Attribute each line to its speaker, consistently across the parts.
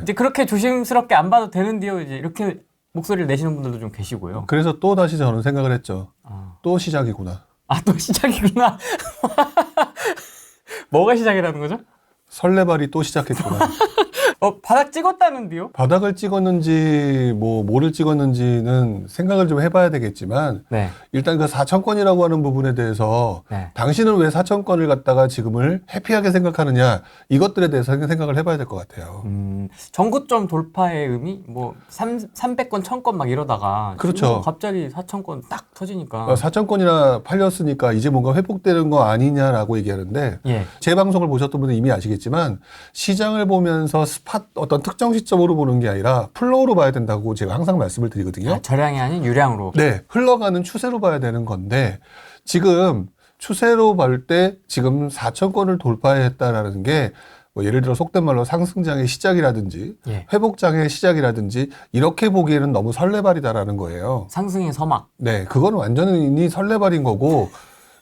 Speaker 1: 이제 그렇게 조심스럽게 안 봐도 되는데요. 이제 이렇게 목소리를 내시는 분들도 좀 계시고요.
Speaker 2: 그래서 또 다시 저는 생각을 했죠.
Speaker 1: 아,
Speaker 2: 또 시작이구나.
Speaker 1: 또 시작이구나. 뭐가 시작이라는 거죠?
Speaker 2: 설레발이 또 시작했구나.
Speaker 1: 바닥 찍었다는데요?
Speaker 2: 바닥을 찍었는지 뭐를 찍었는지는 생각을 좀 해봐야 되겠지만
Speaker 1: 네.
Speaker 2: 일단 그 4천건이라고 하는 부분에 대해서
Speaker 1: 네.
Speaker 2: 당신은 왜 4천건을 갖다가 지금을 해피하게 생각하느냐 이것들에 대해서 생각을 해봐야 될 것 같아요.
Speaker 1: 전고점 돌파의 의미? 뭐 300건, 1000건 막 이러다가
Speaker 2: 그렇죠.
Speaker 1: 지금 갑자기 4000건 딱 터지니까
Speaker 2: 4천건이나 팔렸으니까 이제 뭔가 회복되는 거 아니냐라고 얘기하는데
Speaker 1: 예.
Speaker 2: 제 방송을 보셨던 분은 이미 아시겠지만 시장을 보면서 스팟 어떤 특정 시점으로 보는 게 아니라 플로우로 봐야 된다고 제가 항상 말씀을 드리거든요.
Speaker 1: 저량이 아닌 유량으로.
Speaker 2: 네, 흘러가는 추세로 봐야 되는 건데 지금 추세로 볼 때 지금 4천건을 돌파했다라는 게 뭐 예를 들어 속된 말로 상승장의 시작이라든지
Speaker 1: 예.
Speaker 2: 회복장의 시작이라든지 이렇게 보기에는 너무 설레발이다라는 거예요.
Speaker 1: 상승의 서막.
Speaker 2: 네, 그건 완전히 설레발인 거고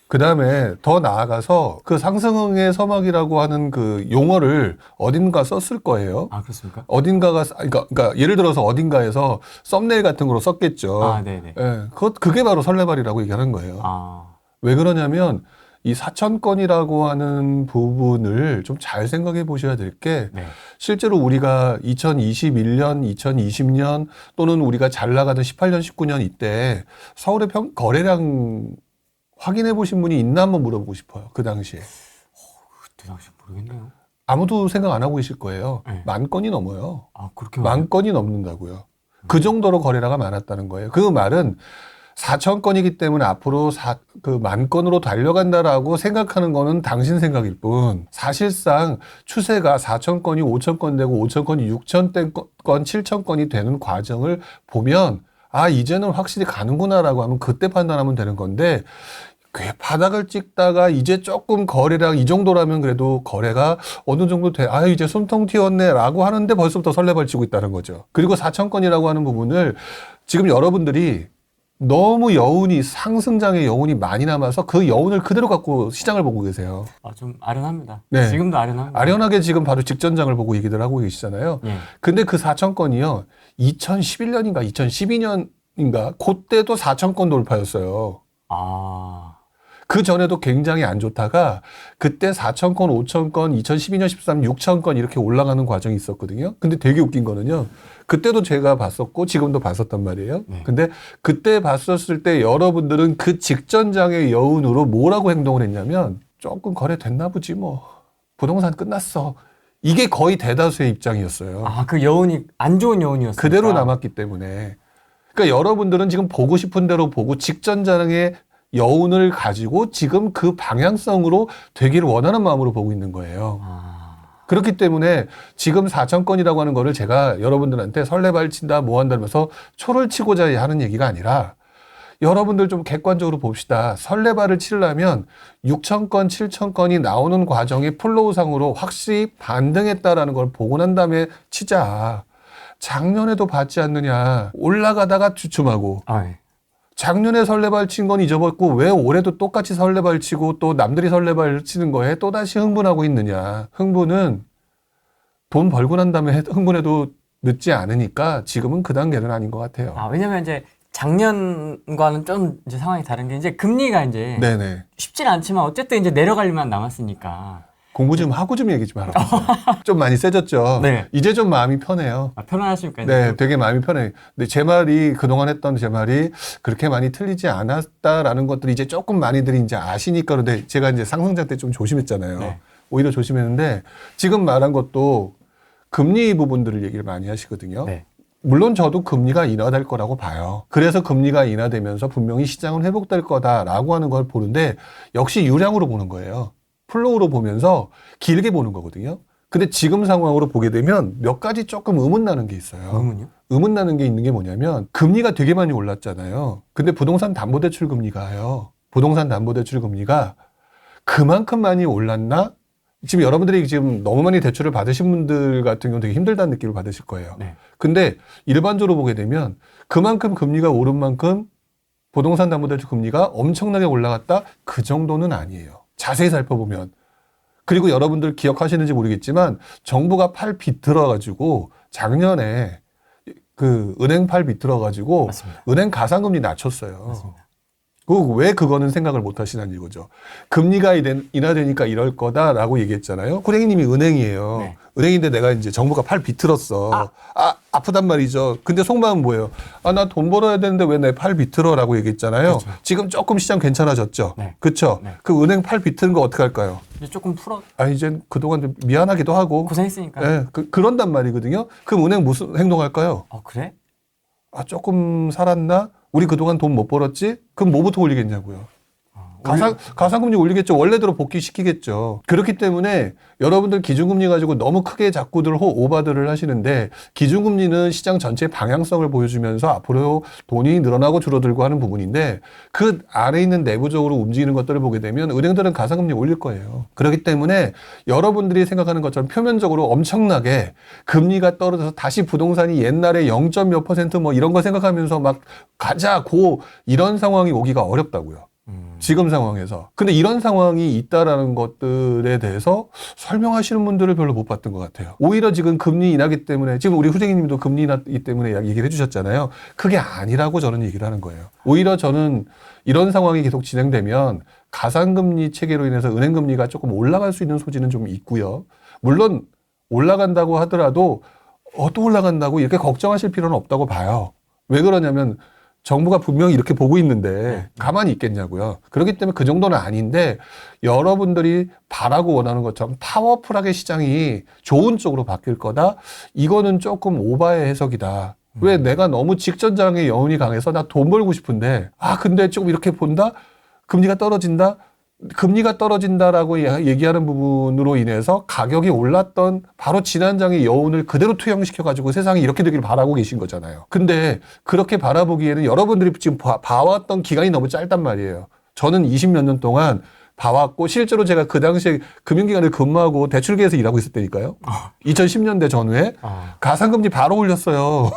Speaker 2: 그 다음에 더 나아가서 그 상승의 서막이라고 하는 그 용어를 어딘가 썼을 거예요.
Speaker 1: 아, 그렇습니까?
Speaker 2: 어딘가가 그러니까 예를 들어서 어딘가에서 썸네일 같은 거로 썼겠죠.
Speaker 1: 네네.
Speaker 2: 예, 그게 바로 설레발이라고 얘기하는 거예요. 왜 그러냐면 이 4천건이라고 하는 부분을 좀 잘 생각해 보셔야 될 게
Speaker 1: 네.
Speaker 2: 실제로 우리가 2021년, 2020년 또는 우리가 잘 나가던 18년, 19년 이때 서울의 거래량 확인해 보신 분이 있나 한번 물어보고 싶어요. 그 당시에.
Speaker 1: 그때 당시 모르겠네요.
Speaker 2: 아무도 생각 안 하고 계실 거예요.
Speaker 1: 네.
Speaker 2: 10,000건이 넘어요.
Speaker 1: 그렇게 많아요?
Speaker 2: 10,000건이 넘는다고요. 그 정도로 거래량가 많았다는 거예요. 그 말은 4천건이기 때문에 앞으로 그 10,000건으로 달려간다라고 생각하는 거는 당신 생각일 뿐 사실상 추세가 4천건이 5천건 되고 5천건이 6천건, 7천건이 되는 과정을 보면 이제는 확실히 가는구나라고 하면 그때 판단하면 되는 건데 꽤 바닥을 찍다가 이제 조금 거래량 이 정도라면 그래도 거래가 어느 정도 이제 숨통 튀었네 라고 하는데 벌써부터 설레발 치고 있다는 거죠. 그리고 4천건이라고 하는 부분을 지금 여러분들이 너무 상승장의 여운이 많이 남아서 그 여운을 그대로 갖고 시장을 보고 계세요.
Speaker 1: 좀 아련합니다.
Speaker 2: 네.
Speaker 1: 지금도 아련합니다.
Speaker 2: 아련하게 지금 바로 직전장을 보고 얘기들 하고 계시잖아요.
Speaker 1: 예.
Speaker 2: 근데 그 4천건이요. 2011년인가 2012년인가 그때도 4천건 돌파였어요. 그 전에도 굉장히 안 좋다가 그때 4천건, 5천건, 2012년, 13, 6천건 이렇게 올라가는 과정이 있었거든요. 근데 되게 웃긴 거는요. 그때도 제가 봤었고 지금도 봤었단 말이에요.
Speaker 1: 네.
Speaker 2: 근데 그때 봤었을 때 여러분들은 그 직전장의 여운으로 뭐라고 행동을 했냐면 조금 거래됐나 보지 뭐. 부동산 끝났어. 이게 거의 대다수의 입장이었어요.
Speaker 1: 그 여운이 안 좋은 여운이었어요.
Speaker 2: 그대로 남았기 때문에. 그러니까 여러분들은 지금 보고 싶은 대로 보고 직전장의 여운을 가지고 지금 그 방향성으로 되기를 원하는 마음으로 보고 있는 거예요. 그렇기 때문에 지금 4천건이라고 하는 거를 제가 여러분들한테 설레발 친다 뭐 한다면서 초를 치고자 하는 얘기가 아니라 여러분들 좀 객관적으로 봅시다. 설레발을 치려면 6천건, 7천건이 나오는 과정이 플로우상으로 확실히 반등했다라는 걸 보고 난 다음에 치자. 작년에도 봤지 않느냐. 올라가다가 주춤하고.
Speaker 1: 네.
Speaker 2: 작년에 설레발 친 건 잊어버렸고 왜 올해도 똑같이 설레발 치고 또 남들이 설레발 치는 거에 또다시 흥분하고 있느냐. 흥분은 돈 벌고 난 다음에 흥분해도 늦지 않으니까 지금은 그 단계는 아닌 것 같아요.
Speaker 1: 왜냐면 이제 작년과는 좀 이제 상황이 다른 게 이제 금리가 이제
Speaker 2: 네네.
Speaker 1: 쉽진 않지만 어쨌든 이제 내려갈 일만 남았으니까
Speaker 2: 공부 좀 하고 좀 얘기 좀 하라고. 좀 많이 세졌죠.
Speaker 1: 네.
Speaker 2: 이제 좀 마음이 편해요.
Speaker 1: 편안하십니까?
Speaker 2: 네, 되게 마음이 편해요. 근데 제 말이 그동안 했던 제 말이 그렇게 많이 틀리지 않았다라는 것들이 이제 조금 많이들이 이제 아시니까 그런데 제가 이제 상승장 때 좀 조심했잖아요.
Speaker 1: 네.
Speaker 2: 오히려 조심했는데 지금 말한 것도 금리 부분들을 얘기를 많이 하시거든요.
Speaker 1: 네.
Speaker 2: 물론 저도 금리가 인하될 거라고 봐요. 그래서 금리가 인하되면서 분명히 시장은 회복될 거다라고 하는 걸 보는데 역시 유량으로 보는 거예요. 플로우로 보면서 길게 보는 거거든요. 근데 지금 상황으로 보게 되면 몇 가지 조금 의문나는 게 있어요.
Speaker 1: 의문이요?
Speaker 2: 의문나는 게 있는 게 뭐냐면 금리가 되게 많이 올랐잖아요. 근데 부동산 담보대출 금리가요. 부동산 담보대출 금리가 그만큼 많이 올랐나? 지금 여러분들이 지금 너무 많이 대출을 받으신 분들 같은 경우는 되게 힘들다는 느낌을 받으실 거예요.
Speaker 1: 네.
Speaker 2: 근데 일반적으로 보게 되면 그만큼 금리가 오른 만큼 부동산 담보대출 금리가 엄청나게 올라갔다? 그 정도는 아니에요. 자세히 살펴보면. 그리고 여러분들 기억하시는지 모르겠지만 정부가 팔 비틀어가지고 작년에 그 은행 팔 비틀어가지고
Speaker 1: 맞습니다.
Speaker 2: 은행 가상금리 낮췄어요.
Speaker 1: 맞습니다.
Speaker 2: 왜 그거는 생각을 못 하시는 이거죠. 금리가 인하되니까 이럴 거다라고 얘기했잖아요. 고객님이 은행이에요.
Speaker 1: 네.
Speaker 2: 은행인데 내가 이제 정부가 팔 비틀었어. 아프단 말이죠. 근데 속마음은 뭐예요? 나 돈 벌어야 되는데 왜 내 팔 비틀어라고 얘기했잖아요.
Speaker 1: 그렇죠.
Speaker 2: 지금 조금 시장 괜찮아졌죠.
Speaker 1: 네.
Speaker 2: 그렇죠.
Speaker 1: 네.
Speaker 2: 그 은행 팔 비트는 거 어떻게 할까요?
Speaker 1: 이제 조금 풀어
Speaker 2: 이제 그동안 좀 미안하기도 하고.
Speaker 1: 고생했으니까.
Speaker 2: 예, 그런단 말이거든요. 그럼 은행 무슨 행동할까요?
Speaker 1: 그래?
Speaker 2: 조금 살았나? 우리 그동안 돈 못 벌었지? 그럼 뭐부터 올리겠냐고요. 가상금리 올리겠죠. 원래대로 복귀시키겠죠. 그렇기 때문에 여러분들 기준금리 가지고 너무 크게 자꾸들 오바들을 하시는데 기준금리는 시장 전체의 방향성을 보여주면서 앞으로 돈이 늘어나고 줄어들고 하는 부분인데 그 안에 있는 내부적으로 움직이는 것들을 보게 되면 은행들은 가상금리 올릴 거예요. 그렇기 때문에 여러분들이 생각하는 것처럼 표면적으로 엄청나게 금리가 떨어져서 다시 부동산이 옛날에 0. 몇 % 뭐 이런 거 생각하면서 막 가자 이런 상황이 오기가 어렵다고요. 지금 상황에서. 근데 이런 상황이 있다라는 것들에 대해서 설명하시는 분들을 별로 못 봤던 것 같아요. 오히려 지금 금리 인하기 때문에, 지금 우리 후생님도 금리 인하기 때문에 얘기를 해주셨잖아요. 그게 아니라고 저는 얘기를 하는 거예요. 오히려 저는 이런 상황이 계속 진행되면 가상금리 체계로 인해서 은행금리가 조금 올라갈 수 있는 소지는 좀 있고요. 물론 올라간다고 하더라도 또 올라간다고 이렇게 걱정하실 필요는 없다고 봐요. 왜 그러냐면 정부가 분명히 이렇게 보고 있는데 가만히 있겠냐고요. 그렇기 때문에 그 정도는 아닌데 여러분들이 바라고 원하는 것처럼 파워풀하게 시장이 좋은 쪽으로 바뀔 거다. 이거는 조금 오바의 해석이다. 왜 내가 너무 직전장의 여운이 강해서 나 돈 벌고 싶은데 근데 조금 이렇게 본다? 금리가 떨어진다? 금리가 떨어진다라고 얘기하는 부분으로 인해서 가격이 올랐던 바로 지난장의 여운을 그대로 투영시켜가지고 세상이 이렇게 되길 바라고 계신 거잖아요. 근데 그렇게 바라보기에는 여러분들이 지금 봐왔던 기간이 너무 짧단 말이에요. 저는 20몇 년 동안 봐왔고 실제로 제가 그 당시에 금융기관에 근무하고 대출계에서 일하고 있을 때니까요. 2010년대 전후에 가상금리 바로 올렸어요.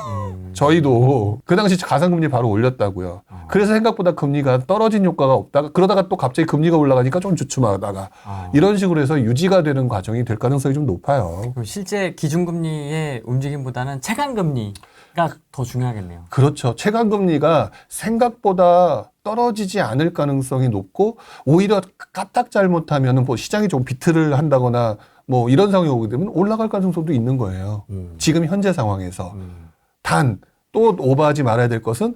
Speaker 2: 저희도 그 당시 가상금리 바로 올렸다고요. 그래서 생각보다 금리가 떨어진 효과가 없다가 그러다가 또 갑자기 금리가 올라가니까 좀 주춤하다가 이런 식으로 해서 유지가 되는 과정이 될 가능성이 좀 높아요.
Speaker 1: 실제 기준금리의 움직임보다는 체감금리가 더 중요하겠네요.
Speaker 2: 그렇죠. 체감금리가 생각보다 떨어지지 않을 가능성이 높고 오히려 까딱 잘못하면 뭐 시장이 좀 비틀을 한다거나 뭐 이런 상황이 오게 되면 올라갈 가능성도 있는 거예요. 지금 현재 상황에서. 단 또 오버하지 말아야 될 것은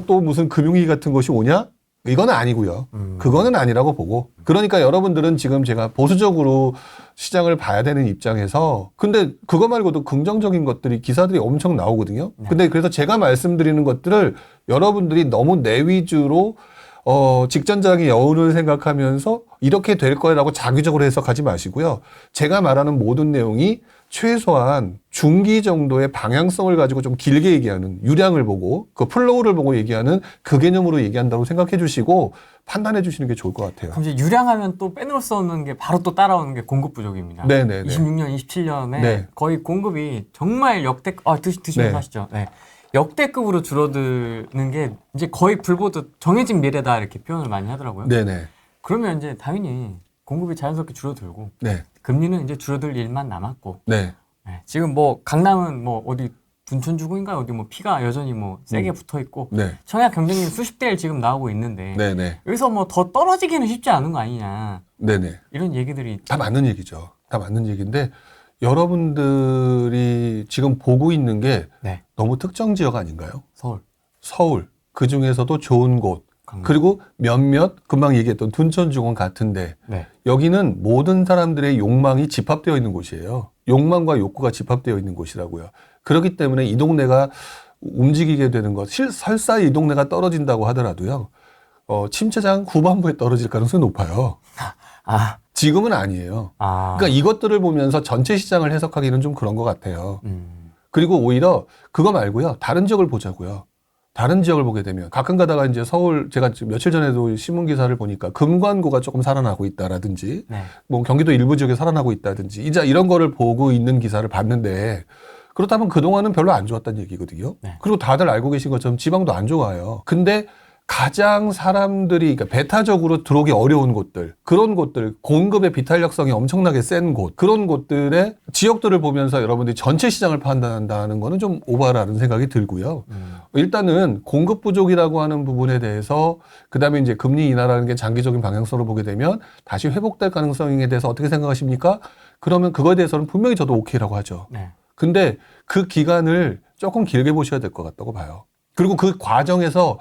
Speaker 2: 또 무슨 금융위기 같은 것이 오냐? 이건 아니고요. 그거는 아니라고 보고. 그러니까 여러분들은 지금 제가 보수적으로 시장을 봐야 되는 입장에서 근데 그거 말고도 긍정적인 것들이 기사들이 엄청 나오거든요. 근데 그래서 제가 말씀드리는 것들을 여러분들이 너무 내 위주로 직전장의 여운을 생각하면서 이렇게 될 거라고 자기적으로 해석하지 마시고요. 제가 말하는 모든 내용이 최소한 중기 정도의 방향성을 가지고 좀 길게 얘기하는 유량을 보고 그 플로우를 보고 얘기하는 그 개념으로 얘기한다고 생각해 주시고 판단해 주시는 게 좋을 것 같아요.
Speaker 1: 그럼 이제 유량하면 또 빼놓을 수 없는 게 바로 또 따라오는 게 공급 부족입니다.
Speaker 2: 네네네.
Speaker 1: 26년, 27년에
Speaker 2: 네.
Speaker 1: 거의 공급이 정말 드시면서
Speaker 2: 네.
Speaker 1: 하시죠. 네. 역대급으로 줄어드는 게 이제 거의 불보듯 정해진 미래다 이렇게 표현을 많이 하더라고요.
Speaker 2: 네네.
Speaker 1: 그러면 이제 당연히 공급이 자연스럽게 줄어들고
Speaker 2: 네.
Speaker 1: 금리는 이제 줄어들 일만 남았고
Speaker 2: 네.
Speaker 1: 네. 지금 뭐 강남은 뭐 어디 둔촌주구인가 어디 뭐 피가 여전히 뭐 세게 붙어 있고
Speaker 2: 네.
Speaker 1: 청약 경쟁률 수십 대일 지금 나오고 있는데
Speaker 2: 네네.
Speaker 1: 여기서 뭐 더 떨어지기는 쉽지 않은 거 아니냐
Speaker 2: 네네.
Speaker 1: 이런 얘기들이
Speaker 2: 다 맞는 얘기죠. 다 맞는 얘기인데 여러분들이 지금 보고 있는 게
Speaker 1: 네.
Speaker 2: 너무 특정 지역 아닌가요?
Speaker 1: 서울
Speaker 2: 서울. 그 중에서도 좋은 곳.
Speaker 1: 강남.
Speaker 2: 그리고 몇몇 금방 얘기했던 둔촌주공 같은데
Speaker 1: 네.
Speaker 2: 여기는 모든 사람들의 욕망이 집합되어 있는 곳이에요. 욕망과 욕구가 집합되어 있는 곳이라고요. 그렇기 때문에 이 동네가 움직이게 되는 것, 설사 이 동네가 떨어진다고 하더라도요. 침체장 후반부에 떨어질 가능성이 높아요.
Speaker 1: 아,
Speaker 2: 지금은 아니에요. 그러니까 이것들을 보면서 전체 시장을 해석하기는 좀 그런 것 같아요. 그리고 오히려 그거 말고요. 다른 지역을 보자고요. 다른 지역을 보게 되면 가끔 가다가 이제 서울 제가 지금 며칠 전에도 신문 기사를 보니까 금관구가 조금 살아나고 있다라든지
Speaker 1: 네.
Speaker 2: 뭐 경기도 일부 지역에 살아나고 있다든지 이제 이런 거를 보고 있는 기사를 봤는데 그렇다면 그동안은 별로 안 좋았다는 얘기거든요.
Speaker 1: 네.
Speaker 2: 그리고 다들 알고 계신 것처럼 지방도 안 좋아요. 근데 가장 사람들이 그러니까 배타적으로 들어오기 어려운 곳들, 그런 곳들, 공급의 비탄력성이 엄청나게 센 곳, 그런 곳들의 지역들을 보면서 여러분들이 전체 시장을 판단한다는 거는 좀 오바라는 생각이 들고요. 일단은 공급 부족이라고 하는 부분에 대해서 그다음에 이제 금리 인하라는 게 장기적인 방향성으로 보게 되면 다시 회복될 가능성에 대해서 어떻게 생각하십니까? 그러면 그거에 대해서는 분명히 저도 오케이라고 하죠.
Speaker 1: 네. 근데
Speaker 2: 그 기간을 조금 길게 보셔야 될 것 같다고 봐요. 그리고 그 과정에서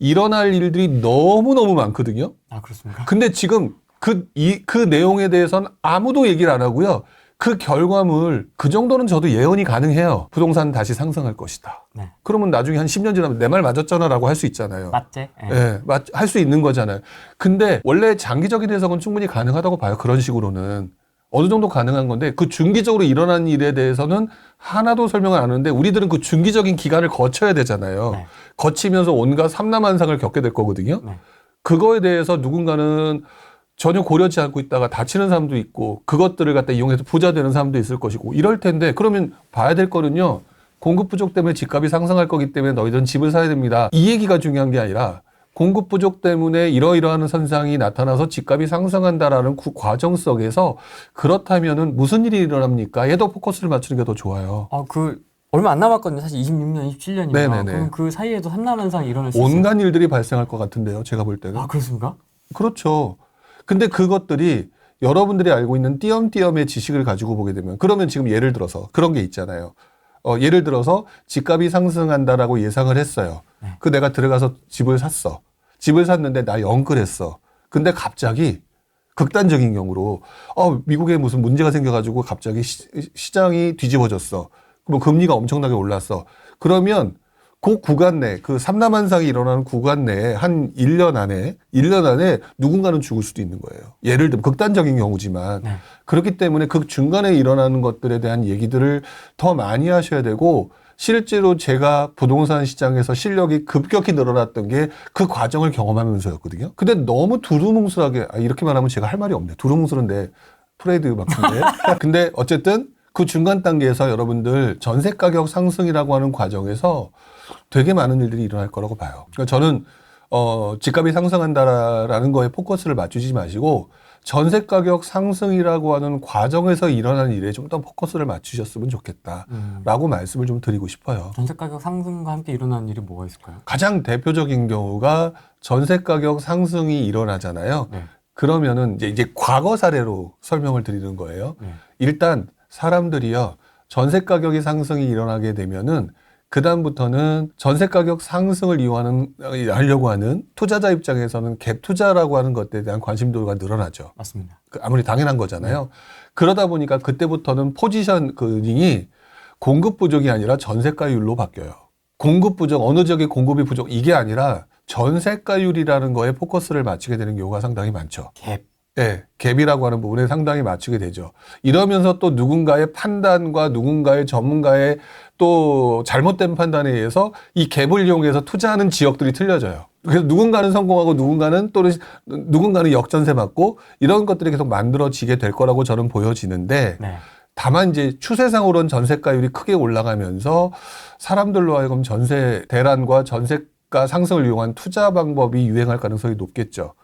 Speaker 2: 일어날 일들이 너무너무 많거든요.
Speaker 1: 아, 그렇습니까?
Speaker 2: 근데 지금 그 내용에 대해서는 아무도 얘기를 안 하고요. 그 결과물, 그 정도는 저도 예언이 가능해요. 부동산 다시 상승할 것이다.
Speaker 1: 네.
Speaker 2: 그러면 나중에 한 10년 지나면 내 말 맞았잖아 라고 할 수 있잖아요.
Speaker 1: 맞지?
Speaker 2: 예, 할 수 있는 거잖아요. 근데 원래 장기적인 해석은 충분히 가능하다고 봐요. 그런 식으로는. 어느 정도 가능한 건데 그 중기적으로 일어난 일에 대해서는 하나도 설명을 안 하는데 우리들은 그 중기적인 기간을 거쳐야 되잖아요.
Speaker 1: 네.
Speaker 2: 거치면서 온갖 삼라만상을 겪게 될 거거든요.
Speaker 1: 네.
Speaker 2: 그거에 대해서 누군가는 전혀 고려하지 않고 있다가 다치는 사람도 있고 그것들을 갖다 이용해서 부자 되는 사람도 있을 것이고 이럴 텐데 그러면 봐야 될 거는요. 공급 부족 때문에 집값이 상승할 거기 때문에 너희들은 집을 사야 됩니다. 이 얘기가 중요한 게 아니라 공급 부족 때문에 이러이러한 현상이 나타나서 집값이 상승한다라는 그 과정 속에서 그렇다면은 무슨 일이 일어납니까? 얘도 포커스를 맞추는 게 더 좋아요.
Speaker 1: 얼마 안 남았거든요. 사실 26년, 27년이면.
Speaker 2: 네네네.
Speaker 1: 그럼 그 사이에도 삼라만상이 일어날 수 있어요.
Speaker 2: 온갖 일들이 발생할 것 같은데요. 제가 볼 때는.
Speaker 1: 아, 그렇습니까?
Speaker 2: 그렇죠. 근데 그것들이 여러분들이 알고 있는 띄엄띄엄의 지식을 가지고 보게 되면 그러면 지금 예를 들어서 그런 게 있잖아요. 예를 들어서 집값이 상승한다라고 예상을 했어요. 그 내가 들어가서 집을 샀어. 집을 샀는데 나 영끌했어. 근데 갑자기 극단적인 경우로 미국에 무슨 문제가 생겨가지고 갑자기 시장이 뒤집어졌어. 그럼 금리가 엄청나게 올랐어. 그러면 그 구간 내, 그 삼라만상이 일어나는 구간 내에 한 1년 안에 누군가는 죽을 수도 있는 거예요. 예를 들면 극단적인 경우지만.
Speaker 1: 네.
Speaker 2: 그렇기 때문에 그 중간에 일어나는 것들에 대한 얘기들을 더 많이 하셔야 되고 실제로 제가 부동산 시장에서 실력이 급격히 늘어났던 게 그 과정을 경험하면서였거든요. 근데 너무 두루뭉술하게, 이렇게 말하면 제가 할 말이 없네. 두루뭉술한데 프레이드 마크인데. 근데 어쨌든 그 중간 단계에서 여러분들 전세 가격 상승이라고 하는 과정에서 되게 많은 일들이 일어날 거라고 봐요. 그러니까 저는 집값이 상승한다라는 거에 포커스를 맞추지 마시고 전세 가격 상승이라고 하는 과정에서 일어나는 일에 좀 더 포커스를 맞추셨으면 좋겠다라고 말씀을 좀 드리고 싶어요.
Speaker 1: 전세 가격 상승과 함께 일어나는 일이 뭐가 있을까요?
Speaker 2: 가장 대표적인 경우가 전세 가격 상승이 일어나잖아요.
Speaker 1: 네.
Speaker 2: 그러면은 이제 과거 사례로 설명을 드리는 거예요.
Speaker 1: 네.
Speaker 2: 일단 사람들이요. 전세 가격이 상승이 일어나게 되면은 그다음부터는 전세 가격 상승을 하려고 하는 투자자 입장에서는 갭 투자라고 하는 것에 대한 관심도가 늘어나죠.
Speaker 1: 맞습니다.
Speaker 2: 아무리 당연한 거잖아요. 그러다 보니까 그때부터는 포지셔닝이 공급 부족이 아니라 전세가율로 바뀌어요. 공급 부족, 어느 지역의 공급이 부족 이게 아니라 전세가율이라는 거에 포커스를 맞추게 되는 경우가 상당히 많죠.
Speaker 1: 갭.
Speaker 2: 네, 갭이라고 하는 부분에 상당히 맞추게 되죠. 이러면서 또 누군가의 판단과 누군가의 전문가의 또 잘못된 판단에 의해서 이 갭을 이용해서 투자하는 지역들이 틀려져요. 그래서 누군가는 성공하고 누군가는 역전세 맞고 이런 것들이 계속 만들어지게 될 거라고 저는 보여지는데
Speaker 1: 네.
Speaker 2: 다만 이제 추세상으로는 전세가율이 크게 올라가면서 사람들로 하여금 전세 대란과 전세가 상승을 이용한 투자 방법이 유행할 가능성이 높겠죠.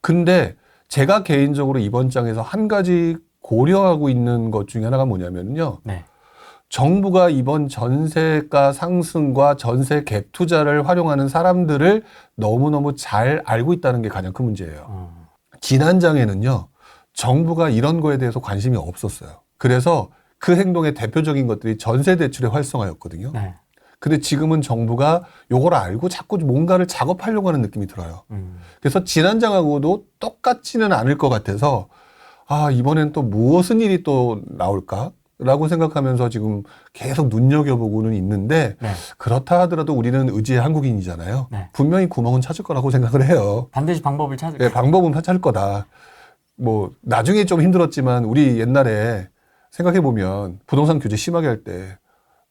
Speaker 2: 근데 제가 개인적으로 이번 장에서 한 가지 고려하고 있는 것 중에 하나가 뭐냐면요.
Speaker 1: 네.
Speaker 2: 정부가 이번 전세가 상승과 전세 갭 투자를 활용하는 사람들을 너무너무 잘 알고 있다는 게 가장 큰 문제예요. 지난 장에는요. 정부가 이런 거에 대해서 관심이 없었어요. 그래서 그 행동의 대표적인 것들이 전세 대출의 활성화였거든요.
Speaker 1: 네.
Speaker 2: 근데 지금은 정부가 요걸 알고 자꾸 뭔가를 작업하려고 하는 느낌이 들어요. 그래서 지난 장하고도 똑같지는 않을 것 같아서 이번엔 또 무슨 일이 또 나올까? 라고 생각하면서 지금 계속 눈여겨보고는 있는데
Speaker 1: 네.
Speaker 2: 그렇다 하더라도 우리는 의지의 한국인이잖아요.
Speaker 1: 네.
Speaker 2: 분명히 구멍은 찾을 거라고 생각을 해요.
Speaker 1: 반드시 방법을 찾을
Speaker 2: 네, 방법은 찾을 거다. 뭐 나중에 좀 힘들었지만 우리 옛날에 생각해보면 부동산 규제 심하게 할 때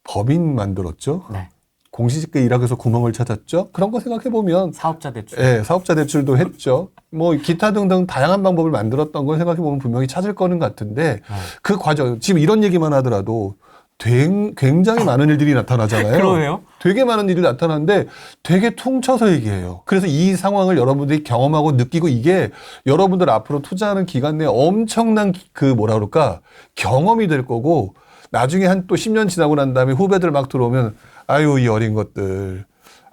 Speaker 2: 법인 만들었죠.
Speaker 1: 네.
Speaker 2: 공시지가 일하기 위해서 구멍을 찾았죠. 그런 거 생각해보면
Speaker 1: 사업자 대출.
Speaker 2: 네, 사업자 대출도 했죠. 뭐 기타 등등 다양한 방법을 만들었던 걸 생각해보면 분명히 찾을 거는 같은데 그 과정 지금 이런 얘기만 하더라도 굉장히 많은 일들이 나타나잖아요.
Speaker 1: 그러네요.
Speaker 2: 되게 많은 일이 나타나는데 되게 퉁쳐서 얘기해요. 그래서 이 상황을 여러분들이 경험하고 느끼고 이게 여러분들 앞으로 투자하는 기간 내에 엄청난 그 뭐라 그럴까 경험이 될 거고 나중에 한 또 10년 지나고 난 다음에 후배들 막 들어오면 아유 이 어린 것들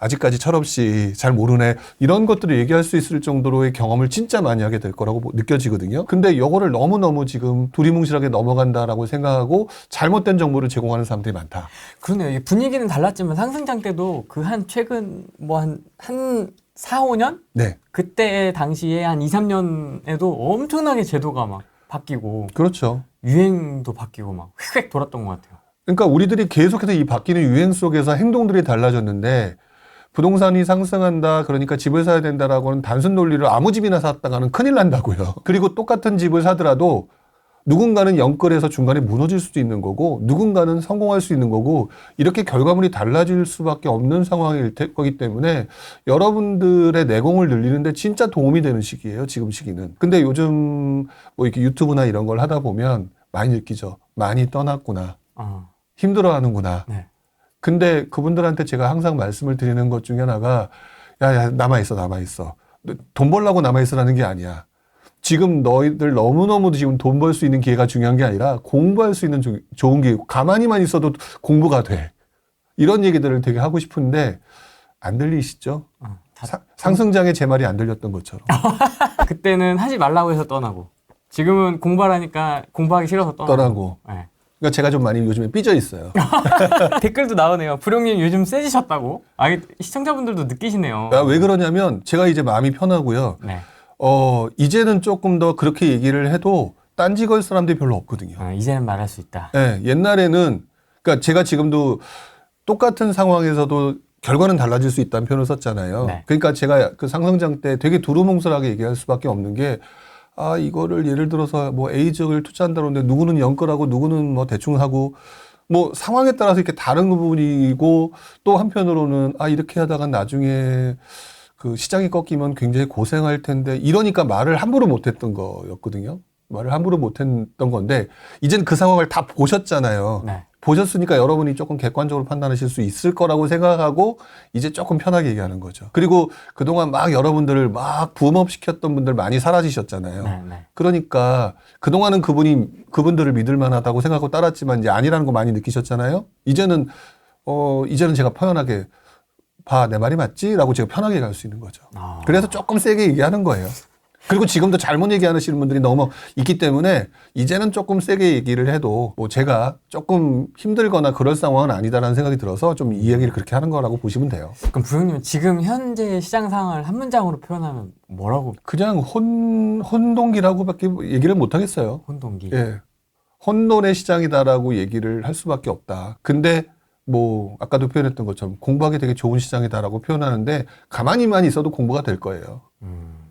Speaker 2: 아직까지 철없이 잘 모르네 이런 것들을 얘기할 수 있을 정도로의 경험을 진짜 많이 하게 될 거라고 느껴지거든요. 근데 이거를 너무너무 지금 두리뭉실하게 넘어간다라고 생각하고 잘못된 정보를 제공하는 사람들이 많다.
Speaker 1: 그러네요. 이게 분위기는 달랐지만 상승장 때도 그 한 최근 뭐 한 4, 5년?
Speaker 2: 네.
Speaker 1: 그때 당시에 한 2, 3년에도 엄청나게 제도가 막 바뀌고
Speaker 2: 그렇죠.
Speaker 1: 유행도 바뀌고 막 휙휙 돌았던 것 같아요.
Speaker 2: 그러니까 우리들이 계속해서 이 바뀌는 유행 속에서 행동들이 달라졌는데 부동산이 상승한다 그러니까 집을 사야 된다라고 하는 단순 논리를 아무 집이나 샀다가는 큰일 난다고요. 그리고 똑같은 집을 사더라도 누군가는 영끌해서 중간에 무너질 수도 있는 거고 누군가는 성공할 수 있는 거고 이렇게 결과물이 달라질 수밖에 없는 상황일 거기 때문에 여러분들의 내공을 늘리는데 진짜 도움이 되는 시기예요. 지금 시기는. 근데 요즘 뭐 이렇게 유튜브나 이런 걸 하다 보면 많이 느끼죠. 많이 떠났구나. 힘들어하는구나.
Speaker 1: 네.
Speaker 2: 근데 그분들한테 제가 항상 말씀을 드리는 것 중에 하나가 야 남아있어. 돈 벌려고 남아있으라는 게 아니야. 지금 너희들 너무너무 지금 돈 벌 수 있는 기회가 중요한 게 아니라 공부할 수 있는 좋은 기회. 가만히만 있어도 공부가 돼. 이런 얘기들을 되게 하고 싶은데 안 들리시죠? 상승장에 제 말이 안 들렸던 것처럼.
Speaker 1: 그때는 하지 말라고 해서 떠나고 지금은 공부하라니까 공부하기 싫어서 떠나고. 네.
Speaker 2: 그러니까 제가 좀 많이 요즘에 삐져 있어요.
Speaker 1: 댓글도 나오네요. 부룡님 요즘 세지셨다고. 시청자분들도 느끼시네요.
Speaker 2: 왜 그러냐면 제가 이제 마음이 편하고요.
Speaker 1: 네.
Speaker 2: 이제는 조금 더 그렇게 얘기를 해도 딴지 걸 사람들이 별로 없거든요.
Speaker 1: 이제는 말할 수 있다.
Speaker 2: 네, 옛날에는 그러니까 제가 지금도 똑같은 상황에서도 결과는 달라질 수 있다는 표현을 썼잖아요.
Speaker 1: 네.
Speaker 2: 그러니까 제가 그 상승장 때 되게 두루뭉술하게 얘기할 수밖에 없는 게 이거를 예를 들어서 뭐 A적을 투자한다고 하는데 누구는 연끌하고 누구는 뭐 대충 하고 뭐 상황에 따라서 이렇게 다른 부분이고 또 한편으로는 이렇게 하다가 나중에 그 시장이 꺾이면 굉장히 고생할 텐데 이러니까 말을 함부로 못했던 거였거든요. 말을 함부로 못했던 건데 이제는 그 상황을 다 보셨잖아요.
Speaker 1: 네.
Speaker 2: 보셨으니까 여러분이 조금 객관적으로 판단하실 수 있을 거라고 생각하고 이제 조금 편하게 얘기하는 거죠. 그리고 그동안 막 여러분들을 막 붐업시켰던 분들 많이 사라지셨잖아요.
Speaker 1: 네, 네.
Speaker 2: 그러니까 그동안은 그분들을 믿을 만하다고 생각하고 따랐지만 이제 아니라는 거 많이 느끼셨잖아요. 이제는 제가 편안하게 내 말이 맞지? 라고 제가 편하게 갈 수 있는 거죠. 그래서 조금 세게 얘기하는 거예요. 그리고 지금도 잘못 얘기하시는 분들이 너무 있기 때문에 이제는 조금 세게 얘기를 해도 뭐 제가 조금 힘들거나 그럴 상황은 아니다라는 생각이 들어서 좀 이 얘기를 그렇게 하는 거라고 보시면 돼요.
Speaker 1: 그럼 부장님은 지금 현재 시장 상황을 한 문장으로 표현하면 뭐라고?
Speaker 2: 그냥 혼동기라고밖에 얘기를 못 하겠어요.
Speaker 1: 혼동기.
Speaker 2: 예. 혼돈의 시장이다라고 얘기를 할 수밖에 없다. 근데 뭐 아까도 표현했던 것처럼 공부하기 되게 좋은 시장이다라고 표현하는데 가만히만 있어도 공부가 될 거예요.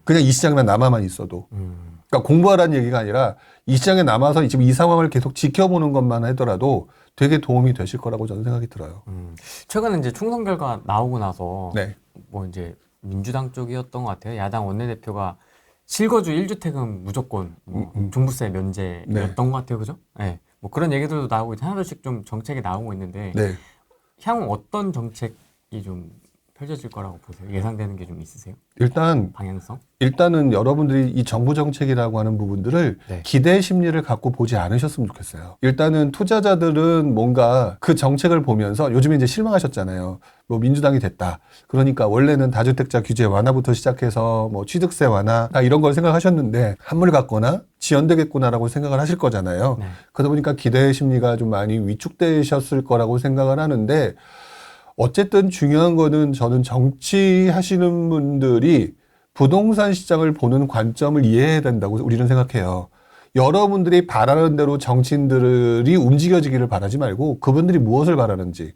Speaker 2: 그냥 이 시장에만 남아만 있어도. 그러니까 공부하라는 얘기가 아니라 이 시장에 남아서 지금 이 상황을 계속 지켜보는 것만 하더라도 되게 도움이 되실 거라고 저는 생각이 들어요.
Speaker 1: 최근에 이제 총선 결과 나오고 나서
Speaker 2: 네.
Speaker 1: 뭐 이제 민주당 쪽이었던 것 같아요. 야당 원내대표가 실거주 1주택은 무조건 뭐 종부세 면제였던
Speaker 2: 네.
Speaker 1: 것 같아요. 그죠? 네. 뭐 그런 얘기들도 나오고 이제 하나둘씩 좀 정책이 나오고 있는데
Speaker 2: 네.
Speaker 1: 향후 어떤 정책이 좀 펼쳐질 거라고 보세요? 예상되는 게 좀 있으세요? 방향성?
Speaker 2: 일단은 여러분들이 이 정부 정책이라고 하는 부분들을
Speaker 1: 네.
Speaker 2: 기대 심리를 갖고 보지 않으셨으면 좋겠어요. 일단은 투자자들은 뭔가 그 정책을 보면서 요즘에 이제 실망하셨잖아요. 뭐 민주당이 됐다. 그러니까 원래는 다주택자 규제 완화부터 시작해서 뭐 취득세 완화 이런 걸 생각하셨는데 한물 같거나 지연되겠구나라고 생각을 하실 거잖아요.
Speaker 1: 네.
Speaker 2: 그러다 보니까 기대 심리가 좀 많이 위축되셨을 거라고 생각을 하는데 어쨌든 중요한 거는 저는 정치하시는 분들이 부동산 시장을 보는 관점을 이해해야 된다고 우리는 생각해요. 여러분들이 바라는 대로 정치인들이 움직여지기를 바라지 말고 그분들이 무엇을 바라는지.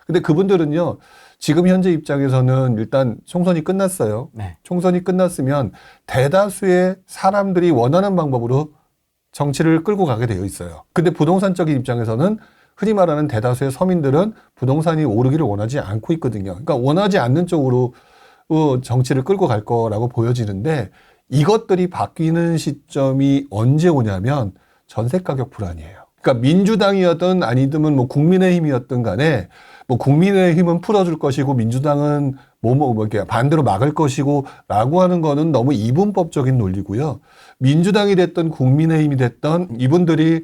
Speaker 2: 근데 그분들은요, 지금 현재 입장에서는 일단 총선이 끝났어요.
Speaker 1: 네.
Speaker 2: 총선이 끝났으면 대다수의 사람들이 원하는 방법으로 정치를 끌고 가게 되어 있어요. 근데 부동산적인 입장에서는 흔히 말하는 대다수의 서민들은 부동산이 오르기를 원하지 않고 있거든요. 그러니까 원하지 않는 쪽으로 정치를 끌고 갈 거라고 보여지는데 이것들이 바뀌는 시점이 언제 오냐면 전세 가격 불안이에요. 그러니까 민주당이었든 아니든 뭐 국민의힘이었든 간에 뭐 국민의힘은 풀어줄 것이고 민주당은 이렇게 반대로 막을 것이고 라고 하는 거는 너무 이분법적인 논리고요. 민주당이 됐든 국민의힘이 됐든 이분들이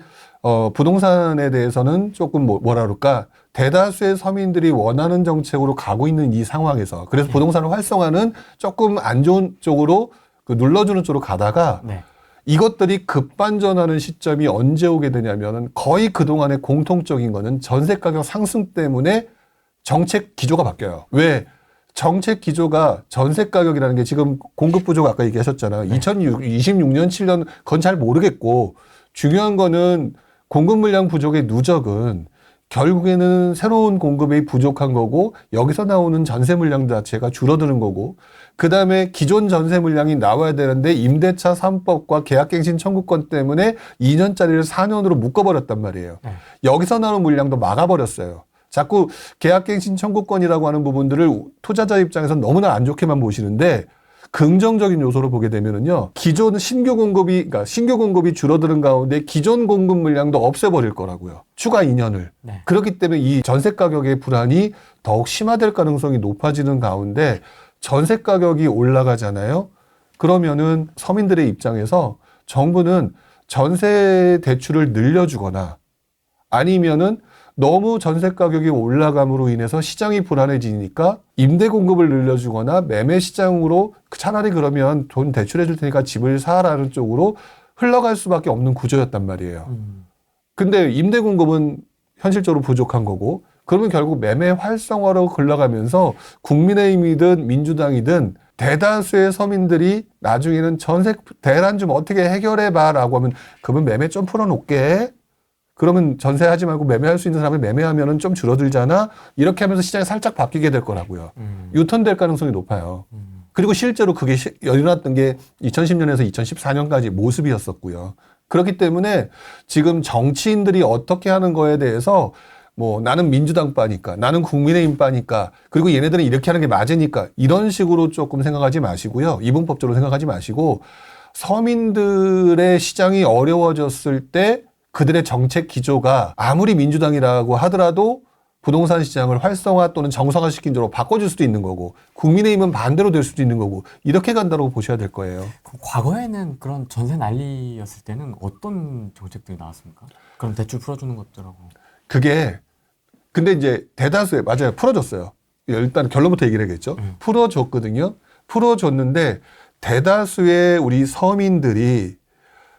Speaker 2: 부동산에 대해서는 조금 뭐라 그럴까 대다수의 서민들이 원하는 정책으로 가고 있는 이 상황에서 그래서 부동산을 활성화는 조금 안 좋은 쪽으로 눌러주는 쪽으로 가다가
Speaker 1: 네.
Speaker 2: 이것들이 급반전하는 시점이 언제 오게 되냐면은 거의 그동안의 공통적인 거는 전세 가격 상승 때문에 정책 기조가 바뀌어요. 왜? 정책 기조가 전세 가격이라는 게 지금 공급 부족 아까 얘기하셨잖아요.
Speaker 1: 네.
Speaker 2: 2026년, 7년 그건 잘 모르겠고 중요한 거는 공급 물량 부족의 누적은 결국에는 새로운 공급이 부족한 거고 여기서 나오는 전세 물량 자체가 줄어드는 거고 그다음에 기존 전세 물량이 나와야 되는데 임대차 3법과 계약갱신 청구권 때문에 2년짜리를 4년으로 묶어버렸단 말이에요.
Speaker 1: 네.
Speaker 2: 여기서 나오는 물량도 막아버렸어요. 자꾸 계약갱신 청구권이라고 하는 부분들을 투자자 입장에서 너무나 안 좋게만 보시는데 긍정적인 요소로 보게 되면은요, 기존 신규 공급이 줄어드는 가운데 기존 공급 물량도 없애버릴 거라고요. 추가 2년을.
Speaker 1: 네.
Speaker 2: 그렇기 때문에 이 전세 가격의 불안이 더욱 심화될 가능성이 높아지는 가운데 전세 가격이 올라가잖아요. 그러면은 서민들의 입장에서 정부는 전세 대출을 늘려주거나 아니면은 너무 전세 가격이 올라감으로 인해서 시장이 불안해지니까 임대 공급을 늘려주거나 매매 시장으로 차라리 그러면 돈 대출해 줄 테니까 집을 사라는 쪽으로 흘러갈 수밖에 없는 구조였단 말이에요. 근데 임대 공급은 현실적으로 부족한 거고 그러면 결국 매매 활성화로 흘러가면서 국민의힘이든 민주당이든 대다수의 서민들이 나중에는 전세 대란 좀 어떻게 해결해봐라고 하면 그러면 매매 좀 풀어놓게. 그러면 전세하지 말고 매매할 수 있는 사람이 매매하면은 좀 줄어들잖아. 이렇게 하면서 시장이 살짝 바뀌게 될 거라고요. 유턴될 가능성이 높아요. 그리고 실제로 그게 일어났던 게 2010년에서 2014년까지 모습이었었고요. 그렇기 때문에 지금 정치인들이 어떻게 하는 거에 대해서 뭐 나는 민주당 빠니까 나는 국민의힘 빠니까 그리고 얘네들은 이렇게 하는 게 맞으니까 이런 식으로 조금 생각하지 마시고요. 이분법적으로 생각하지 마시고 서민들의 시장이 어려워졌을 때 그들의 정책 기조가 아무리 민주당이라고 하더라도 부동산 시장을 활성화 또는 정상화시킨 쪽으로 바꿔줄 수도 있는 거고 국민의힘은 반대로 될 수도 있는 거고 이렇게 간다고 보셔야 될 거예요.
Speaker 1: 그럼 과거에는 그런 전세 난리였을 때는 어떤 정책들이 나왔습니까? 그럼 대출 풀어주는 것들하고.
Speaker 2: 그게 근데 이제 대다수의 맞아요. 풀어줬어요. 일단 결론부터 얘기를 해야겠죠. 풀어줬거든요. 풀어줬는데 대다수의 우리 서민들이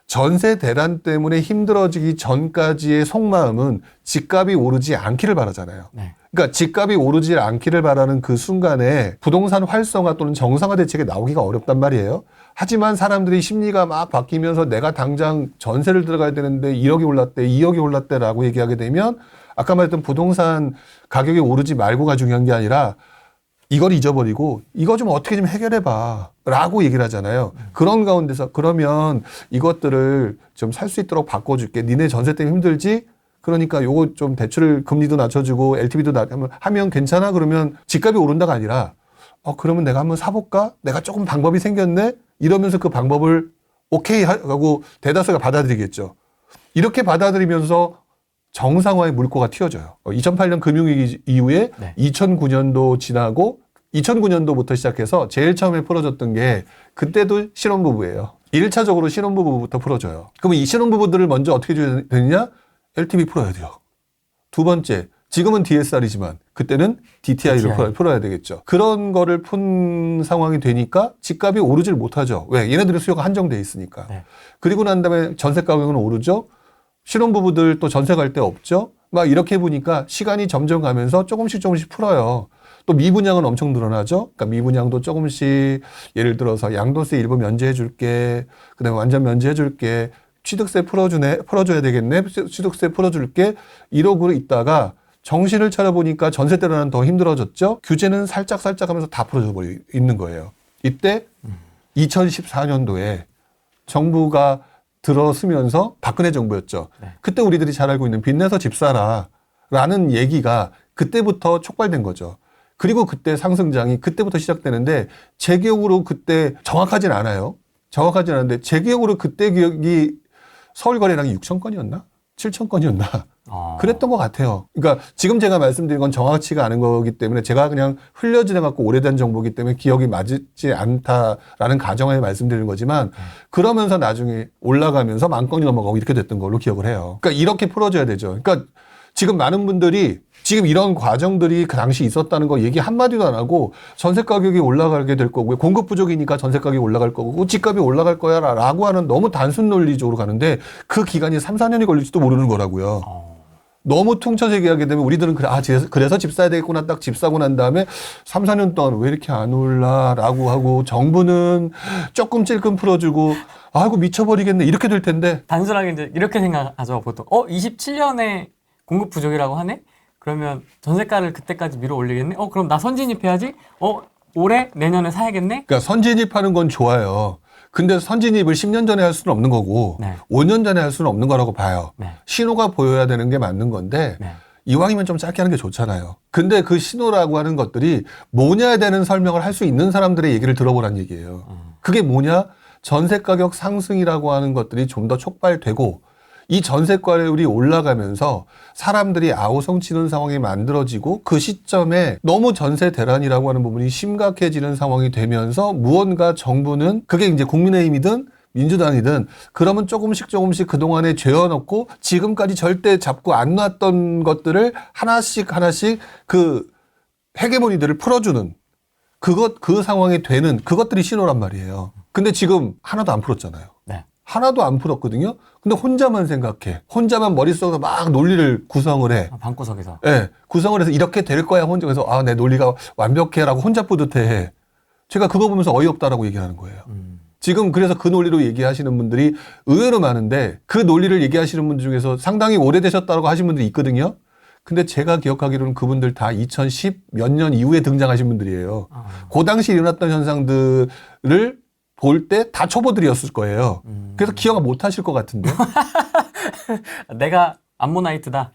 Speaker 2: 전세 대란 때문에 힘들어지기 전까지의 속마음은 집값이 오르지 않기를 바라잖아요.
Speaker 1: 네.
Speaker 2: 그러니까 집값이 오르지 않기를 바라는 그 순간에 부동산 활성화 또는 정상화 대책이 나오기가 어렵단 말이에요. 하지만 사람들이 심리가 막 바뀌면서 내가 당장 전세를 들어가야 되는데 1억이 올랐대, 2억이 올랐대라고 얘기하게 되면 아까 말했던 부동산 가격이 오르지 말고가 중요한 게 아니라 이걸 잊어버리고 이거 좀 어떻게 좀 해결해봐 라고 얘기를 하잖아요. 그런 가운데서 그러면 이것들을 좀 살 수 있도록 바꿔줄게. 니네 전세 때문에 힘들지? 그러니까 요거 좀 대출을 금리도 낮춰주고 LTV도 하면 괜찮아? 그러면 집값이 오른다가 아니라 그러면 내가 한번 사볼까? 내가 조금 방법이 생겼네? 이러면서 그 방법을 오케이 하고 대다수가 받아들이겠죠. 이렇게 받아들이면서 정상화의 물꼬가 튀어져요. 2008년 금융위기 이후에
Speaker 1: 네.
Speaker 2: 2009년도 지나고 2009년도부터 시작해서 제일 처음에 풀어줬던 게 그때도 신혼부부예요. 1차적으로 신혼부부부터 풀어줘요. 그러면 이 신혼부부들을 먼저 어떻게 줘야 되느냐? LTV 풀어야 돼요. 두 번째, 지금은 DSR이지만 그때는 DTI를 풀어야 되겠죠. 그런 거를 푼 상황이 되니까 집값이 오르질 못하죠. 왜? 얘네들의 수요가 한정돼 있으니까.
Speaker 1: 네.
Speaker 2: 그리고 난 다음에 전세 가격은 오르죠. 신혼부부들 또 전세 갈 데 없죠. 막 이렇게 보니까 시간이 점점 가면서 조금씩 풀어요. 또 미분양은 엄청 늘어나죠. 그러니까 미분양도 조금씩 예를 들어서 양도세 일부 면제해 줄게. 그다음에 완전 면제해 줄게. 취득세 풀어줘야 되겠네. 취득세 풀어줄게. 이러고 있다가 정신을 차려보니까 전세 때로는 더 힘들어졌죠. 규제는 살짝 하면서 다 풀어져 버리고 있는 거예요. 이때 2014년도에 정부가 들어서면서 박근혜 정부였죠.
Speaker 1: 네.
Speaker 2: 그때 우리들이 잘 알고 있는 빚내서 집 사라 라는 얘기가 그때부터 촉발된 거죠. 그리고 그때 상승장이 그때부터 시작되는데 제 기억으로 그때 정확하진 않아요. 정확하진 않은데 제 기억으로 그때 기억이 서울 거래량이 6천 건이었나? 7천 건이었나?
Speaker 1: 어.
Speaker 2: 그랬던 것 같아요. 그러니까 지금 제가 말씀드린 건 정확치가 않은 거기 때문에 제가 그냥 흘려지내갖고 오래된 정보기 때문에 기억이 맞지 않다라는 가정하에 말씀드리는 거지만 그러면서 나중에 올라가면서 10,000건이 넘어가고 이렇게 됐던 걸로 기억을 해요. 그러니까 이렇게 풀어줘야 되죠. 그러니까 지금 많은 분들이 지금 이런 과정들이 그 당시 있었다는 거 얘기 한마디도 안 하고 전세 가격이 올라가게 될 거고 공급 부족이니까 전세 가격이 올라갈 거고 집값이 올라갈 거야 라고 하는 너무 단순 논리적으로 가는데 그 기간이 3, 4년이 걸릴지도 모르는 거라고요. 너무 퉁쳐서 얘기하게 되면 우리들은 그래서 집 사야 되겠구나 딱 집 사고 난 다음에 3, 4년 동안 왜 이렇게 안 올라라고 하고 정부는 조금 찔끔 풀어주고 아이고 미쳐버리겠네 이렇게 될 텐데
Speaker 1: 단순하게 이제 이렇게 생각하죠. 보통 27년에 공급 부족이라고 하네? 그러면 전세가를 그때까지 밀어 올리겠네? 그럼 나 선진입해야지? 올해? 내년에 사야겠네?
Speaker 2: 그러니까 선진입하는 건 좋아요. 근데 선진입을 10년 전에 할 수는 없는 거고
Speaker 1: 네.
Speaker 2: 5년 전에 할 수는 없는 거라고 봐요.
Speaker 1: 네.
Speaker 2: 신호가 보여야 되는 게 맞는 건데
Speaker 1: 네.
Speaker 2: 이왕이면 좀 짧게 하는 게 좋잖아요. 근데 그 신호라고 하는 것들이 뭐냐에 대한 설명을 할 수 있는 사람들의 얘기를 들어보라는 얘기예요. 그게 뭐냐? 전세 가격 상승이라고 하는 것들이 좀 더 촉발되고 이 전세가율이 올라가면서 사람들이 아우성치는 상황이 만들어지고 그 시점에 너무 전세 대란이라고 하는 부분이 심각해지는 상황이 되면서 무언가 정부는 그게 이제 국민의힘이든 민주당이든 그러면 조금씩 그동안에 죄어놓고 지금까지 절대 잡고 안 놨던 것들을 하나씩 그 헤게모니들을 풀어주는 그 상황이 되는 그것들이 신호란 말이에요. 근데 지금 하나도 안 풀었잖아요.
Speaker 1: 네.
Speaker 2: 하나도 안 풀었거든요. 근데 혼자만 생각해. 혼자만 머릿속에서 막 논리를 구성을 해.
Speaker 1: 방구석에서.
Speaker 2: 예. 구성을 해서 이렇게 될 거야. 혼자 그래서 내 논리가 완벽해라고 혼자 뿌듯해. 제가 그거 보면서 어이없다라고 얘기를 하는 거예요. 지금 그래서 그 논리로 얘기하시는 분들이 의외로 많은데 그 논리를 얘기하시는 분 중에서 상당히 오래되셨다고 하신 분들이 있거든요. 근데 제가 기억하기로는 그분들 다 2010 몇 년 이후에 등장하신 분들이에요. 그 당시 일어났던 현상들을 볼 때 다 초보들이었을 거예요. 그래서 기억 못 하실 것 같은데.
Speaker 1: 내가 암모나이트다.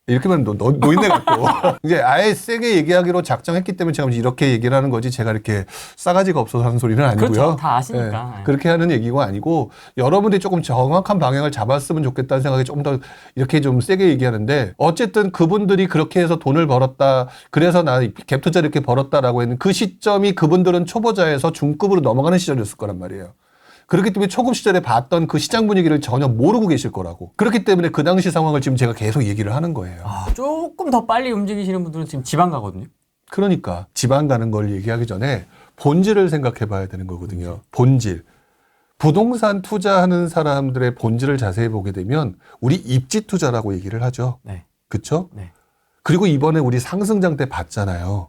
Speaker 2: 이렇게 하면 노인네 같고. 이제 아예 세게 얘기하기로 작정했기 때문에 제가 이렇게 얘기를 하는 거지 제가 이렇게 싸가지가 없어서 하는 소리는 아니고요.
Speaker 1: 그렇죠. 다 아시니까.
Speaker 2: 네. 그렇게 하는 얘기가 아니고 여러분들이 조금 정확한 방향을 잡았으면 좋겠다는 생각이 좀 더 이렇게 좀 세게 얘기하는데 어쨌든 그분들이 그렇게 해서 돈을 벌었다. 그래서 나 갭 투자를 이렇게 벌었다라고 했는 그 시점이 그분들은 초보자에서 중급으로 넘어가는 시절이었을 거란 말이에요. 그렇기 때문에 초급 시절에 봤던 그 시장 분위기를 전혀 모르고 계실 거라고. 그렇기 때문에 그 당시 상황을 지금 제가 계속 얘기를 하는 거예요.
Speaker 1: 조금 더 빨리 움직이시는 분들은 지금 지방 가거든요.
Speaker 2: 그러니까 지방 가는 걸 얘기하기 전에 본질을 생각해 봐야 되는 거거든요. 본질. 부동산 투자하는 사람들의 본질을 자세히 보게 되면 우리 입지 투자라고 얘기를 하죠.
Speaker 1: 네.
Speaker 2: 그렇죠?
Speaker 1: 네.
Speaker 2: 그리고 이번에 우리 상승장 때 봤잖아요.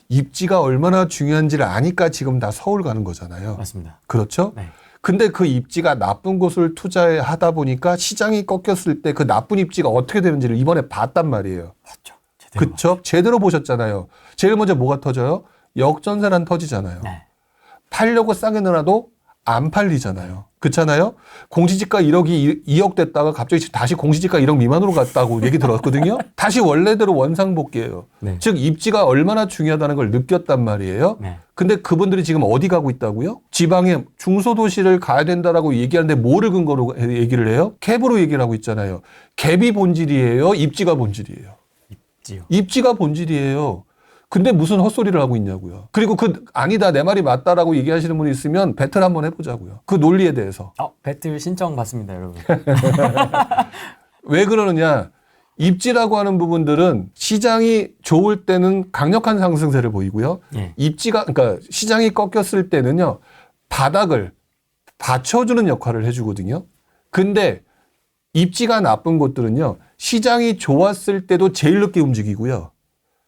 Speaker 2: 입지가 얼마나 중요한지를 아니까 지금 다 서울 가는 거잖아요.
Speaker 1: 맞습니다.
Speaker 2: 그렇죠?
Speaker 1: 네.
Speaker 2: 근데 그 입지가 나쁜 곳을 투자하다 보니까 시장이 꺾였을 때 그 나쁜 입지가 어떻게 되는지를 이번에 봤단 말이에요.
Speaker 1: 맞죠.
Speaker 2: 그쵸? 제대로 보셨잖아요. 제일 먼저 뭐가 터져요? 역전세란 터지잖아요.
Speaker 1: 네.
Speaker 2: 팔려고 싸게 내놔도 안 팔리잖아요. 그렇잖아요? 공시지가 1억이 2억 됐다가 갑자기 다시 공시지가 1억 미만으로 갔다고 얘기 들었거든요. 다시 원래대로 원상복귀예요.
Speaker 1: 네.
Speaker 2: 즉 입지가 얼마나 중요하다는 걸 느꼈단 말이에요.
Speaker 1: 네.
Speaker 2: 근데 그분들이 지금 어디 가고 있다고요? 지방에 중소도시를 가야 된다라고 얘기하는데 뭐를 근거로 얘기를 해요? 갭으로 얘기를 하고 있잖아요. 갭이 본질이에요? 입지가 본질이에요?
Speaker 1: 입지요.
Speaker 2: 입지가 본질이에요. 근데 무슨 헛소리를 하고 있냐고요. 그리고 아니다, 내 말이 맞다라고 얘기하시는 분이 있으면 배틀 한번 해보자고요. 그 논리에 대해서.
Speaker 1: 배틀 신청 받습니다, 여러분.
Speaker 2: 왜 그러느냐. 입지라고 하는 부분들은 시장이 좋을 때는 강력한 상승세를 보이고요.
Speaker 1: 예.
Speaker 2: 그러니까 시장이 꺾였을 때는요, 바닥을 받쳐주는 역할을 해주거든요. 근데 입지가 나쁜 곳들은요, 시장이 좋았을 때도 제일 늦게 움직이고요.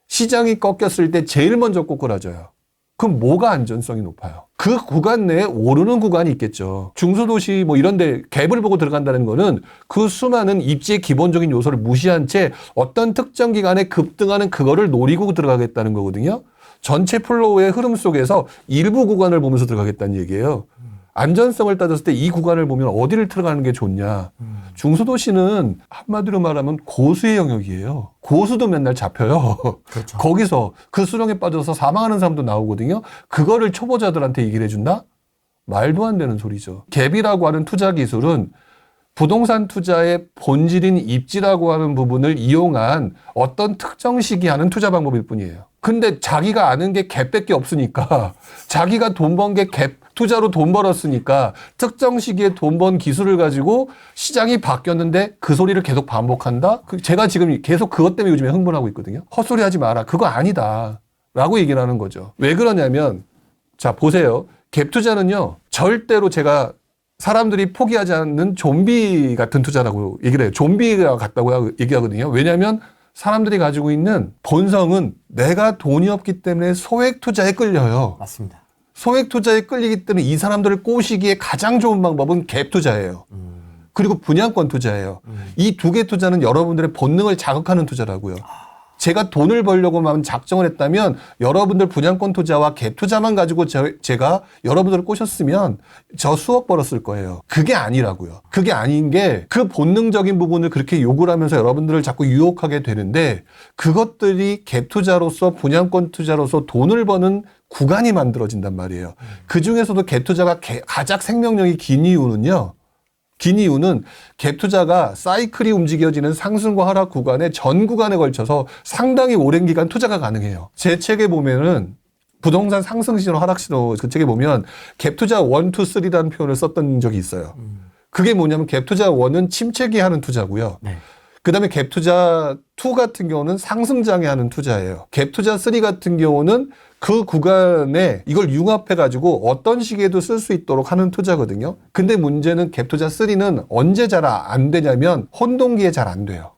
Speaker 2: 시장이 꺾였을 때 제일 먼저 꼬꾸라져요. 그럼 뭐가 안전성이 높아요? 그 구간 내에 오르는 구간이 있겠죠. 중소도시 뭐 이런 데 갭을 보고 들어간다는 거는 그 수많은 입지의 기본적인 요소를 무시한 채 어떤 특정 기간에 급등하는 그거를 노리고 들어가겠다는 거거든요. 전체 플로우의 흐름 속에서 일부 구간을 보면서 들어가겠다는 얘기예요. 안전성을 따졌을 때 이 구간을 보면 어디를 들어가는 게 좋냐. 중소도시는 한마디로 말하면 고수의 영역이에요. 고수도 맨날 잡혀요.
Speaker 1: 그렇죠.
Speaker 2: 거기서 그 수렁에 빠져서 사망하는 사람도 나오거든요. 그거를 초보자들한테 얘기를 해준다? 말도 안 되는 소리죠. 갭이라고 하는 투자 기술은 부동산 투자의 본질인 입지라고 하는 부분을 이용한 어떤 특정 시기에 하는 투자 방법일 뿐이에요. 근데 자기가 아는 게 갭밖에 없으니까 자기가 돈 번 게 갭 투자로 돈 벌었으니까 특정 시기에 돈 번 기술을 가지고 시장이 바뀌었는데 그 소리를 계속 반복한다? 제가 지금 계속 그것 때문에 요즘에 흥분하고 있거든요. 헛소리 하지 마라. 그거 아니다. 라고 얘기를 하는 거죠. 왜 그러냐면 자 보세요. 갭 투자는요. 절대로 제가 사람들이 포기하지 않는 좀비 같은 투자라고 얘기를 해요. 좀비가 같다고 얘기하거든요. 왜냐하면 사람들이 가지고 있는 본성은 내가 돈이 없기 때문에 소액 투자에 끌려요.
Speaker 1: 맞습니다.
Speaker 2: 소액 투자에 끌리기 때문에 이 사람들을 꼬시기에 가장 좋은 방법은 갭 투자예요. 그리고 분양권 투자예요. 이 두 개 투자는 여러분들의 본능을 자극하는 투자라고요. 제가 돈을 벌려고만 작정을 했다면 여러분들 분양권 투자와 갭 투자만 가지고 제가 여러분들을 꼬셨으면 저 수억 벌었을 거예요. 그게 아니라고요. 그게 아닌 게 그 본능적인 부분을 그렇게 요구를 하면서 여러분들을 자꾸 유혹하게 되는데 그것들이 갭 투자로서 분양권 투자로서 돈을 버는 구간이 만들어진단 말이에요. 그 중에서도 갭 투자가 가장 생명력이 긴 이유는요. 긴 이유는 갭 투자가 사이클이 움직여지는 상승과 하락 구간의 전 구간에 걸쳐서 상당히 오랜 기간 투자가 가능해요. 제 책에 보면은 부동산 상승 신호, 하락 신호 그 책에 보면 갭 투자 1, 2, 3라는 표현을 썼던 적이 있어요. 그게 뭐냐면 갭 투자 1은 침체기에 하는 투자고요.
Speaker 1: 네.
Speaker 2: 그다음에 갭 투자 2 같은 경우는 상승장에 하는 투자예요. 갭 투자 3 같은 경우는 그 구간에 이걸 융합해 가지고 어떤 시기에도 쓸 수 있도록 하는 투자거든요. 근데 문제는 갭 투자 3는 언제 잘 안 되냐면 혼돈기에 잘 안 돼요.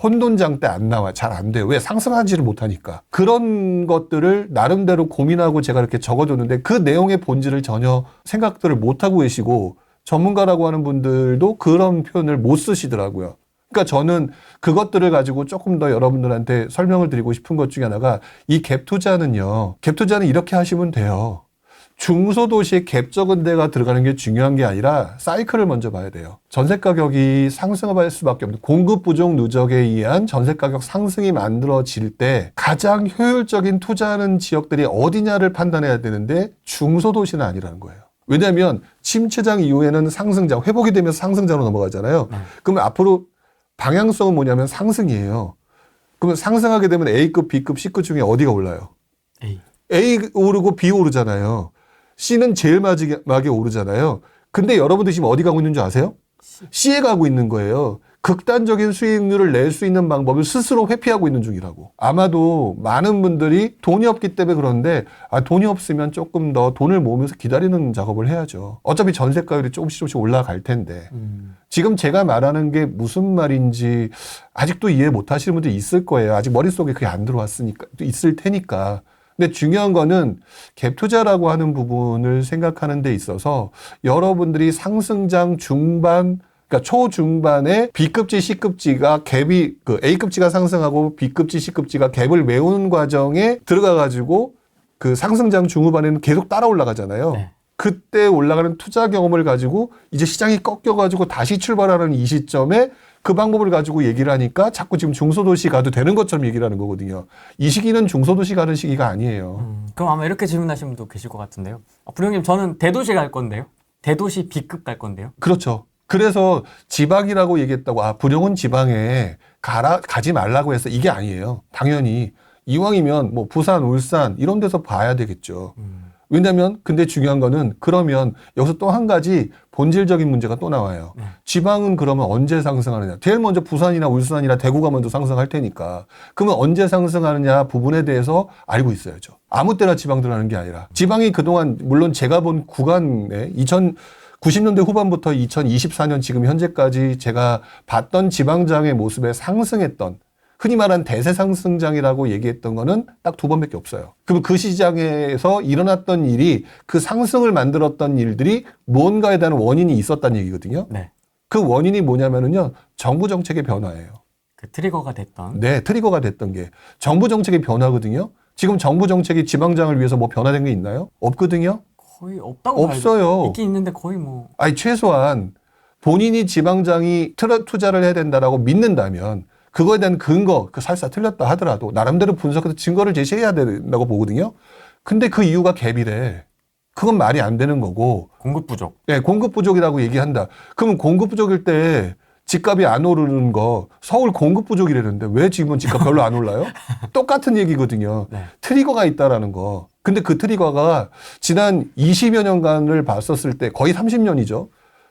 Speaker 2: 혼돈장 때 안 나와. 잘 안 돼요. 왜? 상승하지를 못하니까. 그런 것들을 나름대로 고민하고 제가 이렇게 적어줬는데 그 내용의 본질을 전혀 생각들을 못하고 계시고 전문가라고 하는 분들도 그런 표현을 못 쓰시더라고요. 그러니까 저는 그것들을 가지고 조금 더 여러분들한테 설명을 드리고 싶은 것 중에 하나가 이 갭 투자는요. 갭 투자는 이렇게 하시면 돼요. 중소도시에 갭 적은 데가 들어가는 게 중요한 게 아니라 사이클을 먼저 봐야 돼요. 전세 가격이 상승할 수밖에 없는 공급 부족 누적에 의한 전세 가격 상승이 만들어질 때 가장 효율적인 투자하는 지역들이 어디냐를 판단해야 되는데 중소도시는 아니라는 거예요. 왜냐하면 침체장 이후에는 상승장, 회복이 되면서 상승장으로 넘어가잖아요. 그러면 앞으로 방향성은 뭐냐면 상승이에요. 그러면 상승하게 되면 A급, B급, C급 중에 어디가 올라요? A 오르고 B 오르잖아요. C는 제일 마지막에 오르잖아요. 근데 여러분들 지금 어디 가고 있는 줄 아세요? C에 가고 있는 거예요. 극단적인 수익률을 낼 수 있는 방법을 스스로 회피하고 있는 중이라고. 아마도 많은 분들이 돈이 없기 때문에 그런데 돈이 없으면 조금 더 돈을 모으면서 기다리는 작업을 해야죠. 어차피 전세가율이 조금씩 올라갈 텐데. 지금 제가 말하는 게 무슨 말인지 아직도 이해 못 하시는 분들이 있을 거예요. 아직 머릿속에 그게 안 들어왔으니까, 있을 테니까. 근데 중요한 거는 갭 투자라고 하는 부분을 생각하는 데 있어서 여러분들이 상승장 중반, 그러니까 초중반에 B급지, C급지가 갭이 그 A급지가 상승하고 B급지, C급지가 갭을 메우는 과정에 들어가 가지고 그 상승장 중후반에는 계속 따라 올라가잖아요.
Speaker 1: 네.
Speaker 2: 그때 올라가는 투자 경험을 가지고 이제 시장이 꺾여 가지고 다시 출발하는 이 시점에 그 방법을 가지고 얘기를 하니까 자꾸 지금 중소도시 가도 되는 것처럼 얘기를 하는 거거든요. 이 시기는 중소도시 가는 시기가 아니에요.
Speaker 1: 그럼 아마 이렇게 질문하시는 분도 계실 것 같은데요. 부령님, 저는 대도시 갈 건데요. 대도시 B급 갈 건데요.
Speaker 2: 그렇죠. 그래서 지방이라고 얘기했다고 부령은 지방에 가지 말라고 해서 이게 아니에요. 당연히 이왕이면 뭐 부산, 울산 이런 데서 봐야 되겠죠. 왜냐면 근데 중요한 거는 그러면 여기서 또 한 가지 본질적인 문제가 또 나와요. 지방은 그러면 언제 상승하느냐. 제일 먼저 부산이나 울산이나 대구가 먼저 상승할 테니까 그러면 언제 상승하느냐 부분에 대해서 알고 있어야죠. 아무 때나 지방 들어가는 게 아니라 지방이 그동안 물론 제가 본 구간에 90년대 후반부터 2024년 지금 현재까지 제가 봤던 지방장의 모습에 상승했던 흔히 말한 대세 상승장이라고 얘기했던 거는 딱 2번밖에 없어요. 그럼 그 시장에서 일어났던 일이 그 상승을 만들었던 일들이 무언가에 대한 원인이 있었다는 얘기거든요.
Speaker 1: 네.
Speaker 2: 그 원인이 뭐냐면은요. 정부 정책의 변화예요.
Speaker 1: 그 트리거가 됐던.
Speaker 2: 네, 트리거가 됐던 게 정부 정책의 변화거든요. 지금 정부 정책이 지방장을 위해서 뭐 변화된 게 있나요? 없거든요.
Speaker 1: 거의 없다고
Speaker 2: 없어요.
Speaker 1: 있긴 있는데 거의 뭐.
Speaker 2: 아니 최소한 본인이 지방장이 투자를 해야 된다라고 믿는다면 그거에 대한 근거, 설사 틀렸다 하더라도 나름대로 분석해서 증거를 제시해야 된다고 보거든요. 근데 그 이유가 갭이래. 그건 말이 안 되는 거고.
Speaker 1: 공급 부족.
Speaker 2: 네, 공급 부족이라고 얘기한다. 그러면 공급 부족일 때 집값이 안 오르는 거 서울 공급 부족이라는데 왜 지금은 집값 별로 안 올라요? 똑같은 얘기거든요.
Speaker 1: 네.
Speaker 2: 트리거가 있다라는 거. 근데 그 트리거가 지난 20여 년간을 봤었을 때 거의 30년이죠.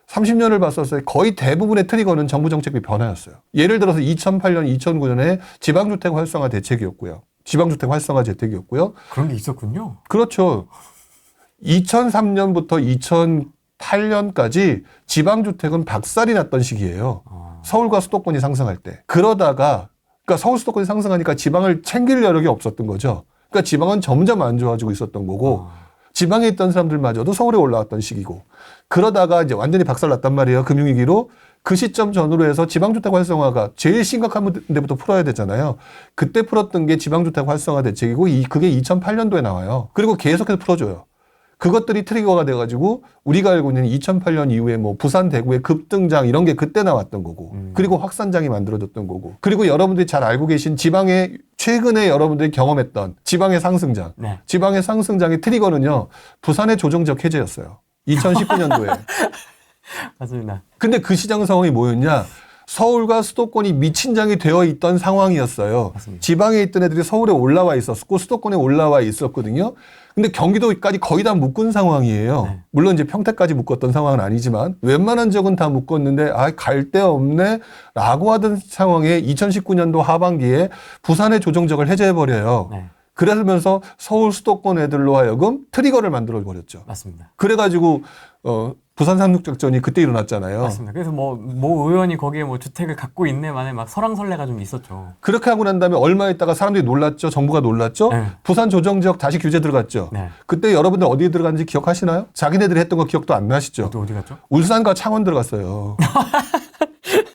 Speaker 2: 30년을 봤었을 때 거의 대부분의 트리거는 정부 정책의 변화였어요. 예를 들어서 2008년, 2009년에 지방주택 활성화 대책이었고요. 지방주택 활성화 대책이었고요.
Speaker 1: 그런 게 있었군요.
Speaker 2: 그렇죠. 2003년부터 2008년까지 지방주택은 박살이 났던 시기예요. 서울과 수도권이 상승할 때. 그러다가 그러니까 서울 수도권이 상승하니까 지방을 챙길 여력이 없었던 거죠. 그러니까 지방은 점점 안 좋아지고 있었던 거고 지방에 있던 사람들마저도 서울에 올라왔던 시기고 그러다가 이제 완전히 박살났단 말이에요. 금융위기로. 그 시점 전후로 해서 지방주택 활성화가 제일 심각한 데부터 풀어야 되잖아요. 그때 풀었던 게 지방주택 활성화 대책이고 그게 2008년도에 나와요. 그리고 계속해서 풀어줘요. 그것들이 트리거가 돼가지고 우리가 알고 있는 2008년 이후에 뭐 부산, 대구의 급등장 이런 게 그때 나왔던 거고 그리고 확산장이 만들어졌던 거고 그리고 여러분들이 잘 알고 계신 지방의 최근에 여러분들이 경험했던 지방의 상승장
Speaker 1: 네.
Speaker 2: 지방의 상승장의 트리거는요 부산의 조정적 해제였어요. 2019년도에.
Speaker 1: 맞습니다.
Speaker 2: 근데 그 시장 상황이 뭐였냐? 서울과 수도권이 미친 장이 되어 있던 상황이었어요.
Speaker 1: 맞습니다.
Speaker 2: 지방에 있던 애들이 서울에 올라와 있었고 수도권에 올라와 있었거든요. 근데 경기도까지 거의 다 묶은 상황이에요.
Speaker 1: 네.
Speaker 2: 물론 이제 평택까지 묶었던 상황은 아니지만 웬만한 지역은 다 묶었는데 갈 데 없네 라고 하던 상황에 2019년도 하반기에 부산의 조정적을 해제해버려요.
Speaker 1: 네.
Speaker 2: 그러면서 서울 수도권 애들로 하여금 트리거를 만들어버렸죠.
Speaker 1: 맞습니다.
Speaker 2: 그래가지고 부산 상륙작전이 그때 일어났잖아요.
Speaker 1: 맞습니다. 그래서 모 의원이 거기에 뭐 주택을 갖고 있네 만에 막 설왕설래가 좀 있었죠.
Speaker 2: 그렇게 하고 난 다음에 얼마 있다가 사람들이 놀랐죠. 정부가 놀랐죠.
Speaker 1: 네.
Speaker 2: 부산 조정지역 다시 규제 들어갔죠.
Speaker 1: 네.
Speaker 2: 그때 여러분들 어디에 들어갔는지 기억하시나요? 자기네들이 했던 거 기억도 안 나시죠?
Speaker 1: 어디 갔죠?
Speaker 2: 울산과 창원 들어갔어요.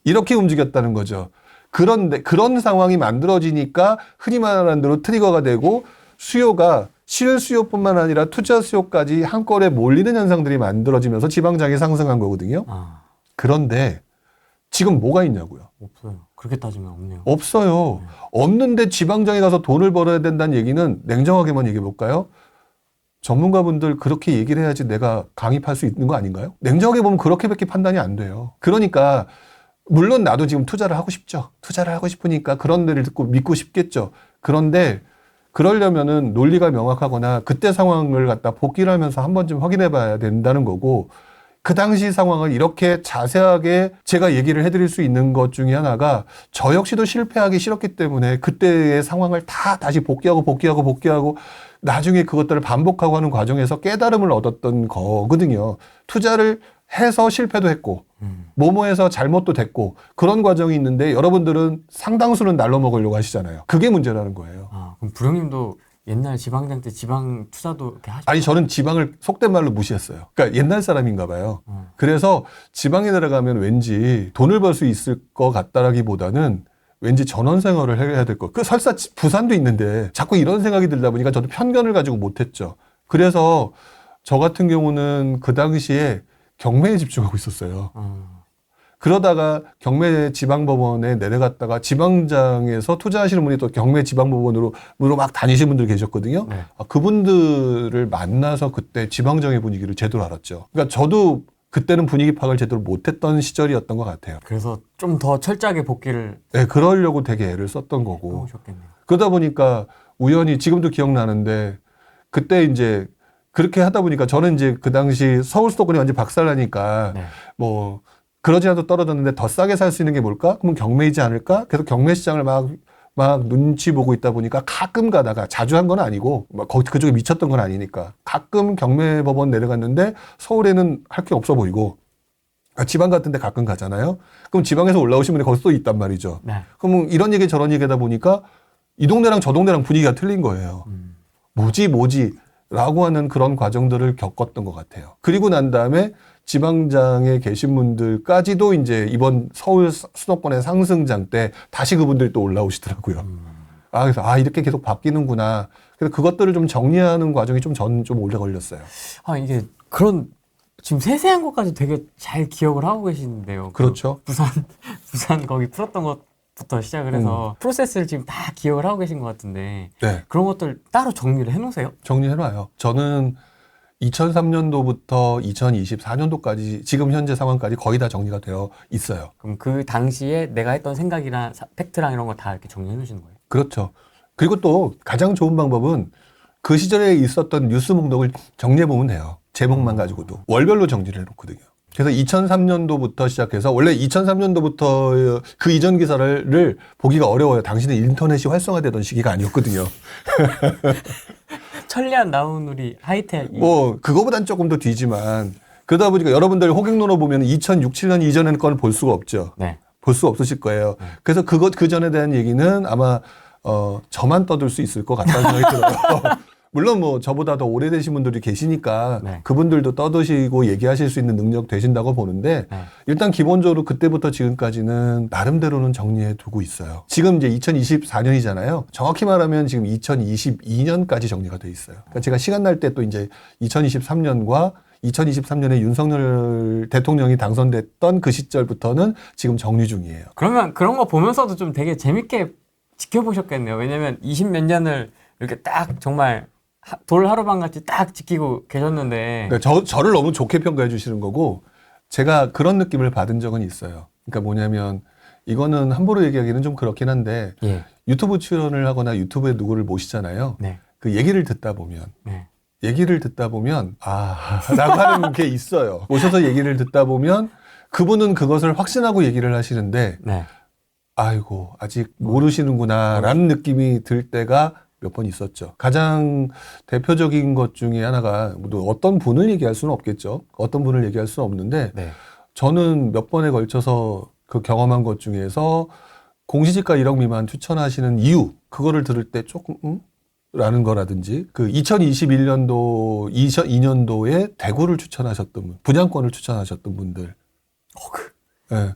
Speaker 2: 이렇게 움직였다는 거죠. 그런데 그런 상황이 만들어지니까 흔히 말하는 대로 트리거가 되고 수요가 실수요뿐만 아니라 투자 수요까지 한꺼번에 몰리는 현상들이 만들어지면서 지방장이 상승한 거거든요. 그런데 지금 뭐가 있냐고요?
Speaker 1: 없어요. 그렇게 따지면 없네요.
Speaker 2: 없어요. 없는데 지방장에 가서 돈을 벌어야 된다는 얘기는 냉정하게만 얘기해 볼까요? 전문가분들 그렇게 얘기를 해야지 내가 강입할 수 있는 거 아닌가요? 냉정하게 보면 그렇게밖에 판단이 안 돼요. 그러니까 물론 나도 지금 투자를 하고 싶죠. 투자를 하고 싶으니까 그런 데를 듣고 믿고 싶겠죠. 그런데 그러려면은 논리가 명확하거나 그때 상황을 갖다 복기를 하면서 한 번쯤 확인해 봐야 된다는 거고 그 당시 상황을 이렇게 자세하게 제가 얘기를 해드릴 수 있는 것 중에 하나가 저 역시도 실패하기 싫었기 때문에 그때의 상황을 다 다시 복귀하고 나중에 그것들을 반복하고 하는 과정에서 깨달음을 얻었던 거거든요. 투자를 해서 실패도 했고 뭐뭐해서 잘못도 됐고 그런 과정이 있는데 여러분들은 상당수는 날로 먹으려고 하시잖아요. 그게 문제라는 거예요.
Speaker 1: 그럼 부령님도 옛날 지방장 때 지방 투자도 이렇게 하시죠?
Speaker 2: 아니 저는 지방을 속된 말로 무시했어요. 그러니까 옛날 사람인가 봐요. 그래서 지방에 들어가면 왠지 돈을 벌 수 있을 것 같다라기보다는 왠지 전원 생활을 해야 될 것. 그 설사 부산도 있는데 자꾸 이런 생각이 들다 보니까 저도 편견을 가지고 못했죠. 그래서 저 같은 경우는 그 당시에 경매에 집중하고 있었어요. 그러다가 경매 지방법원에 내려갔다가 지방장에서 투자하시는 분이 또 경매 지방법원으로 막 다니시는 분들 계셨거든요.
Speaker 1: 네.
Speaker 2: 그분들을 만나서 그때 지방장의 분위기를 제대로 알았죠. 그러니까 저도 그때는 분위기 파악을 제대로 못했던 시절이었던 것 같아요.
Speaker 1: 그래서 좀 더 철저하게 복귀를
Speaker 2: 네, 그러려고 되게 애를 썼던 거고.
Speaker 1: 해오셨겠네요.
Speaker 2: 그러다 보니까 우연히 지금도 기억나는데 그때 이제 그렇게 하다 보니까 저는 이제 그 당시 서울 수도권이 완전 박살나니까
Speaker 1: 네.
Speaker 2: 뭐 그러지 않아도 떨어졌는데 더 싸게 살 수 있는 게 뭘까? 그러면 경매이지 않을까? 계속 경매 시장을 막 눈치 보고 있다 보니까 가끔 가다가 자주 한 건 아니고 막 그쪽에 미쳤던 건 아니니까 가끔 경매 법원 내려갔는데 서울에는 할 게 없어 보이고 지방 같은 데 가끔 가잖아요. 그럼 지방에서 올라오신 분이 거기서 또 있단 말이죠.
Speaker 1: 네.
Speaker 2: 그럼 이런 얘기 저런 얘기하다 보니까 이 동네랑 저 동네랑 분위기가 틀린 거예요. 뭐지? 라고 하는 그런 과정들을 겪었던 것 같아요. 그리고 난 다음에 지방장에 계신 분들까지도 이제 이번 서울 수도권의 상승장 때 다시 그분들이 또 올라오시더라고요. 그래서 이렇게 계속 바뀌는구나. 그래서 그것들을 좀 정리하는 과정이 저는 좀 오래 걸렸어요.
Speaker 1: 이게 그런 지금 세세한 것까지 되게 잘 기억을 하고 계시는데요.
Speaker 2: 그렇죠.
Speaker 1: 부산 거기 풀었던 것부터 시작을 해서 프로세스를 지금 다 기억을 하고 계신 것 같은데
Speaker 2: 네.
Speaker 1: 그런 것들 따로 정리를 해놓으세요?
Speaker 2: 정리해놔요. 저는 2003년도부터 2024년도까지 지금 현재 상황까지 거의 다 정리가 되어 있어요.
Speaker 1: 그럼 그 당시에 내가 했던 생각이랑 팩트랑 이런 거 다 이렇게 정리해 주시는 거예요?
Speaker 2: 그렇죠. 그리고 또 가장 좋은 방법은 그 시절에 있었던 뉴스 목록을 정리해 보면 돼요. 제목만 가지고도. 월별로 정리를 해놓거든요. 그래서 2003년도부터 시작해서 원래 2003년도부터 그 이전 기사를 보기가 어려워요. 당시는 인터넷이 활성화되던 시기가 아니었거든요.
Speaker 1: 천리안 나우누리 하이텔
Speaker 2: 뭐 그거보단 조금 더 뒤지만 그러다 보니까 여러분들 호객노로 보면 2006, 7년 이전의 건 볼 수가 없죠.
Speaker 1: 네.
Speaker 2: 볼 수 없으실 거예요. 그래서 그 전에 대한 얘기는 아마 저만 떠들 수 있을 것 같다는 생각이 들어요. 물론 뭐 저보다 더 오래되신 분들이 계시니까
Speaker 1: 네.
Speaker 2: 그분들도 떠드시고 얘기하실 수 있는 능력 되신다고 보는데
Speaker 1: 네.
Speaker 2: 일단 기본적으로 그때부터 지금까지는 나름대로는 정리해 두고 있어요. 지금 이제 2024년이잖아요. 정확히 말하면 지금 2022년까지 정리가 돼 있어요. 그러니까 제가 시간 날 때 또 이제 2023년과 2023년에 윤석열 대통령이 당선됐던 그 시절부터는 지금 정리 중이에요.
Speaker 1: 그러면 그런 거 보면서도 좀 되게 재밌게 지켜보셨겠네요. 왜냐면 20 몇 년을 이렇게 딱 정말 돌 하루방 같이 딱 지키고 계셨는데.
Speaker 2: 그러니까 저를 너무 좋게 평가해 주시는 거고 제가 그런 느낌을 받은 적은 있어요. 그러니까 뭐냐면 이거는 함부로 얘기하기는 좀 그렇긴 한데
Speaker 1: 예.
Speaker 2: 유튜브 출연을 하거나 유튜브에 누구를 모시잖아요.
Speaker 1: 네.
Speaker 2: 그 얘기를 듣다 보면
Speaker 1: 네.
Speaker 2: 라고 하는 게 있어요. 모셔서 얘기를 듣다 보면 그분은 그것을 확신하고 얘기를 하시는데
Speaker 1: 네.
Speaker 2: 아이고 아직 모르시는구나 라는 느낌이 들 때가 몇 번 있었죠. 가장 대표적인 것 중에 하나가 뭐 어떤 분을 얘기할 수는 없겠죠. 어떤 분을 얘기할 수는 없는데
Speaker 1: 네.
Speaker 2: 저는 몇 번에 걸쳐서 그 경험한 것 중에서 공시지가 1억 미만 추천하시는 이유 그거를 들을 때 조금 라는 거라든지 그 2021년도 2002년도에 대구를 추천하셨던 분, 분양권을 추천하셨던 분들. 예.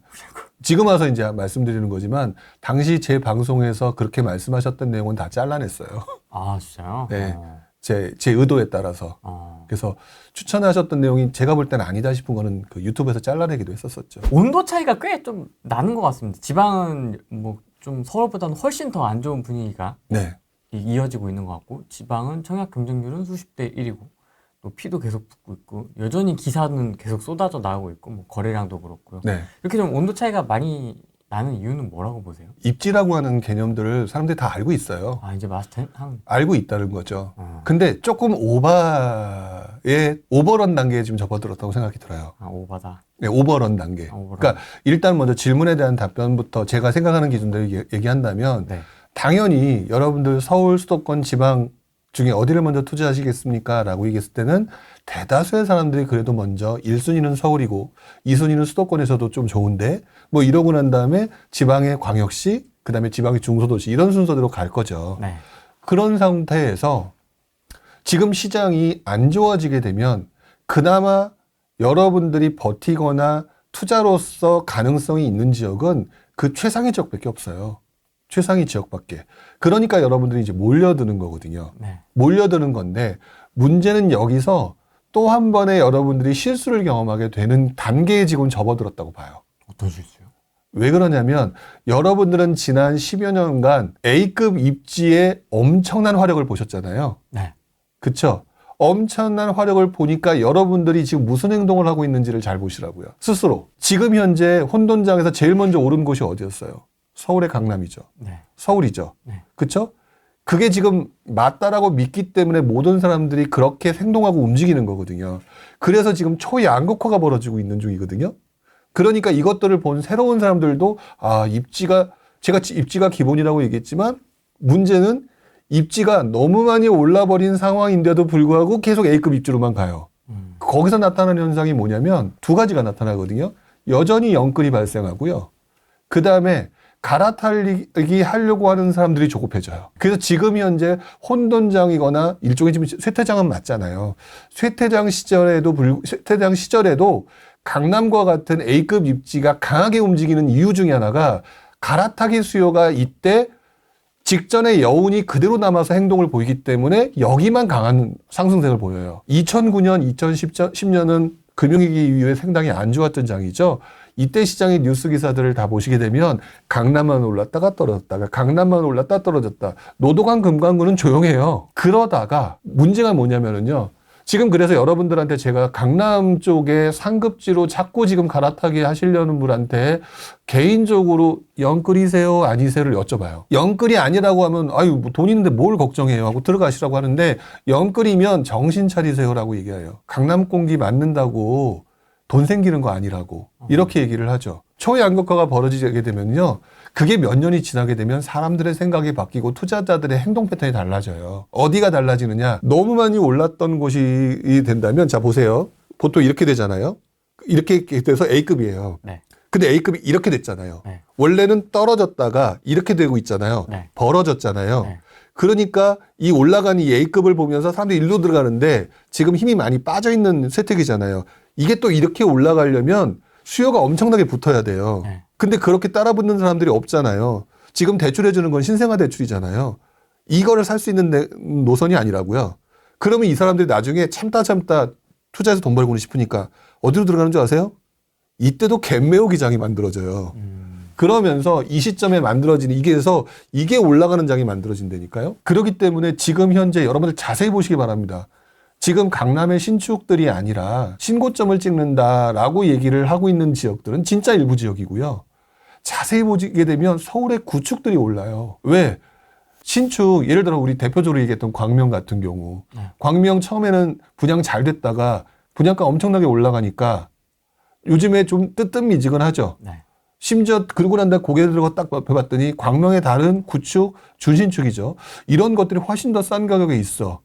Speaker 2: 지금 와서 이제 말씀드리는 거지만 당시 제 방송에서 그렇게 말씀하셨던 내용은 다 잘라냈어요.
Speaker 1: 아, 진짜요?
Speaker 2: 네. 제 의도에 따라서. 그래서 추천하셨던 내용이 제가 볼 때는 아니다 싶은 거는 그 유튜브에서 잘라내기도 했었었죠.
Speaker 1: 온도 차이가 꽤 좀 나는 것 같습니다. 지방은 뭐 좀 서울보다는 훨씬 더 안 좋은 분위기가
Speaker 2: 네.
Speaker 1: 이어지고 있는 것 같고, 지방은 청약 경쟁률은 수십 대 1이고, 또 피도 계속 붙고 있고, 여전히 기사는 계속 쏟아져 나오고 있고, 뭐 거래량도 그렇고요.
Speaker 2: 네.
Speaker 1: 이렇게 좀 온도 차이가 많이 나는 이유는 뭐라고 보세요?
Speaker 2: 입지라고 하는 개념들을 사람들이 다 알고 있어요.
Speaker 1: 아, 이제 마스터 한.
Speaker 2: 알고 있다는 거죠. 근데 조금 오버런 단계에 지금 접어들었다고 생각이 들어요.
Speaker 1: 아, 오바다.
Speaker 2: 네, 오버런 단계.
Speaker 1: 오버런.
Speaker 2: 그러니까 일단 먼저 질문에 대한 답변부터 제가 생각하는 기준대로 얘기한다면
Speaker 1: 네.
Speaker 2: 당연히 여러분들 서울 수도권 지방 중에 어디를 먼저 투자하시겠습니까? 라고 얘기했을 때는 대다수의 사람들이 그래도 먼저 1순위는 서울이고 2순위는 수도권에서도 좀 좋은데 뭐 이러고 난 다음에 지방의 광역시 그 다음에 지방의 중소도시 이런 순서대로 갈 거죠.
Speaker 1: 네.
Speaker 2: 그런 상태에서 지금 시장이 안 좋아지게 되면 그나마 여러분들이 버티거나 투자로서 가능성이 있는 지역은 그 최상위 지역밖에 없어요. 최상위 지역밖에. 그러니까 여러분들이 이제 몰려드는 거거든요.
Speaker 1: 네.
Speaker 2: 몰려드는 건데 문제는 여기서 또 한 번에 여러분들이 실수를 경험하게 되는 단계에 지금 접어들었다고 봐요.
Speaker 1: 어떤 실수요?
Speaker 2: 왜 그러냐면 여러분들은 지난 10여 년간 A급 입지에 엄청난 화력을 보셨잖아요.
Speaker 1: 네.
Speaker 2: 그쵸? 엄청난 화력을 보니까 여러분들이 지금 무슨 행동을 하고 있는지를 잘 보시라고요. 스스로. 지금 현재 혼돈장에서 제일 먼저 오른 곳이 어디였어요? 서울의 강남이죠.
Speaker 1: 네.
Speaker 2: 서울이죠.
Speaker 1: 네.
Speaker 2: 그쵸? 그게 지금 맞다라고 믿기 때문에 모든 사람들이 그렇게 행동하고 움직이는 거거든요. 그래서 지금 초양극화가 벌어지고 있는 중이거든요. 그러니까 이것들을 본 새로운 사람들도 제가 입지가 기본이라고 얘기했지만 문제는 입지가 너무 많이 올라버린 상황인데도 불구하고 계속 A급 입지로만 가요. 거기서 나타나는 현상이 뭐냐면 두 가지가 나타나거든요. 여전히 영끌이 발생하고요. 그 다음에 갈아타기 하려고 하는 사람들이 조급해져요. 그래서 지금 현재 혼돈장이거나 일종의 지금 쇠퇴장은 맞잖아요. 쇠퇴장 시절에도 강남과 같은 A급 입지가 강하게 움직이는 이유 중에 하나가 갈아타기 수요가 이때 직전의 여운이 그대로 남아서 행동을 보이기 때문에 여기만 강한 상승세를 보여요. 2009년, 2010년은 금융위기 이후에 상당히 안 좋았던 장이죠. 이때 시장의 뉴스 기사들을 다 보시게 되면 강남만 올랐다가 떨어졌다가 강남만 올랐다 떨어졌다. 노동한 금강구는 조용해요. 그러다가 문제가 뭐냐면은요. 지금 그래서 여러분들한테 제가 강남 쪽에 상급지로 자꾸 지금 갈아타게 하시려는 분한테 개인적으로 영끌이세요 아니세요를 여쭤봐요. 영끌이 아니라고 하면 아유 뭐 돈 있는데 뭘 걱정해요 하고 들어가시라고 하는데 영끌이면 정신 차리세요라고 얘기해요. 강남 공기 맞는다고 돈 생기는 거 아니라고 이렇게 얘기를 하죠. 초양극화가 벌어지게 되면요. 그게 몇 년이 지나게 되면 사람들의 생각이 바뀌고 투자자들의 행동 패턴이 달라져요. 어디가 달라지느냐. 너무 많이 올랐던 곳이 된다면 자 보세요. 보통 이렇게 되잖아요. 이렇게 돼서 A급이에요.
Speaker 1: 네.
Speaker 2: 근데 A급이 이렇게 됐잖아요.
Speaker 1: 네.
Speaker 2: 원래는 떨어졌다가 이렇게 되고 있잖아요.
Speaker 1: 네.
Speaker 2: 벌어졌잖아요.
Speaker 1: 네.
Speaker 2: 그러니까 이 올라가는 이 A급을 보면서 사람들이 일로 들어가는데 지금 힘이 많이 빠져 있는 세택이잖아요. 이게 또 이렇게 올라가려면 수요가 엄청나게 붙어야 돼요.
Speaker 1: 네.
Speaker 2: 근데 그렇게 따라 붙는 사람들이 없잖아요. 지금 대출해 주는 건 신생아 대출이잖아요. 이거를 살 수 있는 노선이 아니라고요. 그러면 이 사람들이 나중에 참다 투자해서 돈 벌고 싶으니까 어디로 들어가는 줄 아세요? 이때도 갭매우 기장이 만들어져요. 그러면서 이 시점에 만들어지는 이게 올라가는 장이 만들어진다니까요. 그렇기 때문에 지금 현재 여러분들 자세히 보시기 바랍니다. 지금 강남의 신축들이 아니라 신고점을 찍는다라고 얘기를 하고 있는 지역들은 진짜 일부 지역이고요. 자세히 보게 되면 서울의 구축들이 올라요. 왜? 신축, 예를 들어 우리 대표적으로 얘기했던 광명 같은 경우. 광명 처음에는 분양 잘 됐다가 분양가 엄청나게 올라가니까 요즘에 좀 뜨뜻미지근하죠.
Speaker 1: 네.
Speaker 2: 심지어 그러고 난 다음에 고개를 들고 딱 봐봤더니 광명의 다른 구축, 준신축이죠. 이런 것들이 훨씬 더 싼 가격에 있어.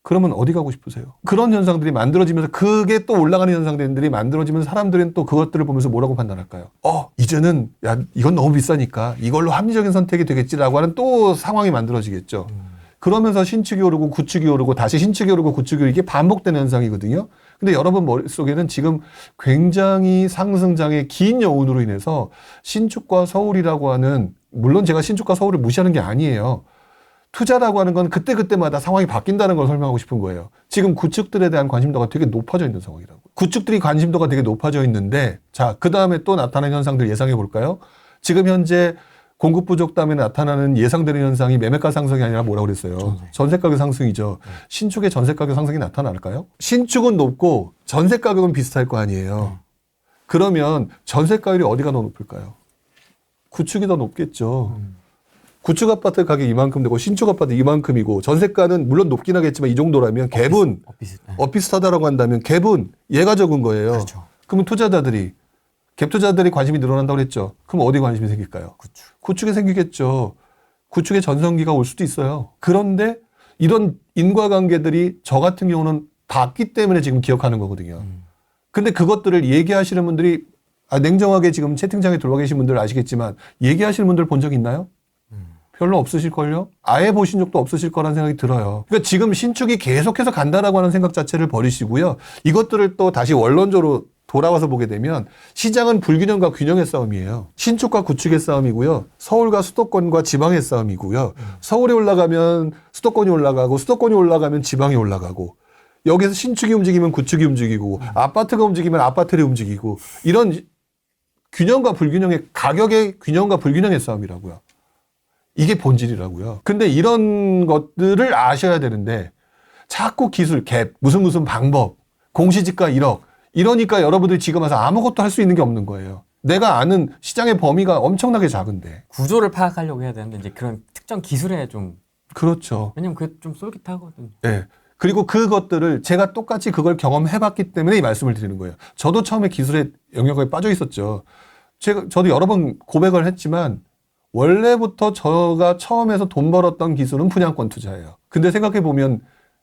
Speaker 2: 그러면 어디 가고 싶으세요? 그런 현상들이 만들어지면서 그게 또 올라가는 현상들이 만들어지면서 사람들은 또 그것들을 보면서 뭐라고 판단할까요? 이제는 야 이건 너무 비싸니까 이걸로 합리적인 선택이 되겠지라고 하는 또 상황이 만들어지겠죠. 그러면서 신축이 오르고 구축이 오르고 다시 신축이 오르고 구축이 오르고 이게 반복되는 현상이거든요. 근데 여러분 머릿속에는 지금 굉장히 상승장의 긴 여운으로 인해서 신축과 서울이라고 하는 물론 제가 신축과 서울을 무시하는 게 아니에요. 투자라고 하는 건 그때그때마다 상황이 바뀐다는 걸 설명하고 싶은 거예요. 지금 구축들에 대한 관심도가 되게 높아져 있는 상황이라고. 구축들이 관심도가 되게 높아져 있는데 자, 그 다음에 또 나타나는 현상들 예상해 볼까요? 지금 현재 공급 부족 때문에 나타나는 예상되는 현상이 매매가 상승이 아니라 뭐라고 그랬어요? 전세 가격 상승이죠. 신축의 전세 가격 상승이 나타날까요? 신축은 높고 전세 가격은 비슷할 거 아니에요. 그러면 전세 가율이 어디가 더 높을까요? 구축이 더 높겠죠. 구축 아파트 가격 이만큼 되고 신축 아파트 이만큼이고 전세가는 물론 높긴 하겠지만 이 정도라면 갭은 비슷하다라고 한다면 갭은 얘가 적은 거예요.
Speaker 1: 그렇죠.
Speaker 2: 그러면 갭 투자들이 관심이 늘어난다고 그랬죠. 그럼 어디 관심이 생길까요? 구축에 생기겠죠. 구축에 전성기가 올 수도 있어요. 그런데 이런 인과관계들이 저 같은 경우는 봤기 때문에 지금 기억하는 거거든요. 근데 그것들을 얘기하시는 분들이 냉정하게 지금 채팅창에 들어와 계신 분들 아시겠지만 얘기하시는 분들 본 적 있나요? 별로 없으실걸요? 아예 보신 적도 없으실 거라는 생각이 들어요. 그러니까 지금 신축이 계속해서 간다라고 하는 생각 자체를 버리시고요. 이것들을 또 다시 원론적으로 돌아와서 보게 되면 시장은 불균형과 균형의 싸움이에요. 신축과 구축의 싸움이고요. 서울과 수도권과 지방의 싸움이고요. 서울이 올라가면 수도권이 올라가고 수도권이 올라가면 지방이 올라가고 여기서 신축이 움직이면 구축이 움직이고 아파트가 움직이면 아파트를 움직이고 이런 균형과 불균형의 가격의 균형과 불균형의 싸움이라고요. 이게 본질이라고요. 근데 이런 것들을 아셔야 되는데 자꾸 기술, 갭, 무슨 방법, 공시지가 1억 이러니까 여러분들이 지금 와서 아무것도 할 수 있는 게 없는 거예요. 내가 아는 시장의 범위가 엄청나게 작은데.
Speaker 1: 구조를 파악하려고 해야 되는데 이제 그런 특정 기술에 좀
Speaker 2: 그렇죠.
Speaker 1: 왜냐면 그게 좀 쏠깃하거든요.
Speaker 2: 네. 그리고 그것들을 제가 똑같이 그걸 경험해봤기 때문에 이 말씀을 드리는 거예요. 저도 처음에 기술의 영역에 빠져 있었죠. 저도 여러 번 고백을 했지만 원래부터 저가 처음에서 돈 벌었던 기술은 분양권 투자예요. 근데 생각해보면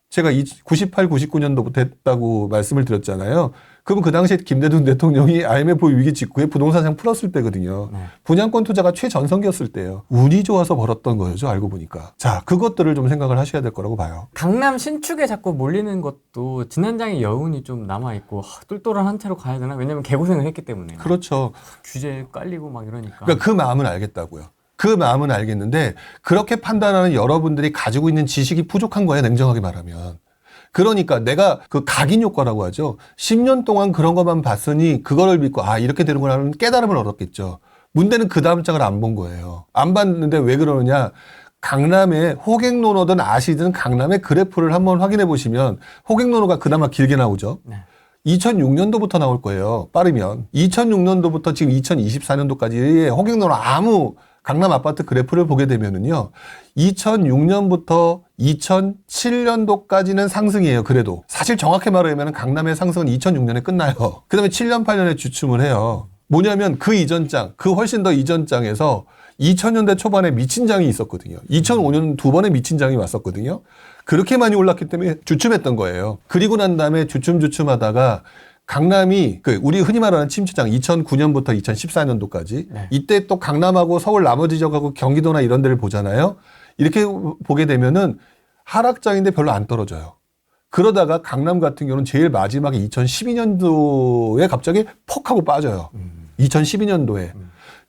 Speaker 2: 제가 98, 99년도부터 했다고 말씀을 드렸잖아요. 그럼 그 당시에 김대중 대통령이 IMF 위기 직후에 부동산 시장 풀었을 때거든요. 분양권 투자가 최전성기였을 때예요. 운이 좋아서 벌었던 거죠. 알고 보니까. 자, 그것들을 좀 생각을 하셔야 될 거라고 봐요.
Speaker 1: 강남 신축에 자꾸 몰리는 것도 지난장의 여운이 좀 남아있고 똘똘한 한 채로 가야 되나? 왜냐면 개고생을 했기 때문에.
Speaker 2: 그렇죠.
Speaker 1: 규제 깔리고 막 이러니까.
Speaker 2: 그러니까 그 마음은 알겠다고요. 그 마음은 알겠는데 그렇게 판단하는 여러분들이 가지고 있는 지식이 부족한 거예요. 냉정하게 말하면. 그러니까 내가 그 각인 효과라고 하죠. 10년 동안 그런 것만 봤으니 그거를 믿고 이렇게 되는구나 하는 깨달음을 얻었겠죠. 문제는 그 다음 장을 안 본 거예요. 안 봤는데 왜 그러느냐. 강남의 호갱노노든 아시든 강남의 그래프를 한번 확인해 보시면 호갱노노가 그나마 길게 나오죠.
Speaker 1: 네.
Speaker 2: 2006년도부터 나올 거예요. 빠르면. 2006년도부터 지금 2024년도까지의 호갱노노 아무 강남 아파트 그래프를 보게 되면은요. 2006년부터 2007년도까지는 상승이에요. 그래도. 사실 정확히 말하면 강남의 상승은 2006년에 끝나요. 그 다음에 7년, 8년에 주춤을 해요. 뭐냐면 그 이전 장, 그 훨씬 더 이전 장에서 2000년대 초반에 미친 장이 있었거든요. 2005년 두 번의 미친 장이 왔었거든요. 그렇게 많이 올랐기 때문에 주춤했던 거예요. 그리고 난 다음에 주춤하다가 강남이 우리 흔히 말하는 침체장 2009년부터 2014년도까지
Speaker 1: 네.
Speaker 2: 이때 또 강남하고 서울 나머지 지역하고 경기도나 이런 데를 보잖아요. 이렇게 보게 되면은 하락장인데 별로 안 떨어져요. 그러다가 강남 같은 경우는 제일 마지막에 2012년도에 갑자기 퍽 하고 빠져요. 2012년도에.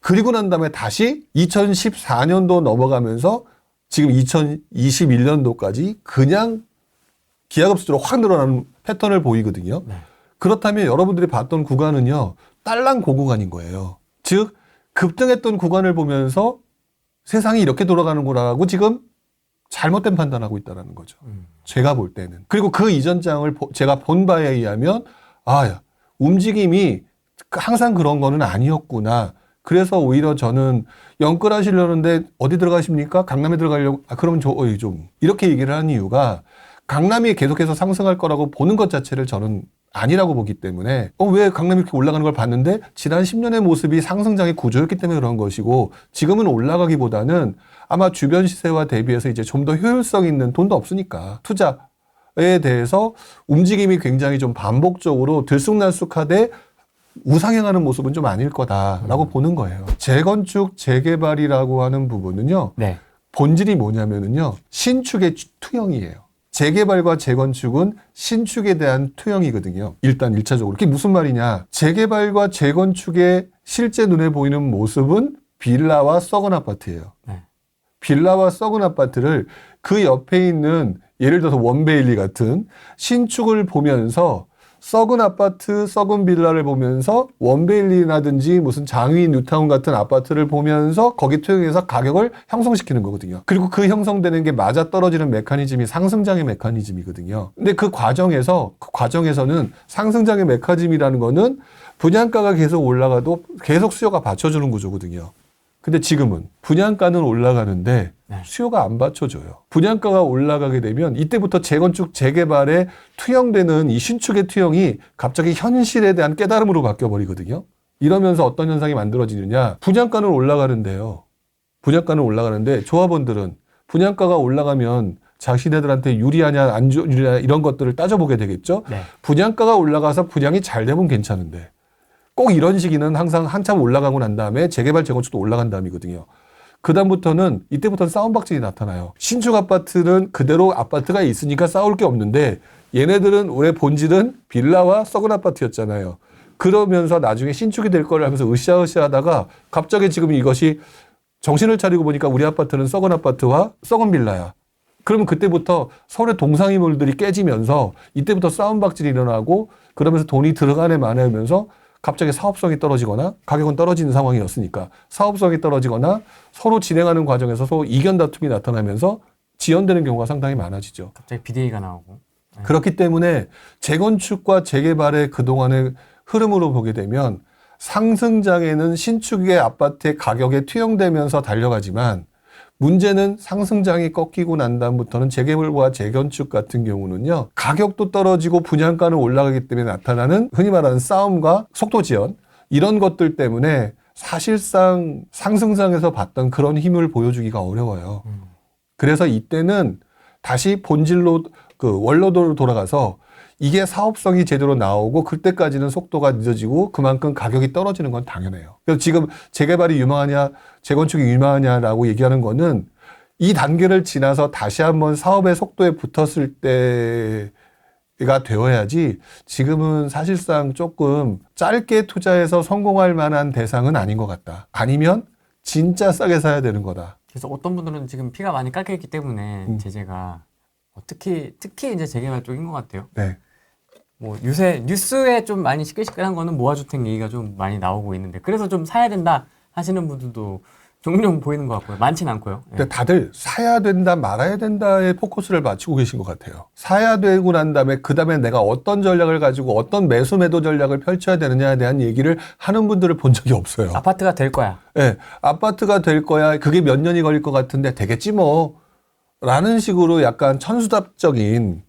Speaker 2: 그리고 난 다음에 다시 2014년도 넘어가면서 지금 2021년도까지 그냥 기하급수로 확 늘어나는 패턴을 보이거든요.
Speaker 1: 네.
Speaker 2: 그렇다면 여러분들이 봤던 구간은요, 딸랑 고구간인 거예요. 즉, 급등했던 구간을 보면서 세상이 이렇게 돌아가는구나라고 지금 잘못된 판단하고 있다는 거죠. 제가 볼 때는. 그리고 그 이전 장을 제가 본 바에 의하면, 움직임이 항상 그런 거는 아니었구나. 그래서 오히려 저는 영끌하시려는데 어디 들어가십니까? 강남에 들어가려고. 그러면 좀 이렇게 얘기를 하는 이유가 강남이 계속해서 상승할 거라고 보는 것 자체를 저는 아니라고 보기 때문에 왜 강남이 이렇게 올라가는 걸 봤는데 지난 10년의 모습이 상승장의 구조였기 때문에 그런 것이고 지금은 올라가기보다는 아마 주변 시세와 대비해서 이제 좀 더 효율성 있는 돈도 없으니까 투자에 대해서 움직임이 굉장히 좀 반복적으로 들쑥날쑥하되 우상향하는 모습은 좀 아닐 거다라고 보는 거예요. 재건축, 재개발이라고 하는 부분은요.
Speaker 1: 네.
Speaker 2: 본질이 뭐냐면은요. 신축의 투영이에요. 재개발과 재건축은 신축에 대한 투영이거든요. 일단 1차적으로. 그게 무슨 말이냐. 재개발과 재건축의 실제 눈에 보이는 모습은 빌라와 썩은 아파트예요.
Speaker 1: 네.
Speaker 2: 빌라와 썩은 아파트를 그 옆에 있는 예를 들어서 원베일리 같은 신축을 보면서 썩은 아파트, 썩은 빌라를 보면서 원베일리라든지 무슨 장위 뉴타운 같은 아파트를 보면서 거기 투영해서 가격을 형성시키는 거거든요. 그리고 그 형성되는 게 맞아떨어지는 메커니즘이 상승장의 메커니즘이거든요. 근데 그 과정에서는 상승장의 메커니즘이라는 거는 분양가가 계속 올라가도 계속 수요가 받쳐주는 구조거든요. 근데 지금은 분양가는 올라가는데 수요가 안 받쳐줘요. 분양가가 올라가게 되면 이때부터 재건축, 재개발에 투영되는 이 신축의 투영이 갑자기 현실에 대한 깨달음으로 바뀌어버리거든요. 이러면서 어떤 현상이 만들어지느냐. 분양가는 올라가는데요. 분양가는 올라가는데 조합원들은 분양가가 올라가면 자신애들한테 유리하냐 안 유리하냐 이런 것들을 따져보게 되겠죠.
Speaker 1: 네.
Speaker 2: 분양가가 올라가서 분양이 잘 되면 괜찮은데 꼭 이런 시기는 항상 한참 올라가고 난 다음에 재개발, 재건축도 올라간 다음이거든요. 그다음부터는 이때부터는 싸움박질이 나타나요. 신축 아파트는 그대로 아파트가 있으니까 싸울 게 없는데 얘네들은 올해 본질은 빌라와 썩은 아파트였잖아요. 그러면서 나중에 신축이 될 거를 하면서 으쌰으쌰하다가 갑자기 지금 이것이 정신을 차리고 보니까 우리 아파트는 썩은 아파트와 썩은 빌라야. 그러면 그때부터 서로의 동상이물들이 깨지면서 이때부터 싸움박질이 일어나고 그러면서 돈이 들어가네 마네 하면서 갑자기 사업성이 떨어지거나 가격은 떨어지는 상황이었으니까 사업성이 떨어지거나 서로 진행하는 과정에서 서로 이견 다툼이 나타나면서 지연되는 경우가 상당히 많아지죠.
Speaker 1: 갑자기 비대위가 나오고. 네.
Speaker 2: 그렇기 때문에 재건축과 재개발의 그동안의 흐름으로 보게 되면 상승장에는 신축의 아파트의 가격에 투영되면서 달려가지만 문제는 상승장이 꺾이고 난 다음부터는 재개발과 재건축 같은 경우는요. 가격도 떨어지고 분양가는 올라가기 때문에 나타나는 흔히 말하는 싸움과 속도 지연 이런 것들 때문에 사실상 상승장에서 봤던 그런 힘을 보여주기가 어려워요. 그래서 이때는 다시 본질로 원로도로 돌아가서 이게 사업성이 제대로 나오고 그때까지는 속도가 늦어지고 그만큼 가격이 떨어지는 건 당연해요. 그래서 지금 재개발이 유망하냐 재건축이 유망하냐라고 얘기하는 거는 이 단계를 지나서 다시 한번 사업의 속도에 붙었을 때가 되어야지 지금은 사실상 조금 짧게 투자해서 성공할 만한 대상은 아닌 것 같다. 아니면 진짜 싸게 사야 되는 거다.
Speaker 1: 그래서 어떤 분들은 지금 피가 많이 깎여있기 때문에 제재가 특히 이제 재개발 쪽인 것 같아요.
Speaker 2: 네.
Speaker 1: 뭐 요새 뉴스에 좀 많이 시끌시끌한 거는 모아주택 얘기가 좀 많이 나오고 있는데 그래서 좀 사야 된다 하시는 분들도 종종 보이는 것 같고요. 많진 않고요. 예.
Speaker 2: 근데 다들 사야 된다 말아야 된다에 포커스를 맞추고 계신 것 같아요. 사야 되고 난 다음에 그 다음에 내가 어떤 전략을 가지고 어떤 매수 매도 전략을 펼쳐야 되느냐에 대한 얘기를 하는 분들을 본 적이 없어요.
Speaker 1: 아파트가 될 거야.
Speaker 2: 네, 아파트가 될 거야. 그게 몇 년이 걸릴 것 같은데 되겠지 뭐. 라는 식으로 약간 천수답적인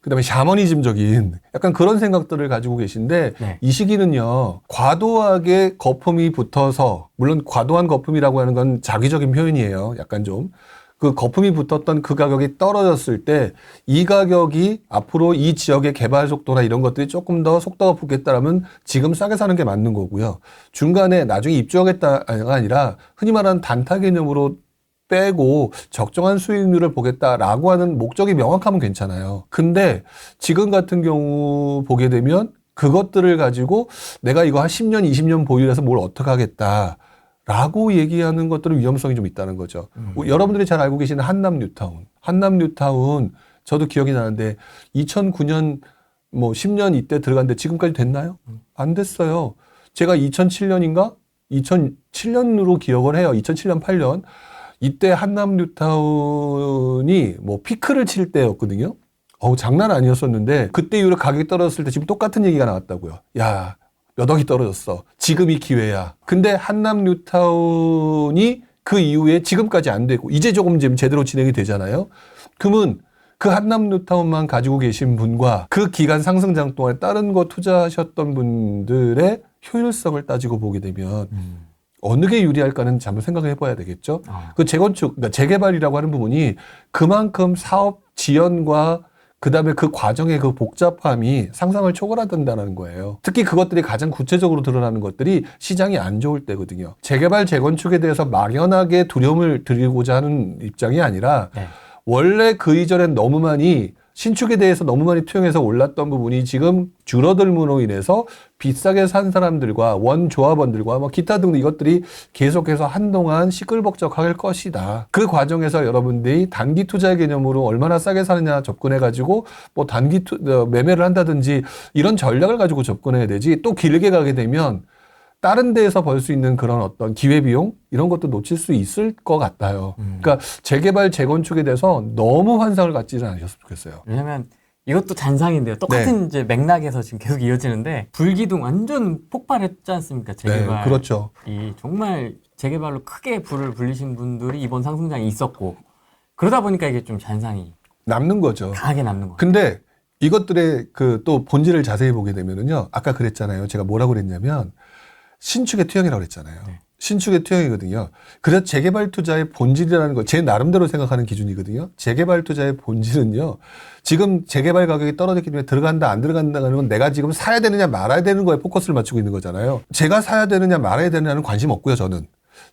Speaker 2: 그다음에 샤머니즘적인 약간 그런 생각들을 가지고 계신데
Speaker 1: 네.
Speaker 2: 이 시기는요. 과도하게 거품이 붙어서 물론 과도한 거품이라고 하는 건 자기적인 표현이에요. 약간 좀 그 거품이 붙었던 그 가격이 떨어졌을 때 이 가격이 앞으로 이 지역의 개발 속도나 이런 것들이 조금 더 속도가 붙겠다라면 지금 싸게 사는 게 맞는 거고요. 중간에 나중에 입주하겠다가 아니라 흔히 말하는 단타 개념으로 빼고 적정한 수익률을 보겠다라고 하는 목적이 명확하면 괜찮아요. 근데 지금 같은 경우 보게 되면 그것들을 가지고 내가 이거 한 10년, 20년 보유해서 뭘 어떻게 하겠다. 라고 얘기하는 것들은 위험성이 좀 있다는 거죠. 여러분들이 잘 알고 계시는 한남 뉴타운. 한남 뉴타운 저도 기억이 나는데 2009년 뭐 10년 이때 들어갔는데 지금까지 됐나요? 안 됐어요. 제가 2007년인가? 2007년으로 기억을 해요. 2007년, 8년. 이때 한남 뉴타운이 뭐 피크를 칠 때였거든요. 장난 아니었었는데 그때 이후로 가격이 떨어졌을 때 지금 똑같은 얘기가 나왔다고요. 야, 몇 억이 떨어졌어. 지금이 기회야. 근데 한남 뉴타운이 그 이후에 지금까지 안 되고 이제 조금 지금 제대로 진행이 되잖아요. 그러면 그 한남 뉴타운만 가지고 계신 분과 그 기간 상승장 동안에 다른 거 투자하셨던 분들의 효율성을 따지고 보게 되면 어느 게 유리할까는 한번 생각을 해봐야 되겠죠. 그 재건축, 그러니까 재개발이라고 하는 부분이 그만큼 사업 지연과 그 다음에 그 과정의 그 복잡함이 상상을 초월하던다는 거예요. 특히 그것들이 가장 구체적으로 드러나는 것들이 시장이 안 좋을 때거든요. 재개발, 재건축에 대해서 막연하게 두려움을 드리고자 하는 입장이 아니라
Speaker 1: 네.
Speaker 2: 원래 그 이전엔 너무 많이 신축에 대해서 너무 많이 투영해서 올랐던 부분이 지금 줄어들므로 인해서 비싸게 산 사람들과 원조합원들과 뭐 기타 등등 이것들이 계속해서 한동안 시끌벅적할 것이다. 그 과정에서 여러분들이 단기 투자의 개념으로 얼마나 싸게 사느냐 접근해가지고 뭐 단기 매매를 한다든지 이런 전략을 가지고 접근해야 되지 또 길게 가게 되면 다른 데에서 벌 수 있는 그런 어떤 기회비용 이런 것도 놓칠 수 있을 것 같아요. 그러니까 재개발, 재건축에 대해서 너무 환상을 갖지는 않으셨으면 좋겠어요.
Speaker 1: 왜냐면 이것도 잔상인데요. 똑같은 이제 맥락에서 지금 계속 이어지는데 불기둥 완전 폭발했지 않습니까? 재개발.
Speaker 2: 네, 그렇죠.
Speaker 1: 이 정말 재개발로 크게 불을 불리신 분들이 이번 상승장이 있었고 그러다 보니까 이게 좀 잔상이
Speaker 2: 남는 거죠.
Speaker 1: 강하게 남는 거예요.
Speaker 2: 근데 이것들의 그 또 본질을 자세히 보게 되면은요. 아까 그랬잖아요. 제가 뭐라고 그랬냐면 신축의 투영이라고 그랬잖아요.
Speaker 1: 네.
Speaker 2: 신축의 투영이거든요. 그래서 재개발 투자의 본질이라는 거 제 나름대로 생각하는 기준이거든요. 재개발 투자의 본질은요. 지금 재개발 가격이 떨어졌기 때문에 들어간다 안 들어간다는 건 내가 지금 사야 되느냐 말아야 되는 거에 포커스를 맞추고 있는 거잖아요. 제가 사야 되느냐 말아야 되느냐는 관심 없고요. 저는.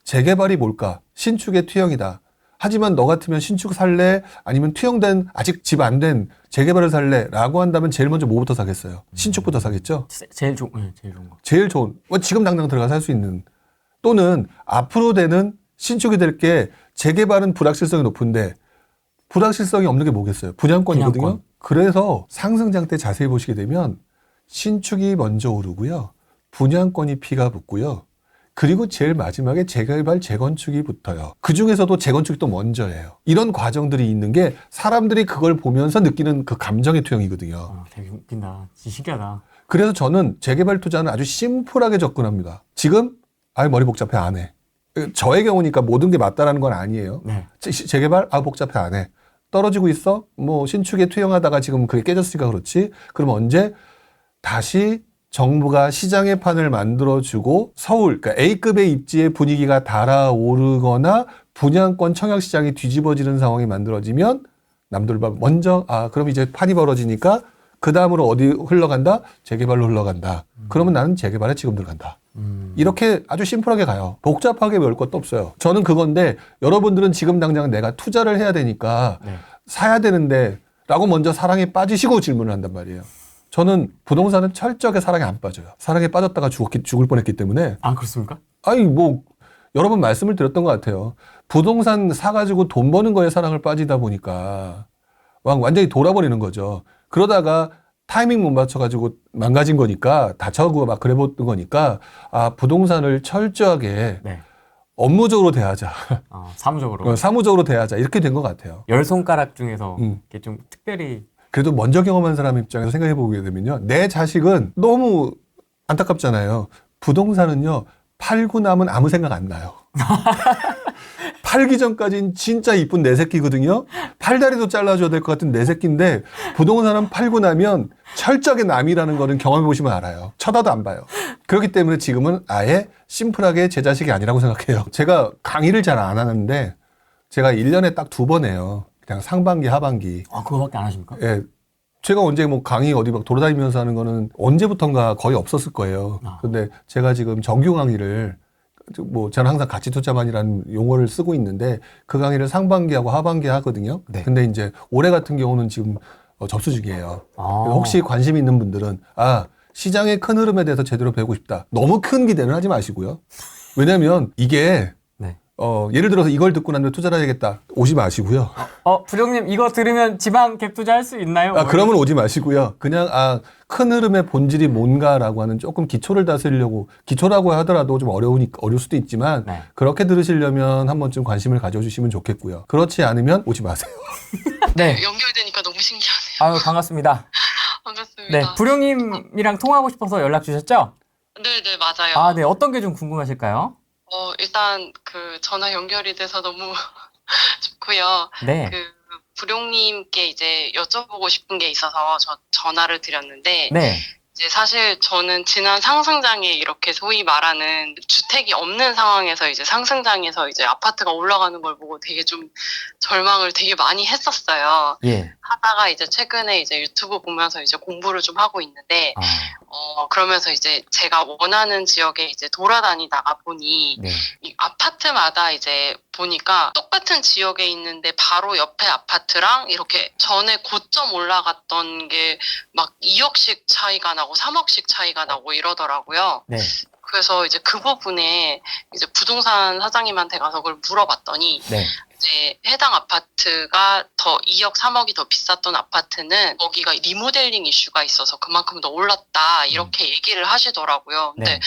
Speaker 2: 재개발이 뭘까? 신축의 투영이다. 하지만 너 같으면 신축 살래? 아니면 투영된 아직 집 안 된 재개발을 살래? 라고 한다면 제일 먼저 뭐부터 사겠어요? 신축부터 사겠죠?
Speaker 1: 제일 좋은 거.
Speaker 2: 제일 좋은 지금 당장 들어가 살 수 있는 또는 앞으로 되는 신축이 될 게 재개발은 불확실성이 높은데 불확실성이 없는 게 뭐겠어요? 분양권이거든요.
Speaker 1: 분양권.
Speaker 2: 그래서 상승장 때 자세히 보시게 되면 신축이 먼저 오르고요. 분양권이 피가 붙고요. 그리고 제일 마지막에 재개발, 재건축이 붙어요. 그 중에서도 재건축이 또 먼저예요. 이런 과정들이 있는 게 사람들이 그걸 보면서 느끼는 그 감정의 투영이거든요.
Speaker 1: 되게 웃긴다. 진짜 신기하다.
Speaker 2: 그래서 저는 재개발 투자는 아주 심플하게 접근합니다. 지금 머리 복잡해 안 해. 저의 경우니까 모든 게 맞다라는 건 아니에요.
Speaker 1: 네.
Speaker 2: 재개발 복잡해 안 해. 떨어지고 있어. 뭐 신축에 투영하다가 지금 그게 깨졌으니까 그렇지. 그럼 언제 다시 정부가 시장의 판을 만들어주고 서울, 그러니까 A급의 입지의 분위기가 달아오르거나 분양권 청약시장이 뒤집어지는 상황이 만들어지면 남들봐 먼저 그럼 이제 판이 벌어지니까 그 다음으로 어디 흘러간다? 재개발로 흘러간다. 그러면 나는 재개발에 지금 들어간다. 이렇게 아주 심플하게 가요. 복잡하게 배울 것도 없어요. 저는 그건데 여러분들은 지금 당장 내가 투자를 해야 되니까
Speaker 1: 네.
Speaker 2: 사야 되는데 라고 먼저 사랑에 빠지시고 질문을 한단 말이에요. 저는 부동산은 철저하게 사랑에 안 빠져요. 사랑에 빠졌다가 죽을 뻔했기 때문에.
Speaker 1: 그렇습니까?
Speaker 2: 여러 번 말씀을 드렸던 것 같아요. 부동산 사가지고 돈 버는 거에 사랑을 빠지다 보니까 완전히 돌아버리는 거죠. 그러다가 타이밍 못 맞춰가지고 망가진 거니까 다쳐고 막 그래 보던 거니까 부동산을 철저하게
Speaker 1: 네.
Speaker 2: 업무적으로 대하자.
Speaker 1: 사무적으로.
Speaker 2: 사무적으로 대하자. 이렇게 된 것 같아요.
Speaker 1: 열 손가락 중에서 이렇게 좀 특별히.
Speaker 2: 그래도 먼저 경험한 사람 입장에서 생각해 보게 되면요. 내 자식은 너무 안타깝잖아요. 부동산은요. 팔고 나면 아무 생각 안 나요. 팔기 전까지는 진짜 이쁜 내 새끼거든요. 팔다리도 잘라줘야 될 것 같은 내 새끼인데 부동산은 팔고 나면 철저하게 남이라는 거는 경험해 보시면 알아요. 쳐다도 안 봐요. 그렇기 때문에 지금은 아예 심플하게 제 자식이 아니라고 생각해요. 제가 강의를 잘 안 하는데 제가 1년에 딱 2번 해요. 그냥 상반기, 하반기.
Speaker 1: 그거밖에 안 하십니까?
Speaker 2: 예. 제가 언제 뭐 강의 어디 막 돌아다니면서 하는 거는 언제부턴가 거의 없었을 거예요. 근데 제가 지금 정규 강의를 뭐 저는 항상 가치 투자반이라는 용어를 쓰고 있는데 그 강의를 상반기하고 하반기 하거든요.
Speaker 1: 네.
Speaker 2: 근데 이제 올해 같은 경우는 지금 접수 중이에요. 혹시 관심 있는 분들은 시장의 큰 흐름에 대해서 제대로 배우고 싶다. 너무 큰 기대는 하지 마시고요. 왜냐면 이게
Speaker 1: 네.
Speaker 2: 예를 들어서 이걸 듣고 난 뒤에 투자를 해야겠다. 오지 마시고요.
Speaker 1: 부령님 이거 들으면 지방 갭 투자할 수 있나요?
Speaker 2: 그러면 오지 마시고요. 그냥 큰 흐름의 본질이 뭔가라고 하는 조금 기초를 다스리려고, 기초라고 하더라도 좀 어려울 수도 있지만
Speaker 1: 네.
Speaker 2: 그렇게 들으시려면 한 번쯤 관심을 가져주시면 좋겠고요. 그렇지 않으면 오지 마세요.
Speaker 1: 네.
Speaker 3: 연결되니까 너무 신기하네요.
Speaker 1: 반갑습니다.
Speaker 3: 반갑습니다.
Speaker 1: 네, 부령님이랑 통화하고 싶어서 연락 주셨죠?
Speaker 3: 네, 맞아요.
Speaker 1: 네. 어떤 게 좀 궁금하실까요?
Speaker 3: 일단 그 전화 연결이 돼서 너무 좋고요.
Speaker 1: 네.
Speaker 3: 그 부룡님께 이제 여쭤보고 싶은 게 있어서 전화를 드렸는데,
Speaker 1: 네.
Speaker 3: 이제 사실 저는 지난 상승장에 이렇게 소위 말하는 주택이 없는 상황에서 이제 상승장에서 이제 아파트가 올라가는 걸 보고 되게 좀 절망을 되게 많이 했었어요.
Speaker 1: 예.
Speaker 3: 하다가 이제 최근에 이제 유튜브 보면서 이제 공부를 좀 하고 있는데, 그러면서 이제 제가 원하는 지역에 이제 돌아다니다가 보니,
Speaker 1: 네.
Speaker 3: 이 아파트마다 이제 보니까 똑같은 지역에 있는데 바로 옆에 아파트랑 이렇게 전에 고점 올라갔던 게 막 2억씩 차이가 나고 3억씩 차이가 나고 이러더라고요.
Speaker 1: 네.
Speaker 3: 그래서 이제 그 부분에 이제 부동산 사장님한테 가서 그걸 물어봤더니,
Speaker 1: 네.
Speaker 3: 이제 해당 아파트가 더 2억, 3억이 더 비쌌던 아파트는 거기가 리모델링 이슈가 있어서 그만큼 더 올랐다 이렇게 얘기를 하시더라고요. 근데
Speaker 1: 네.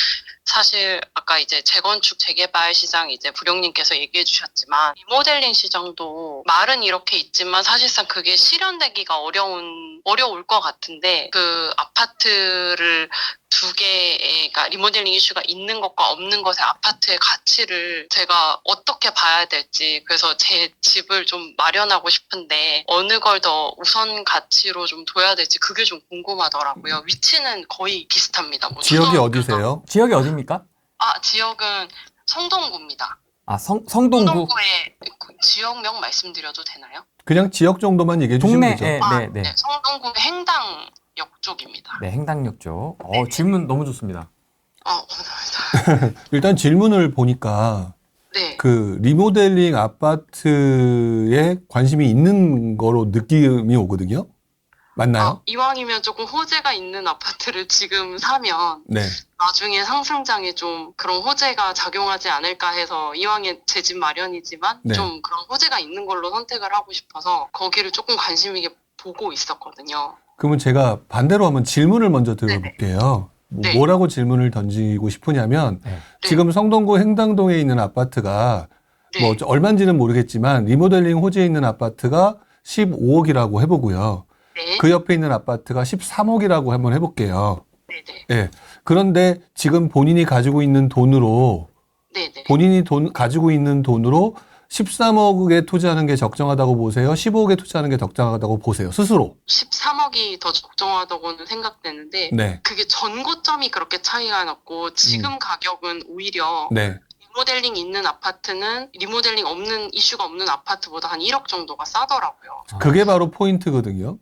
Speaker 3: 사실 아까 이제 재건축 재개발 시장 이제 부령님께서 얘기해 주셨지만 리모델링 시장도 말은 이렇게 있지만 사실상 그게 실현되기가 어려울 것 같은데 그 아파트를 두 개의 그러니까 리모델링 이슈가 있는 것과 없는 것의 아파트의 가치를 제가 어떻게 봐야 될지 그래서 제 집을 좀 마련하고 싶은데 어느 걸 더 우선 가치로 좀 둬야 될지 그게 좀 궁금하더라고요. 위치는 거의 비슷합니다. 뭐
Speaker 2: 지역이 어디세요?
Speaker 1: 지역이 어디입니까?
Speaker 3: 지역은 성동구입니다.
Speaker 1: 성동구.
Speaker 3: 성동구의 지역명 말씀드려도 되나요?
Speaker 2: 그냥 지역 정도만 얘기해 주시면
Speaker 1: 동네.
Speaker 2: 되죠.
Speaker 1: 네.
Speaker 3: 성동구 행당역 쪽입니다.
Speaker 1: 네, 행당역 쪽.
Speaker 3: 네.
Speaker 1: 질문 너무 좋습니다.
Speaker 3: 감사합니다.
Speaker 2: 일단 질문을 보니까
Speaker 3: 네.
Speaker 2: 그 리모델링 아파트에 관심이 있는 거로 느낌이 오거든요. 맞나요?
Speaker 3: 이왕이면 조금 호재가 있는 아파트를 지금 사면
Speaker 2: 네.
Speaker 3: 나중에 상승장에 좀 그런 호재가 작용하지 않을까 해서 이왕에 제 집 마련이지만
Speaker 2: 네.
Speaker 3: 좀 그런 호재가 있는 걸로 선택을 하고 싶어서 거기를 조금 관심 있게 보고 있었거든요.
Speaker 2: 그러면 제가 반대로 한번 질문을 먼저 드려볼게요.
Speaker 3: 네.
Speaker 2: 뭐라고 질문을 던지고 싶으냐면
Speaker 1: 네.
Speaker 2: 지금 성동구 행당동에 있는 아파트가
Speaker 3: 네.
Speaker 2: 뭐 얼마인지는 모르겠지만 리모델링 호재에 있는 아파트가 15억이라고 해보고요.
Speaker 3: 네.
Speaker 2: 그 옆에 있는 아파트가 13억이라고 한번 해볼게요.
Speaker 3: 네네.
Speaker 2: 예. 그런데 지금 본인이 가지고 있는 돈으로
Speaker 3: 네네.
Speaker 2: 가지고 있는 돈으로 13억에 투자하는 게 적정하다고 보세요? 15억에 투자하는 게 적정하다고 보세요? 스스로.
Speaker 3: 13억이 더 적정하다고는 생각되는데
Speaker 2: 네.
Speaker 3: 그게 전고점이 그렇게 차이가 났고 지금 가격은 오히려
Speaker 2: 네.
Speaker 3: 리모델링 있는 아파트는 리모델링 없는 이슈가 없는 아파트보다 한 1억 정도가 싸더라고요.
Speaker 2: 그게 바로 포인트거든요.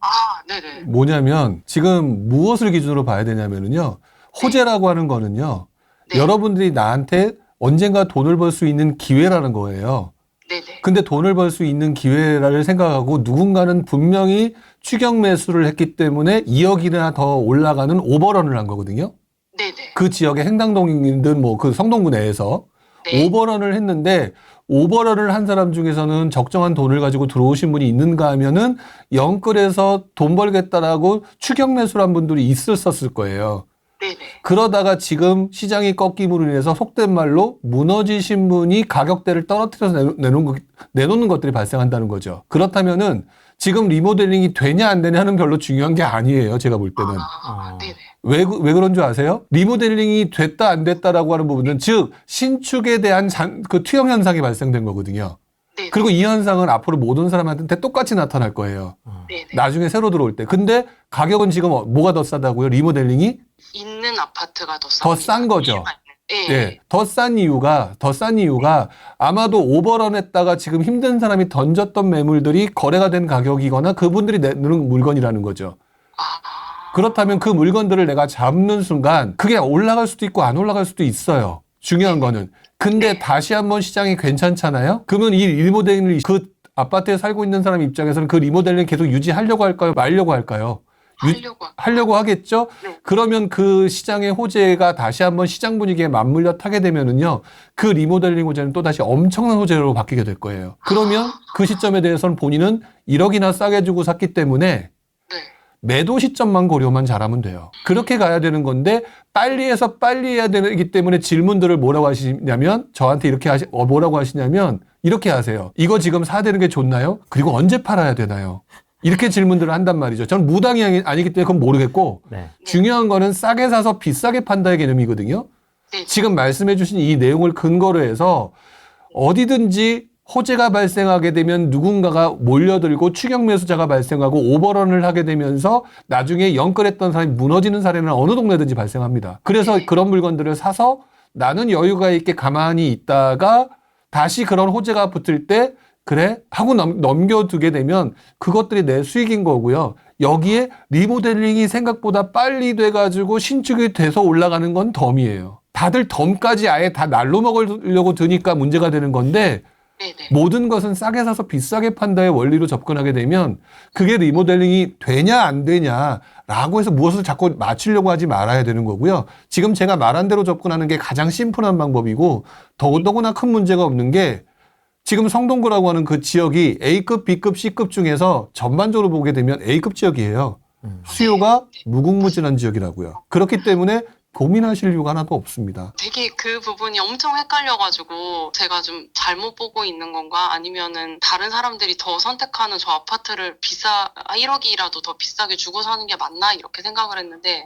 Speaker 3: 네네.
Speaker 2: 뭐냐면 지금 무엇을 기준으로 봐야 되냐면은요. 호재라고 하는 거는요.
Speaker 3: 네.
Speaker 2: 여러분들이 나한테 언젠가 돈을 벌 수 있는 기회라는 거예요.
Speaker 3: 네네.
Speaker 2: 근데 돈을 벌 수 있는 기회를 생각하고 누군가는 분명히 추격 매수를 했기 때문에 2억이나 더 올라가는 오버런을 한 거거든요.
Speaker 3: 네네.
Speaker 2: 그 지역의 행당동이든 뭐 그 성동구 내에서
Speaker 3: 네.
Speaker 2: 오버런을 했는데 오버런을 한 사람 중에서는 적정한 돈을 가지고 들어오신 분이 있는가 하면은 영끌에서 돈 벌겠다라고 추격 매수를 한 분들이 있었을 거예요.
Speaker 3: 네네.
Speaker 2: 그러다가 지금 시장이 꺾임으로 인해서 속된 말로 무너지신 분이 가격대를 떨어뜨려서 내놓는 것들이 발생한다는 거죠. 그렇다면은 지금 리모델링이 되냐 안 되냐는 별로 중요한 게 아니에요. 제가 볼 때는.
Speaker 3: 네네.
Speaker 2: 왜 그런 줄 아세요? 리모델링이 됐다 안 됐다라고 하는 부분은 즉 신축에 대한 그 투영 현상이 발생된 거거든요.
Speaker 3: 네네.
Speaker 2: 그리고 이 현상은 앞으로 모든 사람한테 똑같이 나타날 거예요.
Speaker 3: 네네.
Speaker 2: 나중에 새로 들어올 때. 근데 가격은 지금 뭐가 더 싸다고요? 리모델링이
Speaker 3: 있는 아파트가 더
Speaker 2: 더 싼 거죠.
Speaker 3: 네.
Speaker 2: 예, 더 싼 이유가 아마도 오버런했다가 지금 힘든 사람이 던졌던 매물들이 거래가 된 가격이거나 그분들이 내는 물건이라는 거죠. 그렇다면 그 물건들을 내가 잡는 순간 그게 올라갈 수도 있고 안 올라갈 수도 있어요. 중요한 거는. 근데 다시 한번 시장이 괜찮잖아요? 그러면 이 리모델링을 그 아파트에 살고 있는 사람 입장에서는 그 리모델링 계속 유지하려고 할까요? 말려고 할까요? 하려고 하겠죠?
Speaker 3: 네.
Speaker 2: 그러면 그 시장의 호재가 다시 한번 시장 분위기에 맞물려 타게 되면은요, 그 리모델링 호재는 또 다시 엄청난 호재로 바뀌게 될 거예요. 그러면 그 시점에 대해서는 본인은 1억이나 싸게 주고 샀기 때문에
Speaker 3: 네.
Speaker 2: 매도 시점만 고려만 잘하면 돼요. 그렇게 가야 되는 건데 빨리 해서 빨리 해야 되기 때문에 질문들을 뭐라고 하시냐면 저한테 이렇게 뭐라고 하시냐면 이렇게 하세요. 이거 지금 사야 되는 게 좋나요? 그리고 언제 팔아야 되나요? 이렇게 질문들을 한단 말이죠. 저는 무당이 아니기 때문에 그건 모르겠고
Speaker 1: 네.
Speaker 2: 중요한 거는 싸게 사서 비싸게 판다의 개념이거든요.
Speaker 3: 네.
Speaker 2: 지금 말씀해 주신 이 내용을 근거로 해서 어디든지 호재가 발생하게 되면 누군가가 몰려들고 추격 매수자가 발생하고 오버런을 하게 되면서 나중에 영끌했던 사람이 무너지는 사례는 어느 동네든지 발생합니다. 그래서 그런 물건들을 사서 나는 여유가 있게 가만히 있다가 다시 그런 호재가 붙을 때 그래? 하고 넘겨두게 되면 그것들이 내 수익인 거고요. 여기에 리모델링이 생각보다 빨리 돼가지고 신축이 돼서 올라가는 건 덤이에요. 다들 덤까지 아예 다 날로 먹으려고 드니까 문제가 되는 건데
Speaker 3: 네네.
Speaker 2: 모든 것은 싸게 사서 비싸게 판다의 원리로 접근하게 되면 그게 리모델링이 되냐 안 되냐라고 해서 무엇을 자꾸 맞추려고 하지 말아야 되는 거고요. 지금 제가 말한 대로 접근하는 게 가장 심플한 방법이고 더더구나 큰 문제가 없는 게 지금 성동구라고 하는 그 지역이 A급, B급, C급 중에서 전반적으로 보게 되면 A급 지역이에요. 수요가 무궁무진한 지역이라고요. 그렇기 때문에 고민하실 이유가 하나도 없습니다.
Speaker 3: 되게 그 부분이 엄청 헷갈려가지고 제가 좀 잘못 보고 있는 건가 아니면은 다른 사람들이 더 선택하는 저 아파트를 1억이라도 더 비싸게 주고 사는 게 맞나 이렇게 생각을 했는데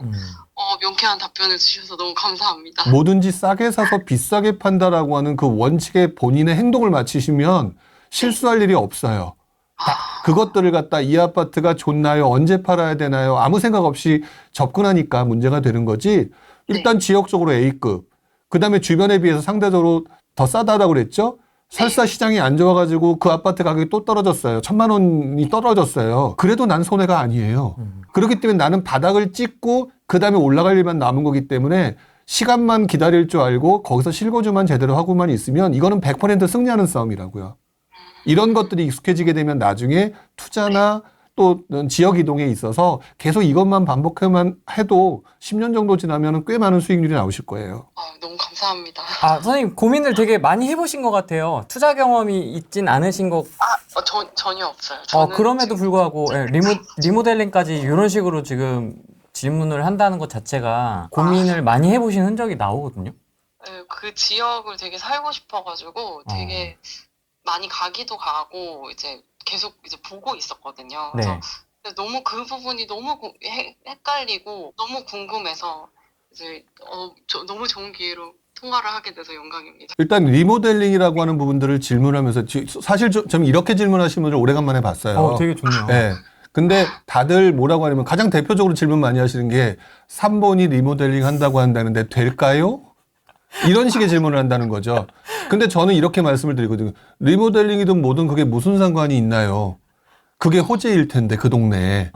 Speaker 3: 명쾌한 답변을 주셔서 너무 감사합니다.
Speaker 2: 뭐든지 싸게 사서 비싸게 판다라고 하는 그 원칙에 본인의 행동을 맞추시면 실수할 일이 없어요. 그것들을 갖다 이 아파트가 좋나요? 언제 팔아야 되나요? 아무 생각 없이 접근하니까 문제가 되는 거지. 일단 지역적으로 A급, 그 다음에 주변에 비해서 상대적으로 더 싸다라고 그랬죠? 설사 시장이 안 좋아가지고 그 아파트 가격이 또 떨어졌어요. 1,000만 원이 떨어졌어요. 그래도 난 손해가 아니에요. 그렇기 때문에 나는 바닥을 찍고 그 다음에 올라갈 일만 남은 거기 때문에 시간만 기다릴 줄 알고 거기서 실거주만 제대로 하고만 있으면 이거는 100% 승리하는 싸움이라고요. 이런 것들이 익숙해지게 되면 나중에 투자나 또 지역 이동에 있어서 계속 이것만 반복해만 해도 10년 정도 지나면 꽤 많은 수익률이 나오실 거예요.
Speaker 3: 너무 감사합니다.
Speaker 1: 선생님 고민을 되게 많이 해보신 것 같아요. 투자 경험이 있진 않으신 것.
Speaker 3: 전혀 없어요. 저는
Speaker 1: 그럼에도
Speaker 3: 지금
Speaker 1: 불구하고 리모델링까지 이런 식으로 지금 질문을 한다는 것 자체가 고민을 많이 해보신 흔적이 나오거든요.
Speaker 3: 그 지역을 되게 살고 싶어가지고 되게 많이 가기도 가고 이제 계속 이제 보고 있었거든요.
Speaker 1: 네.
Speaker 3: 그래서 너무 그 부분이 너무 헷갈리고 너무 궁금해서 이제 너무 좋은 기회로 통화를 하게 돼서 영광입니다.
Speaker 2: 일단 리모델링이라고 하는 부분들을 질문하면서 사실 좀 이렇게 질문하시는 분들 오래간만에 봤어요.
Speaker 1: 되게 좋네요.
Speaker 2: 네. 근데 다들 뭐라고 하냐면 가장 대표적으로 질문 많이 하시는 게 3번이 리모델링 한다고 한다는데 될까요? 이런 식의 질문을 한다는 거죠. 근데 저는 이렇게 말씀을 드리거든요. 리모델링이든 뭐든 그게 무슨 상관이 있나요? 그게 호재일 텐데 그 동네에.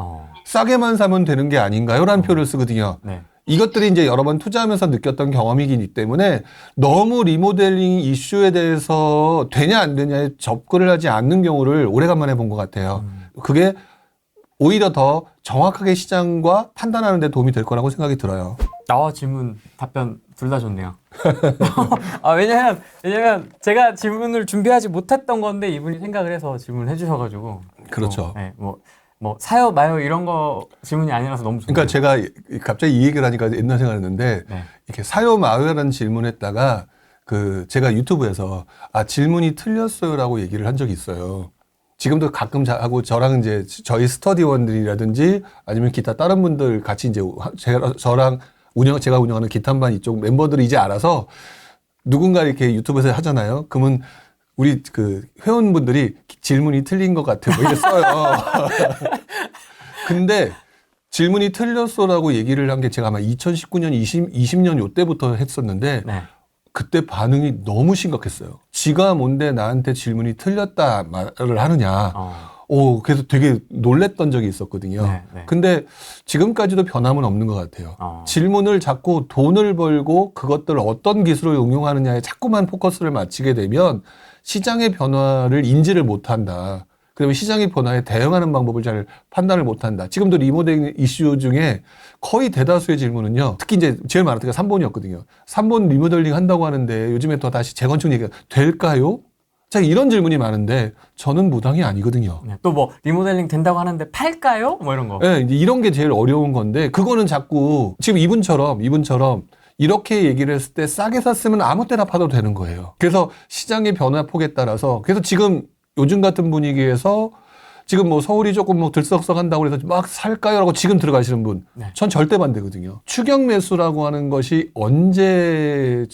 Speaker 2: 싸게만 사면 되는 게 아닌가요? 라는 표현을 쓰거든요.
Speaker 1: 네.
Speaker 2: 이것들이 이제 여러 번 투자하면서 느꼈던 경험이기 때문에 너무 리모델링 이슈에 대해서 되냐 안 되냐에 접근을 하지 않는 경우를 오래간만에 본 것 같아요. 그게 오히려 더 정확하게 시장과 판단하는 데 도움이 될 거라고 생각이 들어요.
Speaker 1: 질문, 답변 둘 다 좋네요. 왜냐면 제가 질문을 준비하지 못했던 건데 이분이 생각을 해서 질문을 해주셔가지고.
Speaker 2: 그렇죠.
Speaker 1: 뭐 사요 마요 이런 거 질문이 아니라서 너무 좋네요.
Speaker 2: 그러니까 제가 갑자기 이 얘기를 하니까 옛날 생각났는데
Speaker 1: 네.
Speaker 2: 이렇게 사요 마요라는 질문했다가 제가 유튜브에서 질문이 틀렸어요라고 얘기를 한 적이 있어요. 지금도 가끔 하고 저랑 이제 저희 스터디원들이라든지 아니면 기타 다른 분들 같이 이제 저랑 제가 운영하는 기타반 이쪽 멤버들이 이제 알아서 누군가 이렇게 유튜브에서 하잖아요. 그러면 우리 회원분들이 질문이 틀린 것 같아요. 뭐 이랬어요. 근데 질문이 틀렸어라고 얘기를 한 게 제가 아마 2019년, 20년 요때부터 했었는데
Speaker 1: 네.
Speaker 2: 그때 반응이 너무 심각했어요. 지가 뭔데 나한테 질문이 틀렸다 말을 하느냐. 그래서 되게 놀랬던 적이 있었거든요.
Speaker 1: 네, 네.
Speaker 2: 근데 지금까지도 변함은 없는 것 같아요. 질문을 자꾸 돈을 벌고 그것들을 어떤 기술을 응용하느냐에 자꾸만 포커스를 맞추게 되면 시장의 변화를 인지를 못한다. 그다음에 시장의 변화에 대응하는 방법을 잘 판단을 못한다. 지금도 리모델링 이슈 중에 거의 대다수의 질문은요. 특히 이제 제일 많았던 게 3번이었거든요. 3번 리모델링 한다고 하는데 요즘에 또 다시 재건축 얘기가 될까요? 자, 이런 질문이 많은데 저는 무당이 아니거든요.
Speaker 1: 네. 또 뭐 리모델링 된다고 하는데 팔까요? 뭐 이런 거.
Speaker 2: 네, 이제 이런 게 제일 어려운 건데 그거는 자꾸 지금 이분처럼 이렇게 얘기를 했을 때 싸게 샀으면 아무 때나 파도 되는 거예요. 그래서 시장의 변화폭에 따라서 그래서 지금 요즘 같은 분위기에서 지금 뭐 서울이 조금 뭐 들썩썩한다고 해서 막 살까요? 라고 지금 들어가시는 분.
Speaker 1: 네.
Speaker 2: 전 절대 반대거든요. 추격 매수라고 하는 것이 언제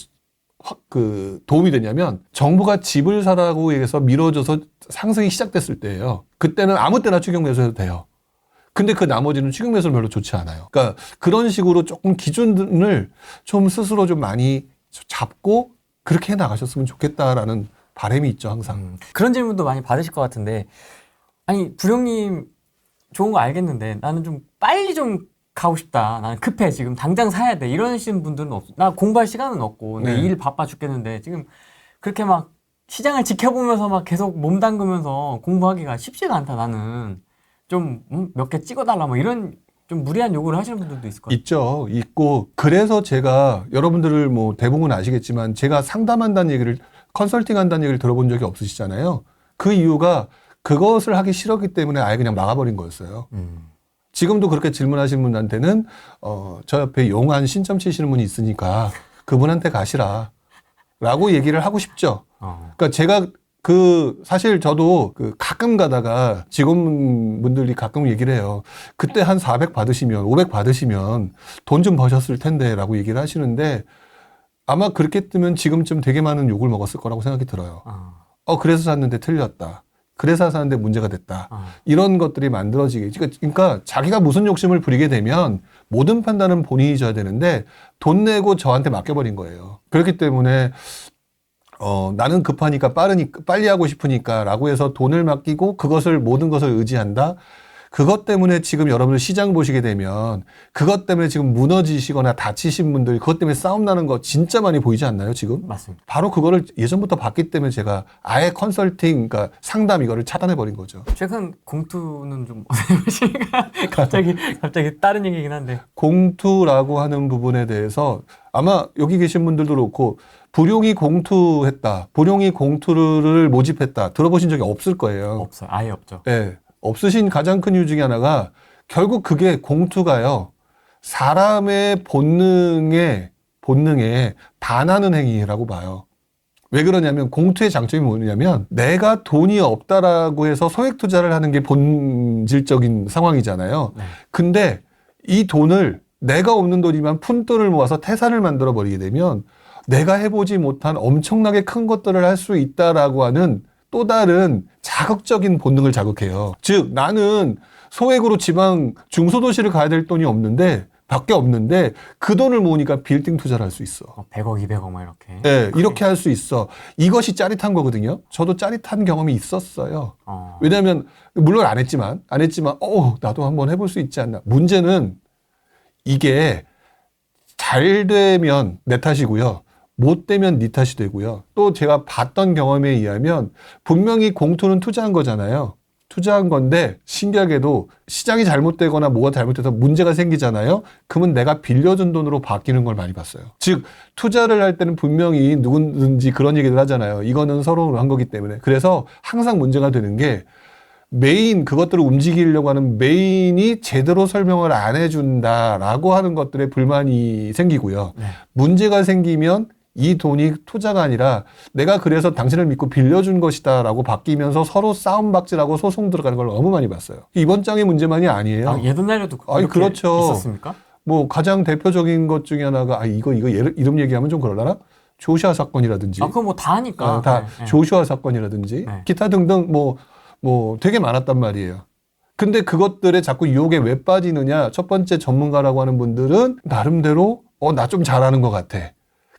Speaker 2: 도움이 되냐면 정부가 집을 사라고 해서 밀어줘서 상승이 시작됐을 때예요. 그때는 아무 때나 추격 매수해도 돼요. 근데 그 나머지는 추격 매수는 별로 좋지 않아요. 그러니까 그런 식으로 조금 기준을 좀 스스로 좀 많이 잡고 그렇게 해 나가셨으면 좋겠다라는 바람이 있죠, 항상.
Speaker 1: 그런 질문도 많이 받으실 것 같은데, 아니 부령님 좋은 거 알겠는데 나는 좀 빨리 좀 가고 싶다. 나는 급해. 지금 당장 사야 돼. 이러시는 분들은 없어. 나 공부할 시간은 없고 내
Speaker 2: 네.
Speaker 1: 일 바빠 죽겠는데 지금 그렇게 막 시장을 지켜보면서 막 계속 몸 담그면서 공부하기가 쉽지가 않다. 나는 좀 몇 개 찍어달라 뭐 이런 좀 무리한 요구를 하시는 분들도 있을 것 같아요.
Speaker 2: 있죠. 있고 그래서 제가 여러분들을 뭐 대부분 아시겠지만 제가 상담한다는 얘기를 컨설팅한다는 얘기를 들어본 적이 없으시잖아요. 그 이유가 그것을 하기 싫었기 때문에 아예 그냥 막아버린 거였어요. 지금도 그렇게 질문하시는 분한테는 저 옆에 용한 신점 치시는 분이 있으니까 그분한테 가시라 라고 얘기를 하고 싶죠. 그러니까 제가 사실 저도 가끔 가다가 직원분들이 가끔 얘기를 해요. 그때 한 400 받으시면 500 받으시면 돈 좀 버셨을 텐데 라고 얘기를 하시는데 아마 그렇게 뜨면 지금쯤 되게 많은 욕을 먹었을 거라고 생각이 들어요. 그래서 샀는데 틀렸다. 그래서 샀는데 문제가 됐다. 이런 것들이 만들어지게. 그러니까 자기가 무슨 욕심을 부리게 되면 모든 판단은 본인이 져야 되는데 돈 내고 저한테 맡겨버린 거예요. 그렇기 때문에 나는 급하니까 빨리 하고 싶으니까 라고 해서 돈을 맡기고 모든 것을 의지한다. 그것 때문에 지금 여러분들 시장 보시게 되면 그것 때문에 지금 무너지시거나 다치신 분들 그것 때문에 싸움 나는 거 진짜 많이 보이지 않나요, 지금?
Speaker 1: 맞습니다.
Speaker 2: 바로 그거를 예전부터 봤기 때문에 제가 아예 컨설팅, 그러니까 상담 이거를 차단해버린 거죠.
Speaker 1: 최근 공투는 좀 갑자기 다른 얘기긴 한데.
Speaker 2: 공투라고 하는 부분에 대해서 아마 여기 계신 분들도 그렇고 불용이 공투했다, 불용이 공투를 모집했다 들어보신 적이 없을 거예요.
Speaker 1: 없어요. 아예 없죠.
Speaker 2: 네. 없으신 가장 큰 이유 중에 하나가 결국 그게 공투가요. 사람의 본능에 반하는 행위라고 봐요. 왜 그러냐면 공투의 장점이 뭐냐면 내가 돈이 없다라고 해서 소액 투자를 하는 게 본질적인 상황이잖아요.
Speaker 1: 네.
Speaker 2: 근데 이 돈을 내가 없는 돈이면 푼돈을 모아서 태산을 만들어 버리게 되면 내가 해보지 못한 엄청나게 큰 것들을 할 수 있다라고 하는 또 다른 자극적인 본능을 자극해요. 즉 나는 소액으로 지방 중소도시를 가야 될 돈이 밖에 없는데 그 돈을 모으니까 빌딩 투자를 할 수 있어.
Speaker 1: 100억, 200억 막 이렇게.
Speaker 2: 네, 이렇게 할 수 있어. 이것이 짜릿한 거거든요. 저도 짜릿한 경험이 있었어요. 왜냐하면 물론 안 했지만 나도 한번 해볼 수 있지 않나. 문제는 이게 잘 되면 내 탓이고요. 못 되면 네 탓이 되고요. 또 제가 봤던 경험에 의하면 분명히 공투는 투자한 거잖아요. 투자한 건데 신기하게도 시장이 잘못되거나 뭐가 잘못돼서 문제가 생기잖아요. 그러면 내가 빌려준 돈으로 바뀌는 걸 많이 봤어요. 즉 투자를 할 때는 분명히 누구든지 그런 얘기를 하잖아요. 이거는 서로 한 거기 때문에. 그래서 항상 문제가 되는 게 그것들을 움직이려고 하는 메인이 제대로 설명을 안 해준다라고 하는 것들에 불만이 생기고요.
Speaker 1: 네.
Speaker 2: 문제가 생기면 이 돈이 투자가 아니라 내가 그래서 당신을 믿고 빌려준 것이다라고 바뀌면서 서로 싸움박질하고 소송 들어가는 걸 너무 많이 봤어요. 이번 장의 문제만이 아니에요.
Speaker 1: 아, 예전날에도
Speaker 2: 아니,
Speaker 1: 그렇게
Speaker 2: 그렇죠.
Speaker 1: 있었습니까?
Speaker 2: 뭐 가장 대표적인 것 중에 하나가 이거 이름 얘기하면 좀 그럴라나? 조슈아 사건이라든지.
Speaker 1: 아, 그거 뭐 다 하니까.
Speaker 2: 다
Speaker 1: 네, 네.
Speaker 2: 조슈아 사건이라든지
Speaker 1: 네.
Speaker 2: 기타 등등 뭐 되게 많았단 말이에요. 근데 그것들에 자꾸 유혹에 왜 빠지느냐? 첫 번째 전문가라고 하는 분들은 나름대로 나 좀 잘하는 것 같아.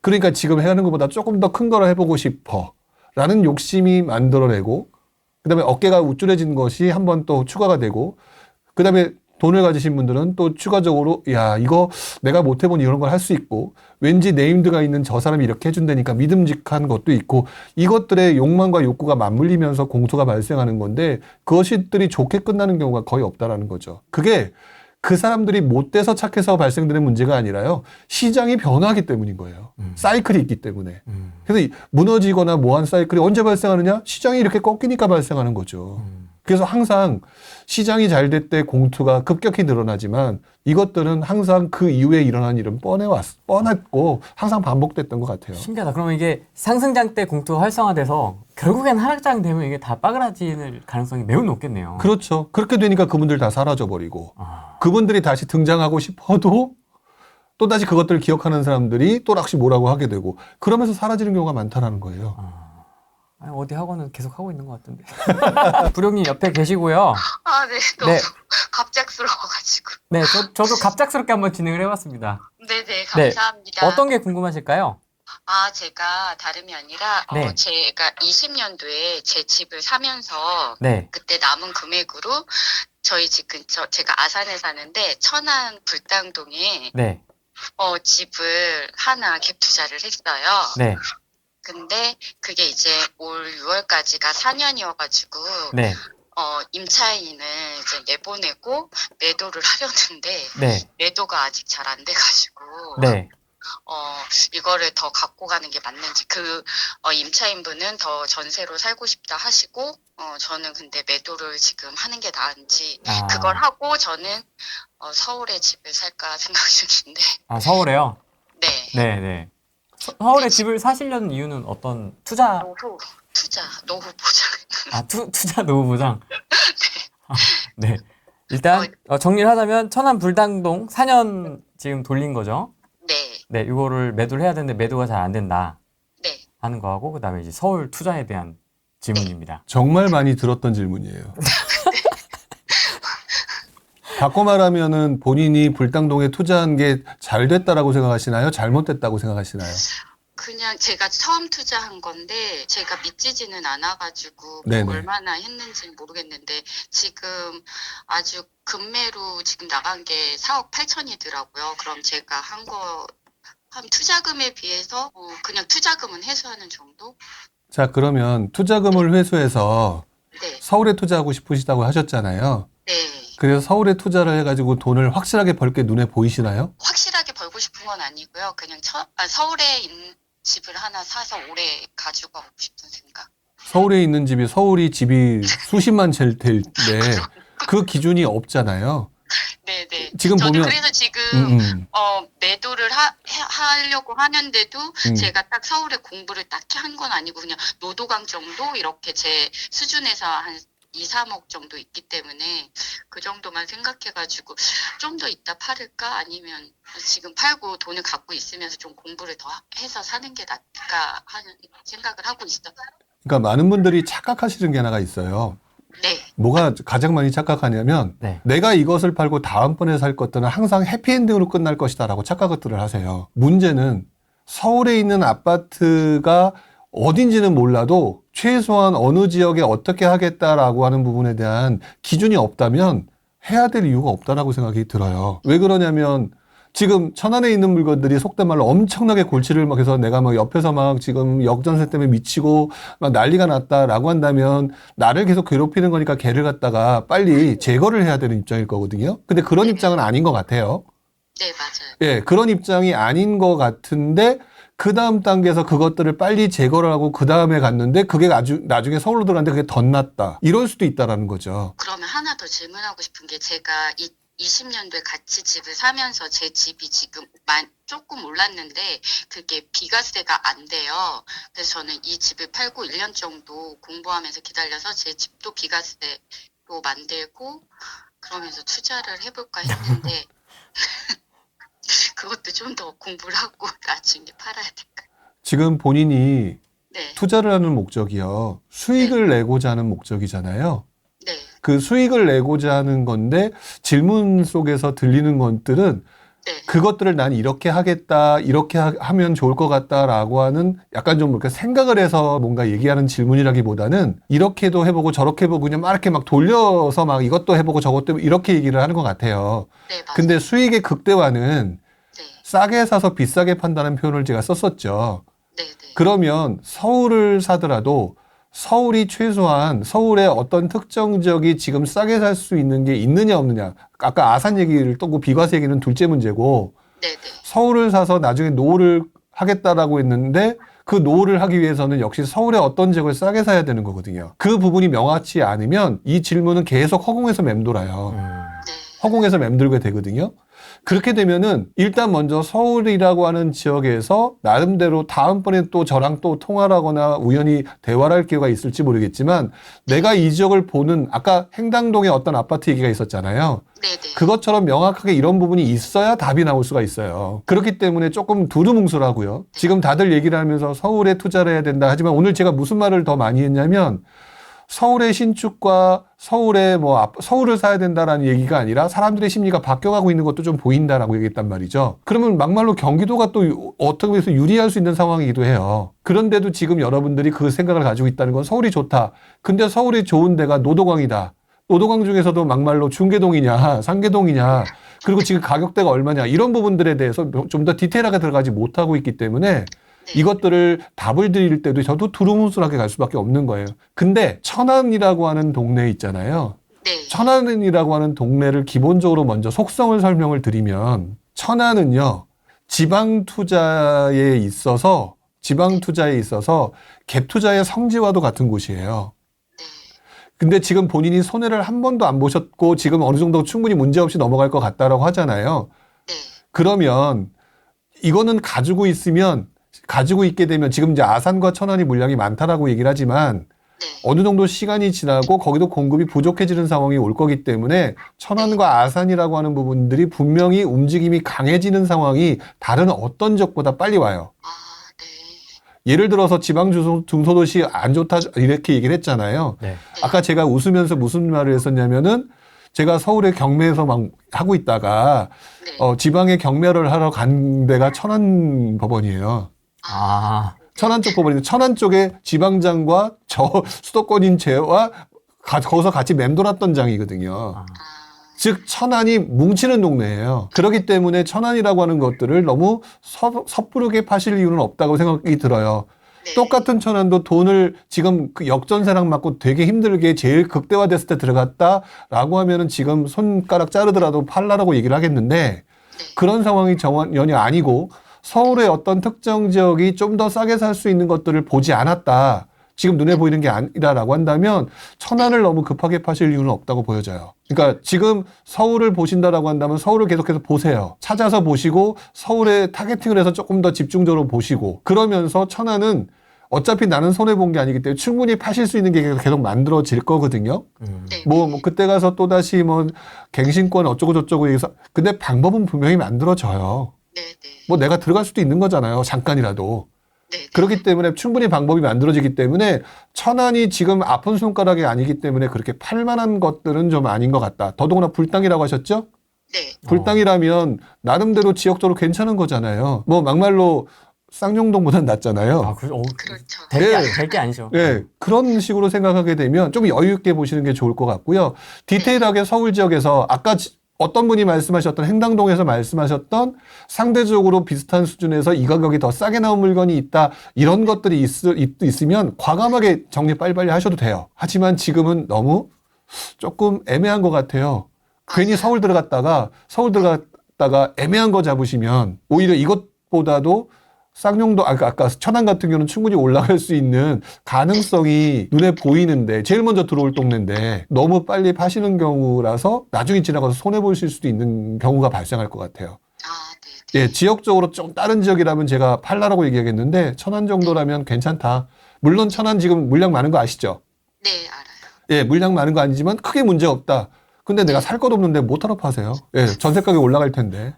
Speaker 2: 그러니까 지금 해야 하는 것보다 조금 더 큰 걸 해보고 싶어. 라는 욕심이 만들어내고 그다음에 어깨가 우쭐해진 것이 한 번 또 추가가 되고 그다음에 돈을 가지신 분들은 또 추가적으로 야 이거 내가 못 해본 이런 걸 할 수 있고 왠지 네임드가 있는 저 사람이 이렇게 해준다니까 믿음직한 것도 있고 이것들의 욕망과 욕구가 맞물리면서 공소가 발생하는 건데 그것들이 좋게 끝나는 경우가 거의 없다라는 거죠. 그게 그 사람들이 못돼서 착해서 발생되는 문제가 아니라요. 시장이 변화하기 때문인 거예요. 사이클이 있기 때문에. 그래서 무너지거나 뭐한 사이클이 언제 발생하느냐? 시장이 이렇게 꺾이니까 발생하는 거죠. 그래서 항상 시장이 잘 될 때 공투가 급격히 늘어나지만 이것들은 항상 그 이후에 일어난 일은 뻔했고 항상 반복됐던 것 같아요.
Speaker 1: 신기하다. 그러면 이게 상승장 때 공투가 활성화돼서 결국엔 하락장 되면 이게 다 빠그라질 가능성이 매우 높겠네요.
Speaker 2: 그렇죠. 그렇게 되니까 그분들 다 사라져버리고
Speaker 1: 아,
Speaker 2: 그분들이 다시 등장하고 싶어도 또다시 그것들을 기억하는 사람들이 또다시 뭐라고 하게 되고 그러면서 사라지는 경우가 많다라는 거예요.
Speaker 1: 아니, 어디 학원은 계속 하고 있는 것 같은데. 부룡님 옆에 계시고요.
Speaker 3: 아, 네. 너무
Speaker 1: 네.
Speaker 3: 갑작스러워가지고.
Speaker 1: 네, 저도 갑작스럽게 한번 진행을 해봤습니다.
Speaker 3: 네네, 감사합니다.
Speaker 1: 어떤 게 궁금하실까요?
Speaker 3: 아, 제가 다름이 아니라,
Speaker 1: 네.
Speaker 3: 제가 20년도에 제 집을 사면서,
Speaker 1: 네,
Speaker 3: 그때 남은 금액으로, 저희 집 근처, 제가 아산에 사는데, 천안 불당동에,
Speaker 1: 네,
Speaker 3: 집을 하나 갭 투자를 했어요.
Speaker 1: 네,
Speaker 3: 근데 그게 이제 올 6월까지가 4년이어가지고,
Speaker 1: 네,
Speaker 3: 임차인을 이제 내보내고 매도를 하려는데,
Speaker 1: 네,
Speaker 3: 매도가 아직 잘 안 돼가지고,
Speaker 1: 네.
Speaker 3: 이거를 더 갖고 가는 게 맞는지, 임차인분은 더 전세로 살고 싶다 하시고, 저는 근데 매도를 지금 하는 게 나은지,
Speaker 1: 아.
Speaker 3: 그걸 하고 저는, 서울에 집을 살까 생각 중인데,
Speaker 1: 아, 서울에요?
Speaker 3: 네.
Speaker 1: 네, 네. 서울에 집을 사시려는 이유는 어떤 투자,
Speaker 3: 노후 보장.
Speaker 1: 투자 노후 보장? 네. 일단, 정리를 하자면, 천안 불당동 4년 지금 돌린 거죠?
Speaker 3: 네,
Speaker 1: 네, 이거를 매도를 해야 되는데 매도가 잘 안 된다
Speaker 3: 네.
Speaker 1: 하는 거하고, 그 다음에 이제 서울 투자에 대한 질문입니다.
Speaker 2: 정말 많이 들었던 질문이에요. 바꿔 말하면은 본인이 불당동에 투자한 게 잘 됐다라고 생각하시나요? 잘못됐다고 생각하시나요?
Speaker 3: 그냥 제가 처음 투자한 건데 제가 믿지지는 않아가지고 뭐
Speaker 2: 네네.
Speaker 3: 얼마나 했는지 모르겠는데 지금 아주 급매로 지금 나간 게 4억 8천이더라고요. 그럼 제가 한 투자금에 비해서 그냥 투자금은 회수하는 정도?
Speaker 2: 자, 그러면 투자금을 회수해서
Speaker 3: 네,
Speaker 2: 서울에 투자하고 싶으시다고 하셨잖아요.
Speaker 3: 네.
Speaker 2: 그래서 서울에 투자를 해가지고 돈을 확실하게 벌 게 눈에 보이시나요?
Speaker 3: 확실하게 벌고 싶은 건 아니고요. 그냥 서울에 있는 집을 하나 사서 오래 가지고 가고 싶은 생각.
Speaker 2: 서울에 있는 집이 수십만 될 텐데 그 기준이 없잖아요.
Speaker 3: 네네.
Speaker 2: 지금
Speaker 3: 저도
Speaker 2: 보면-
Speaker 3: 그래서 지금
Speaker 2: 음.
Speaker 3: 매도를 하려고 하는데도
Speaker 2: 음.
Speaker 3: 제가 딱 서울에 공부를 딱히 한 건 아니고 그냥 노도강 정도 이렇게 제 수준에서 한 2, 3억 정도 있기 때문에 그 정도만 생각해가지고 좀 더 이따 팔을까 아니면 지금 팔고 돈을 갖고 있으면서 좀 공부를 더 해서 사는 게 낫을까 하는 생각을 하고 있어요.
Speaker 2: 그러니까 많은 분들이 착각하시는 게 하나가 있어요.
Speaker 3: 네,
Speaker 2: 뭐가 가장 많이 착각하냐면
Speaker 1: 네.
Speaker 2: 내가 이것을 팔고 다음번에 살 것들은 항상 해피엔딩으로 끝날 것이다라고 착각들을 하세요. 문제는 서울에 있는 아파트가 어딘지는 몰라도 최소한 어느 지역에 어떻게 하겠다라고 하는 부분에 대한 기준이 없다면 해야 될 이유가 없다라고 생각이 들어요. 왜 그러냐면 지금 천안에 있는 물건들이 속된 말로 엄청나게 골치를 막 해서 내가 막 옆에서 막 지금 역전세 때문에 미치고 막 난리가 났다라고 한다면 나를 계속 괴롭히는 거니까 걔를 갖다가 빨리 제거를 해야 되는 입장일 거거든요. 근데 그런 입장은 아닌 것 같아요.
Speaker 3: 네 맞아요.
Speaker 2: 예, 그런 입장이 아닌 것 같은데 그 다음 단계에서 그것들을 빨리 제거를 하고 그 다음에 갔는데 그게 아주 나중에 서울로 들어갔는데 그게 덧났다. 이럴 수도 있다라는 거죠.
Speaker 4: 그러면 하나 더 질문하고 싶은 게 제가 20년도에 같이 집을 사면서 제 집이 지금 조금 올랐는데 그게 비과세가 안 돼요. 그래서 저는 이 집을 팔고 1년 정도 공부하면서 기다려서 제 집도 비과세로 만들고 그러면서 투자를 해볼까 했는데 그것도 좀 더 공부를 하고 나중에 팔아야 될까요?
Speaker 2: 지금 본인이
Speaker 4: 네,
Speaker 2: 투자를 하는 목적이요. 수익을 내고자 하는 목적이잖아요.
Speaker 4: 네,
Speaker 2: 그 수익을 내고자 하는 건데 질문 속에서 들리는 것들은
Speaker 4: 네.
Speaker 2: 그것들을 난 이렇게 하겠다, 이렇게 하면 좋을 것 같다라고 하는 약간 좀 이렇게 생각을 해서 뭔가 얘기하는 질문이라기보다는 이렇게도 해보고 저렇게 해보고 그냥 막 이렇게 막 돌려서 막 이것도 해보고 저것도 해보고 이렇게 얘기를 하는 것 같아요.
Speaker 4: 네, 맞아요.
Speaker 2: 근데 수익의 극대화는
Speaker 4: 네,
Speaker 2: 싸게 사서 비싸게 판다는 표현을 제가 썼었죠.
Speaker 4: 네, 네.
Speaker 2: 그러면 서울을 사더라도 서울이 최소한 서울의 어떤 특정지역이 지금 싸게 살 수 있는 게 있느냐 없느냐. 아까 아산 얘기를 또고 비과세 얘기는 둘째 문제고
Speaker 4: 네, 네.
Speaker 2: 서울을 사서 나중에 노후를 하겠다라고 했는데 그 노후를 하기 위해서는 역시 서울의 어떤 지역을 싸게 사야 되는 거거든요. 그 부분이 명확치 않으면 이 질문은 계속 허공에서 맴돌아요.
Speaker 4: 네.
Speaker 2: 허공에서 맴돌게 되거든요. 그렇게 되면은 일단 먼저 서울이라고 하는 지역에서 나름대로 다음번에 또 저랑 또 통화를 하거나 우연히 대화를 할 기회가 있을지 모르겠지만 내가 이 지역을 보는 아까 행당동에 어떤 아파트 얘기가 있었잖아요.
Speaker 4: 네네.
Speaker 2: 그것처럼 명확하게 이런 부분이 있어야 답이 나올 수가 있어요. 그렇기 때문에 조금 두루뭉술하고요. 지금 다들 얘기를 하면서 서울에 투자를 해야 된다 하지만 오늘 제가 무슨 말을 더 많이 했냐면 서울의 신축과 서울의 서울을 사야 된다라는 얘기가 아니라 사람들의 심리가 바뀌어가고 있는 것도 좀 보인다라고 얘기했단 말이죠. 그러면 막말로 경기도가 또 어떻게 해서 유리할 수 있는 상황이기도 해요. 그런데도 지금 여러분들이 그 생각을 가지고 있다는 건 서울이 좋다. 근데 서울이 좋은 데가 노도광이다. 노도광 중에서도 막말로 중계동이냐 상계동이냐 그리고 지금 가격대가 얼마냐 이런 부분들에 대해서 좀 더 디테일하게 들어가지 못하고 있기 때문에 이것들을 답을 드릴 때도 저도 두루뭉술하게 갈 수밖에 없는 거예요. 근데 천안이라고 하는 동네 있잖아요.
Speaker 4: 네.
Speaker 2: 천안이라고 하는 동네를 기본적으로 먼저 속성을 설명을 드리면 천안은요. 지방 투자에 있어서 갭 투자의 성지와도 같은 곳이에요.
Speaker 4: 네.
Speaker 2: 근데 지금 본인이 손해를 한 번도 안 보셨고 지금 어느 정도 충분히 문제없이 넘어갈 것 같다라고 하잖아요.
Speaker 4: 네.
Speaker 2: 그러면 이거는 가지고 있게 되면 지금 이제 아산과 천안이 물량이 많다라고 얘기를 하지만
Speaker 4: 네.
Speaker 2: 어느 정도 시간이 지나고 거기도 공급이 부족해지는 상황이 올 거기 때문에 천안과 아산이라고 하는 부분들이 분명히 움직임이 강해지는 상황이 다른 어떤 지역보다 빨리 와요.
Speaker 4: 아, 네.
Speaker 2: 예를 들어서 지방 중소도시 안 좋다 이렇게 얘기를 했잖아요.
Speaker 1: 네.
Speaker 2: 아까 제가 웃으면서 무슨 말을 했었냐면은 제가 서울의 경매에서 막 하고 있다가
Speaker 4: 네.
Speaker 2: 지방에 경매를 하러 간 데가 천안 법원이에요.
Speaker 1: 아,
Speaker 2: 천안 쪽 법원인데 천안 쪽에 지방장과 저 수도권인 제와 거기서 같이 맴돌았던 장이거든요.
Speaker 1: 아.
Speaker 2: 즉 천안이 뭉치는 동네예요. 그렇기 때문에 천안이라고 하는 것들을 너무 섣부르게 파실 이유는 없다고 생각이 들어요.
Speaker 4: 네.
Speaker 2: 똑같은 천안도 돈을 지금 그 역전세랑 맞고 되게 힘들게 제일 극대화됐을 때 들어갔다라고 하면은 지금 손가락 자르더라도 팔라라고 얘기를 하겠는데 그런 상황이 전혀 아니고 서울의 어떤 특정 지역이 좀 더 싸게 살 수 있는 것들을 보지 않았다. 지금 눈에 보이는 게 아니라라고 한다면 천안을 너무 급하게 파실 이유는 없다고 보여져요. 그러니까 지금 서울을 보신다라고 한다면 서울을 계속해서 보세요. 찾아서 보시고 서울에 타겟팅을 해서 조금 더 집중적으로 보시고 그러면서 천안은 어차피 나는 손해본 게 아니기 때문에 충분히 파실 수 있는 게 계속 만들어질 거거든요.
Speaker 4: 네.
Speaker 2: 그때 가서 또다시 갱신권 어쩌고 저쩌고 해서 근데 방법은 분명히 만들어져요.
Speaker 4: 네. 네.
Speaker 2: 내가 들어갈 수도 있는 거잖아요. 잠깐이라도.
Speaker 4: 네. 네.
Speaker 2: 그렇기 때문에 충분히 방법이 만들어지기 때문에 천안이 지금 아픈 손가락이 아니기 때문에 그렇게 팔만한 것들은 좀 아닌 것 같다. 더더구나 불당이라고 하셨죠?
Speaker 4: 네.
Speaker 2: 불당이라면 나름대로 지역적으로 괜찮은 거잖아요. 막말로 쌍용동보단 낫잖아요.
Speaker 1: 그렇죠.
Speaker 4: 그렇죠.
Speaker 1: 될게 아니죠.
Speaker 2: 네, 그런 식으로 생각하게 되면 좀 여유 있게 보시는 게 좋을 것 같고요. 디테일하게 서울 지역에서 아까 어떤 분이 말씀하셨던 행당동에서 말씀하셨던 상대적으로 비슷한 수준에서 이 가격이 더 싸게 나온 물건이 있다. 이런 것들이 있으면 과감하게 정리 빨리빨리 하셔도 돼요. 하지만 지금은 너무 조금 애매한 것 같아요. 괜히 서울 들어갔다가 애매한 거 잡으시면 오히려 이것보다도 쌍용도 아까 천안 같은 경우는 충분히 올라갈 수 있는 가능성이 눈에 보이는데 제일 먼저 들어올 동네인데 너무 빨리 파시는 경우라서 나중에 지나가서 손해 보실 수도 있는 경우가 발생할 것 같아요.
Speaker 4: 아, 네.
Speaker 2: 예, 지역적으로 좀 다른 지역이라면 제가 팔라라고 얘기하겠는데 천안 정도라면 괜찮다. 물론 천안 지금 물량 많은 거 아시죠?
Speaker 4: 네, 알아요.
Speaker 2: 예, 물량 많은 거 아니지만 크게 문제 없다. 근데 내가 살 것 없는데 못하러 파세요. 예, 전세 가격 올라갈 텐데.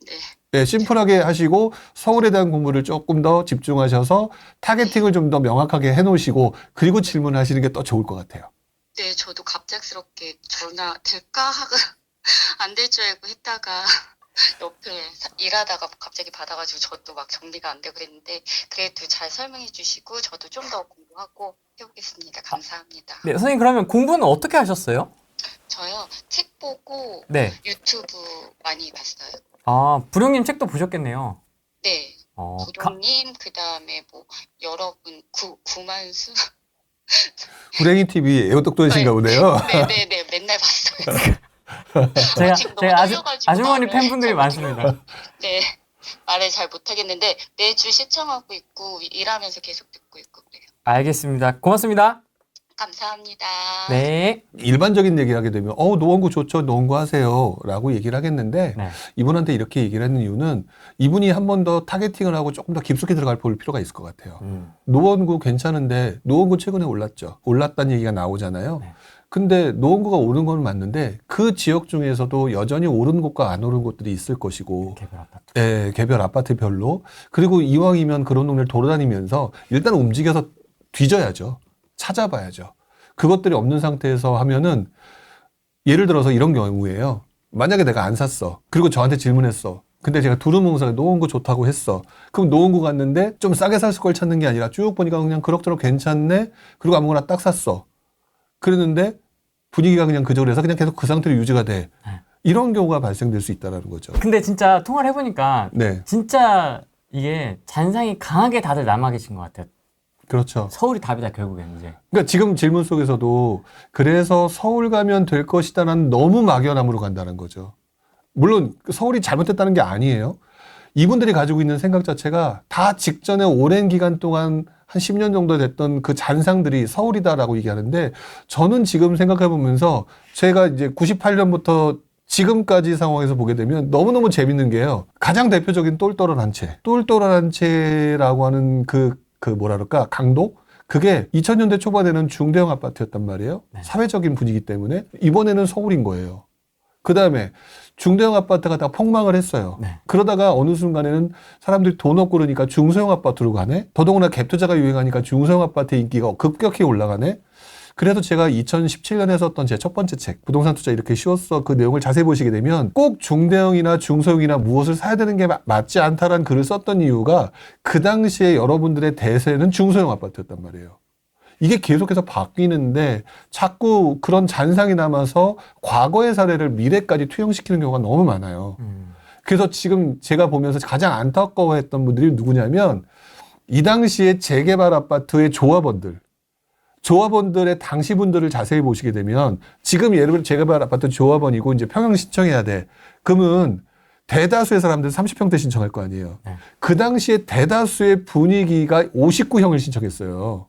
Speaker 4: 네.
Speaker 2: 예, 심플하게 하시고 서울에 대한 공부를 조금 더 집중하셔서 타겟팅을 좀 더 명확하게 해놓으시고 그리고 질문하시는 게 더 좋을 것 같아요.
Speaker 4: 네, 저도 갑작스럽게 전화 될까 하고 안 될 줄 알고 했다가 옆에 일하다가 갑자기 받아가지고 저도 막 정리가 안 되고 그랬는데 그래도 잘 설명해 주시고 저도 좀 더 공부하고 해보겠습니다. 감사합니다.
Speaker 1: 네, 선생님 그러면 공부는 어떻게 하셨어요?
Speaker 4: 저요, 책 보고
Speaker 1: 네.
Speaker 4: 유튜브 많이 봤어요.
Speaker 1: 아, 부령님 책도 보셨겠네요.
Speaker 4: 네.
Speaker 1: 가-
Speaker 4: 부동님, 그 다음에 뭐, 여러분, 구만수?
Speaker 2: 불행이 TV 애호똑똑하신가 보네요.
Speaker 4: 네네네, 맨날 봤어요. 지금 너무
Speaker 1: 제가
Speaker 4: 떨려가지고
Speaker 1: 아주머니
Speaker 4: 말을
Speaker 1: 팬분들이
Speaker 4: 잘
Speaker 1: 많습니다.
Speaker 4: 네, 말을 잘 못하겠는데, 매주 시청하고 있고, 일하면서 계속 듣고 있고, 그래요.
Speaker 1: 알겠습니다. 고맙습니다.
Speaker 4: 감사합니다.
Speaker 1: 네.
Speaker 2: 일반적인 얘기를 하게 되면 노원구 좋죠. 노원구 하세요. 라고 얘기를 하겠는데
Speaker 1: 네.
Speaker 2: 이분한테 이렇게 얘기를 하는 이유는 이분이 한 번 더 타겟팅을 하고 조금 더 깊숙이 들어갈 볼 필요가 있을 것 같아요. 노원구 괜찮은데 노원구 최근에 올랐죠. 올랐다는 얘기가 나오잖아요.
Speaker 1: 네.
Speaker 2: 근데 노원구가 오른 건 맞는데 그 지역 중에서도 여전히 오른 곳과 안 오른 곳들이 있을 것이고
Speaker 1: 개별 아파트.
Speaker 2: 예, 개별 아파트별로. 그리고 이왕이면 그런 동네를 돌아다니면서 일단 움직여서 뒤져야죠. 찾아봐야죠. 그것들이 없는 상태에서 하면은 예를 들어서 이런 경우예요. 만약에 내가 안 샀어. 그리고 저한테 질문했어. 근데 제가 두루뭉술하게 노원구 좋다고 했어. 그럼 노원구 갔는데 좀 싸게 살 걸 찾는 게 아니라 쭉 보니까 그냥 그럭저럭 괜찮네. 그리고 아무거나 딱 샀어. 그랬는데 분위기가 그냥 그저로 해서 그냥 계속 그 상태로 유지가 돼. 이런 경우가 발생될 수 있다는 거죠.
Speaker 1: 근데 진짜 통화를 해보니까
Speaker 2: 네.
Speaker 1: 진짜 이게 잔상이 강하게 다들 남아 계신 것 같아요.
Speaker 2: 그렇죠.
Speaker 1: 서울이 답이다 결국에는 이제.
Speaker 2: 그러니까 지금 질문 속에서도 그래서 서울 가면 될 것이다라는 너무 막연함으로 간다는 거죠. 물론 서울이 잘못됐다는 게 아니에요. 이분들이 가지고 있는 생각 자체가 다 직전에 오랜 기간 동안 한 10년 정도 됐던 그 잔상들이 서울이다라고 얘기하는데 저는 지금 생각해 보면서 제가 이제 98년부터 지금까지 상황에서 보게 되면 너무너무 재밌는 게요. 가장 대표적인 똘똘한 채. 똘똘한 채라고 하는 그 뭐라 그럴까? 강도? 그게 2000년대 초반에는 중대형 아파트였단 말이에요.
Speaker 1: 네.
Speaker 2: 사회적인 분위기 때문에. 이번에는 서울인 거예요. 그 다음에 중대형 아파트가 다 폭망을 했어요.
Speaker 1: 네.
Speaker 2: 그러다가 어느 순간에는 사람들이 돈 없고 그러니까 중소형 아파트로 가네? 더더구나 갭 투자가 유행하니까 중소형 아파트 인기가 급격히 올라가네? 그래서 제가 2017년에 썼던 제 첫 번째 책, 부동산 투자 이렇게 쉬웠어. 그 내용을 자세히 보시게 되면 꼭 중대형이나 중소형이나 무엇을 사야 되는 게 맞지 않다라는 글을 썼던 이유가 그 당시에 여러분들의 대세는 중소형 아파트였단 말이에요. 이게 계속해서 바뀌는데 자꾸 그런 잔상이 남아서 과거의 사례를 미래까지 투영시키는 경우가 너무 많아요. 그래서 지금 제가 보면서 가장 안타까워했던 분들이 누구냐면 이 당시에 재개발 아파트의 조합원들의 당시 분들을 자세히 보시게 되면 지금 예를 들어 재개발 아파트 조합원이고 이제 평형 신청해야 돼. 그러면 대다수의 사람들은 30평대 신청할 거 아니에요.
Speaker 1: 네.
Speaker 2: 그 당시에 대다수의 분위기가 59형을 신청했어요.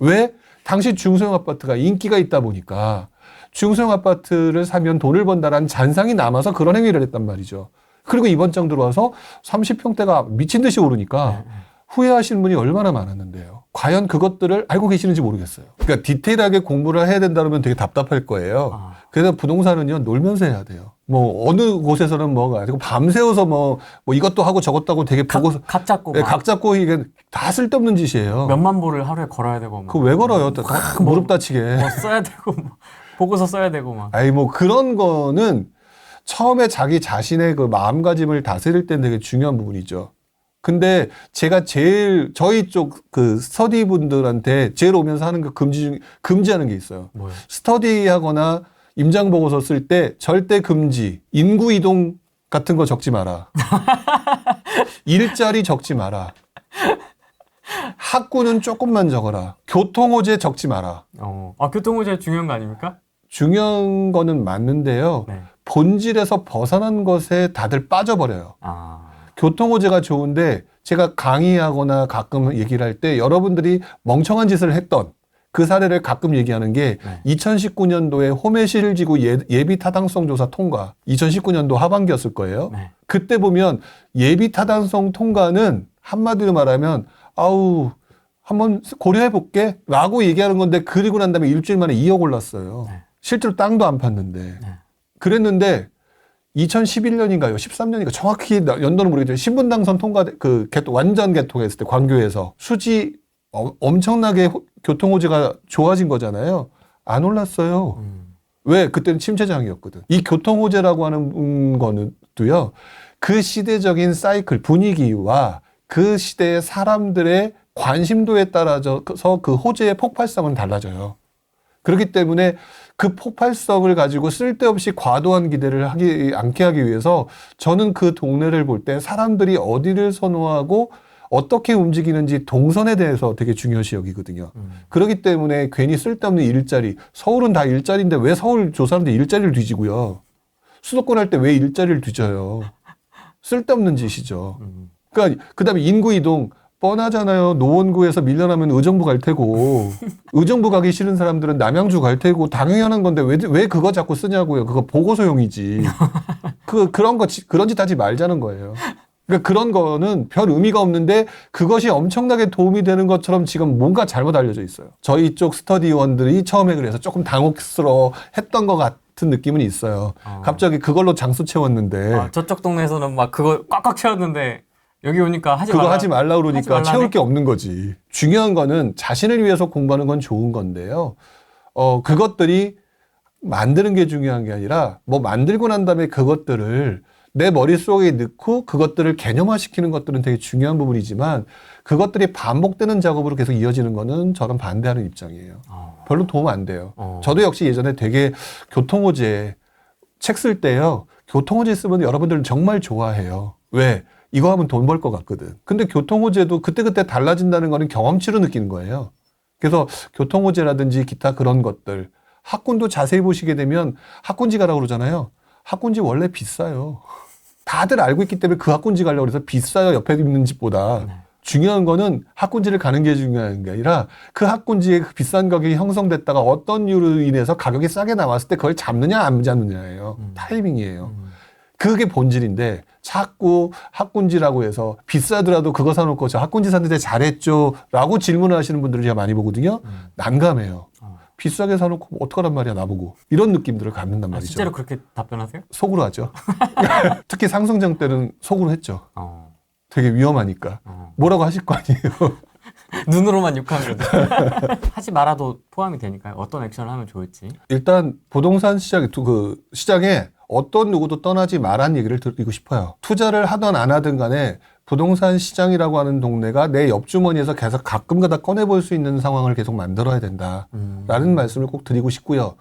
Speaker 2: 왜? 당시 중소형 아파트가 인기가 있다 보니까 중소형 아파트를 사면 돈을 번다라는 잔상이 남아서 그런 행위를 했단 말이죠. 그리고 이번 장 들어와서 30평대가 미친 듯이 오르니까 후회하시는 분이 얼마나 많았는데요. 과연 그것들을 알고 계시는지 모르겠어요. 그러니까 디테일하게 공부를 해야 된다면 되게 답답할 거예요. 그래서 부동산은요, 놀면서 해야 돼요. 뭐, 어느 곳에서는 뭐가 아니고 밤새워서 뭐 이것도 하고 저것도 하고 되게 보고서.
Speaker 1: 각 잡고
Speaker 2: 네,
Speaker 1: 막
Speaker 2: 각 잡고 이게 다 쓸데없는 짓이에요.
Speaker 1: 몇만 보를 하루에 걸어야 되고 막.
Speaker 2: 그거 왜 걸어요? 다 무릎 다치게.
Speaker 1: 뭐 써야 되고 막 보고서 써야 되고 막.
Speaker 2: 아니, 뭐 그런 거는 처음에 자기 자신의 그 마음가짐을 다스릴 때 되게 중요한 부분이죠. 근데 제가 제일 저희 쪽 그 스터디 분들한테 제일 오면서 하는 거 금지하는 게 있어요.
Speaker 1: 뭐요?
Speaker 2: 스터디하거나 임장 보고서 쓸 때 절대 금지. 인구 이동 같은 거 적지 마라. 일자리 적지 마라. 학구는 조금만 적어라. 교통호재 적지 마라.
Speaker 1: 교통호재 중요한 거 아닙니까?
Speaker 2: 중요한 거는 맞는데요.
Speaker 1: 네.
Speaker 2: 본질에서 벗어난 것에 다들 빠져버려요.
Speaker 1: 아.
Speaker 2: 교통호재가 좋은데 제가 강의하거나 가끔 얘기를 할 때 여러분들이 멍청한 짓을 했던 그 사례를 가끔 얘기하는 게
Speaker 1: 네.
Speaker 2: 2019년도에 호메실지구 예비 타당성 조사 통과 2019년도 하반기였을 거예요.
Speaker 1: 네.
Speaker 2: 그때 보면 예비 타당성 통과는 한마디로 말하면 아우 한번 고려해 볼게 라고 얘기하는 건데 그리고 난 다음에 일주일 만에 2억 올랐어요.
Speaker 1: 네.
Speaker 2: 실제로 땅도 안 팠는데.
Speaker 1: 네.
Speaker 2: 그랬는데 2011년인가요? 13년인가? 정확히 연도는 모르겠지만 신분당선 통과 완전 개통했을 때 광교에서 수지 엄청나게 교통호재가 좋아진 거잖아요. 안 올랐어요. 왜? 그때는 침체장이었거든. 이 교통호재라고 하는 거는도요. 그 시대적인 사이클, 분위기와 그 시대의 사람들의 관심도에 따라서 그 호재의 폭발성은 달라져요. 그렇기 때문에 그 폭발성을 가지고 쓸데없이 과도한 기대를 않게 하기 위해서 저는 그 동네를 볼 때 사람들이 어디를 선호하고 어떻게 움직이는지 동선에 대해서 되게 중요시 여기거든요. 그렇기 때문에 괜히 쓸데없는 일자리, 서울은 다 일자리인데 왜 서울 조사하는데 일자리를 뒤지고요. 수도권 할 때 왜 일자리를 뒤져요. 쓸데없는 짓이죠. 그러니까 그다음에 인구 이동 뻔하잖아요. 노원구에서 밀려나면 의정부 갈 테고 의정부 가기 싫은 사람들은 남양주 갈 테고 당연히 하는 건데 왜 그거 자꾸 쓰냐고요. 그거 보고소용이지. 그런 짓 하지 말자는 거예요. 그러니까 그런 거는 별 의미가 없는데 그것이 엄청나게 도움이 되는 것처럼 지금 뭔가 잘못 알려져 있어요. 저희 쪽 스터디원들이 처음에 그래서 조금 당혹스러워 했던 것 같은 느낌은 있어요. 갑자기 그걸로 장수 채웠는데
Speaker 1: 저쪽 동네에서는 막 그거 꽉꽉 채웠는데 여기 오니까
Speaker 2: 그거 하지 말라 그러니까
Speaker 1: 하지
Speaker 2: 채울 게 없는 거지. 중요한 거는 자신을 위해서 공부하는 건 좋은 건데요. 그것들이 만드는 게 중요한 게 아니라 뭐 만들고 난 다음에 그것들을 내 머릿속에 넣고 그것들을 개념화시키는 것들은 되게 중요한 부분이지만 그것들이 반복되는 작업으로 계속 이어지는 거는 저는 반대하는 입장이에요. 별로 도움 안 돼요. 저도 역시 예전에 되게 교통호재 책 쓸 때요. 교통호재 쓰면 여러분들은 정말 좋아해요. 왜? 이거 하면 돈 벌 것 같거든. 근데 교통호재도 그때그때 달라진다는 거는 경험치로 느끼는 거예요. 그래서 교통호재라든지 기타 그런 것들 학군도 자세히 보시게 되면 학군지 가라고 그러잖아요. 학군지 원래 비싸요. 다들 알고 있기 때문에 그 학군지 가려고 그래서 비싸요. 옆에 있는 집보다. 중요한 거는 학군지를 가는 게 중요한 게 아니라 그 학군지의 그 비싼 가격이 형성됐다가 어떤 이유로 인해서 가격이 싸게 나왔을 때 그걸 잡느냐 안 잡느냐예요. 타이밍이에요. 그게 본질인데 자꾸 학군지라고 해서 비싸더라도 그거 사놓고 저 학군지 샀는데 잘했죠 라고 질문을 하시는 분들을 제가 많이 보거든요. 난감해요. 비싸게 사놓고 뭐 어떡하란 말이야 나보고. 이런 느낌들을 갖는단 말이죠.
Speaker 1: 실제로 그렇게 답변하세요?
Speaker 2: 속으로 하죠. 특히 상승장 때는 속으로 했죠. 되게 위험하니까. 뭐라고 하실 거 아니에요.
Speaker 1: 눈으로만 욕하는 거죠. 하지 말아도 포함이 되니까요. 어떤 액션을 하면 좋을지.
Speaker 2: 일단 부동산 시장에 어떤 누구도 떠나지 말란 얘기를 드리고 싶어요. 투자를 하든 안 하든 간에 부동산 시장이라고 하는 동네가 내 옆주머니에서 계속 가끔가다 꺼내볼 수 있는 상황을 계속 만들어야 된다라는 말씀을 꼭 드리고 싶고요.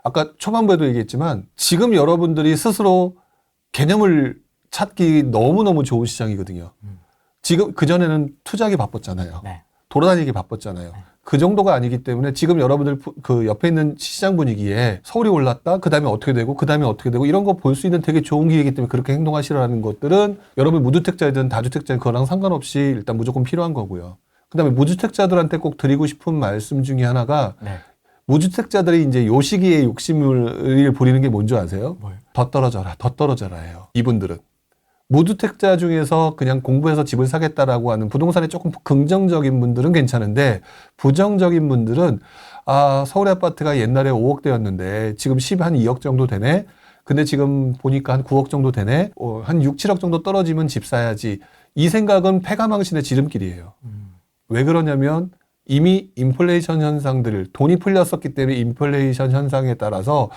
Speaker 2: 아까 초반부에도 얘기했지만 지금 여러분들이 스스로 개념을 찾기 너무너무 좋은 시장이거든요. 지금 그전에는 투자하기 바빴잖아요.
Speaker 1: 네.
Speaker 2: 돌아다니기 바빴잖아요. 그 정도가 아니기 때문에 지금 여러분들 그 옆에 있는 시장 분위기에 서울이 올랐다, 그 다음에 어떻게 되고, 그 다음에 어떻게 되고, 이런 거 볼 수 있는 되게 좋은 기회이기 때문에 그렇게 행동하시라는 것들은 여러분 무주택자이든 다주택자든 그거랑 상관없이 일단 무조건 필요한 거고요. 그 다음에 무주택자들한테 꼭 드리고 싶은 말씀 중에 하나가
Speaker 1: 네.
Speaker 2: 무주택자들이 이제 요 시기에 욕심을 부리는 게 뭔지 아세요?
Speaker 1: 뭐예요?
Speaker 2: 더 떨어져라예요. 이분들은. 무주택자 중에서 그냥 공부해서 집을 사겠다라고 하는 부동산에 조금 긍정적인 분들은 괜찮은데 부정적인 분들은 서울의 아파트가 옛날에 5억대였는데 지금 10한 2억 정도 되네. 근데 지금 보니까 한 9억 정도 되네. 한 6, 7억 정도 떨어지면 집 사야지. 이 생각은 패가망신의 지름길이에요. 왜 그러냐면 이미 인플레이션 현상들을 돈이 풀렸었기 때문에 인플레이션 현상에 따라서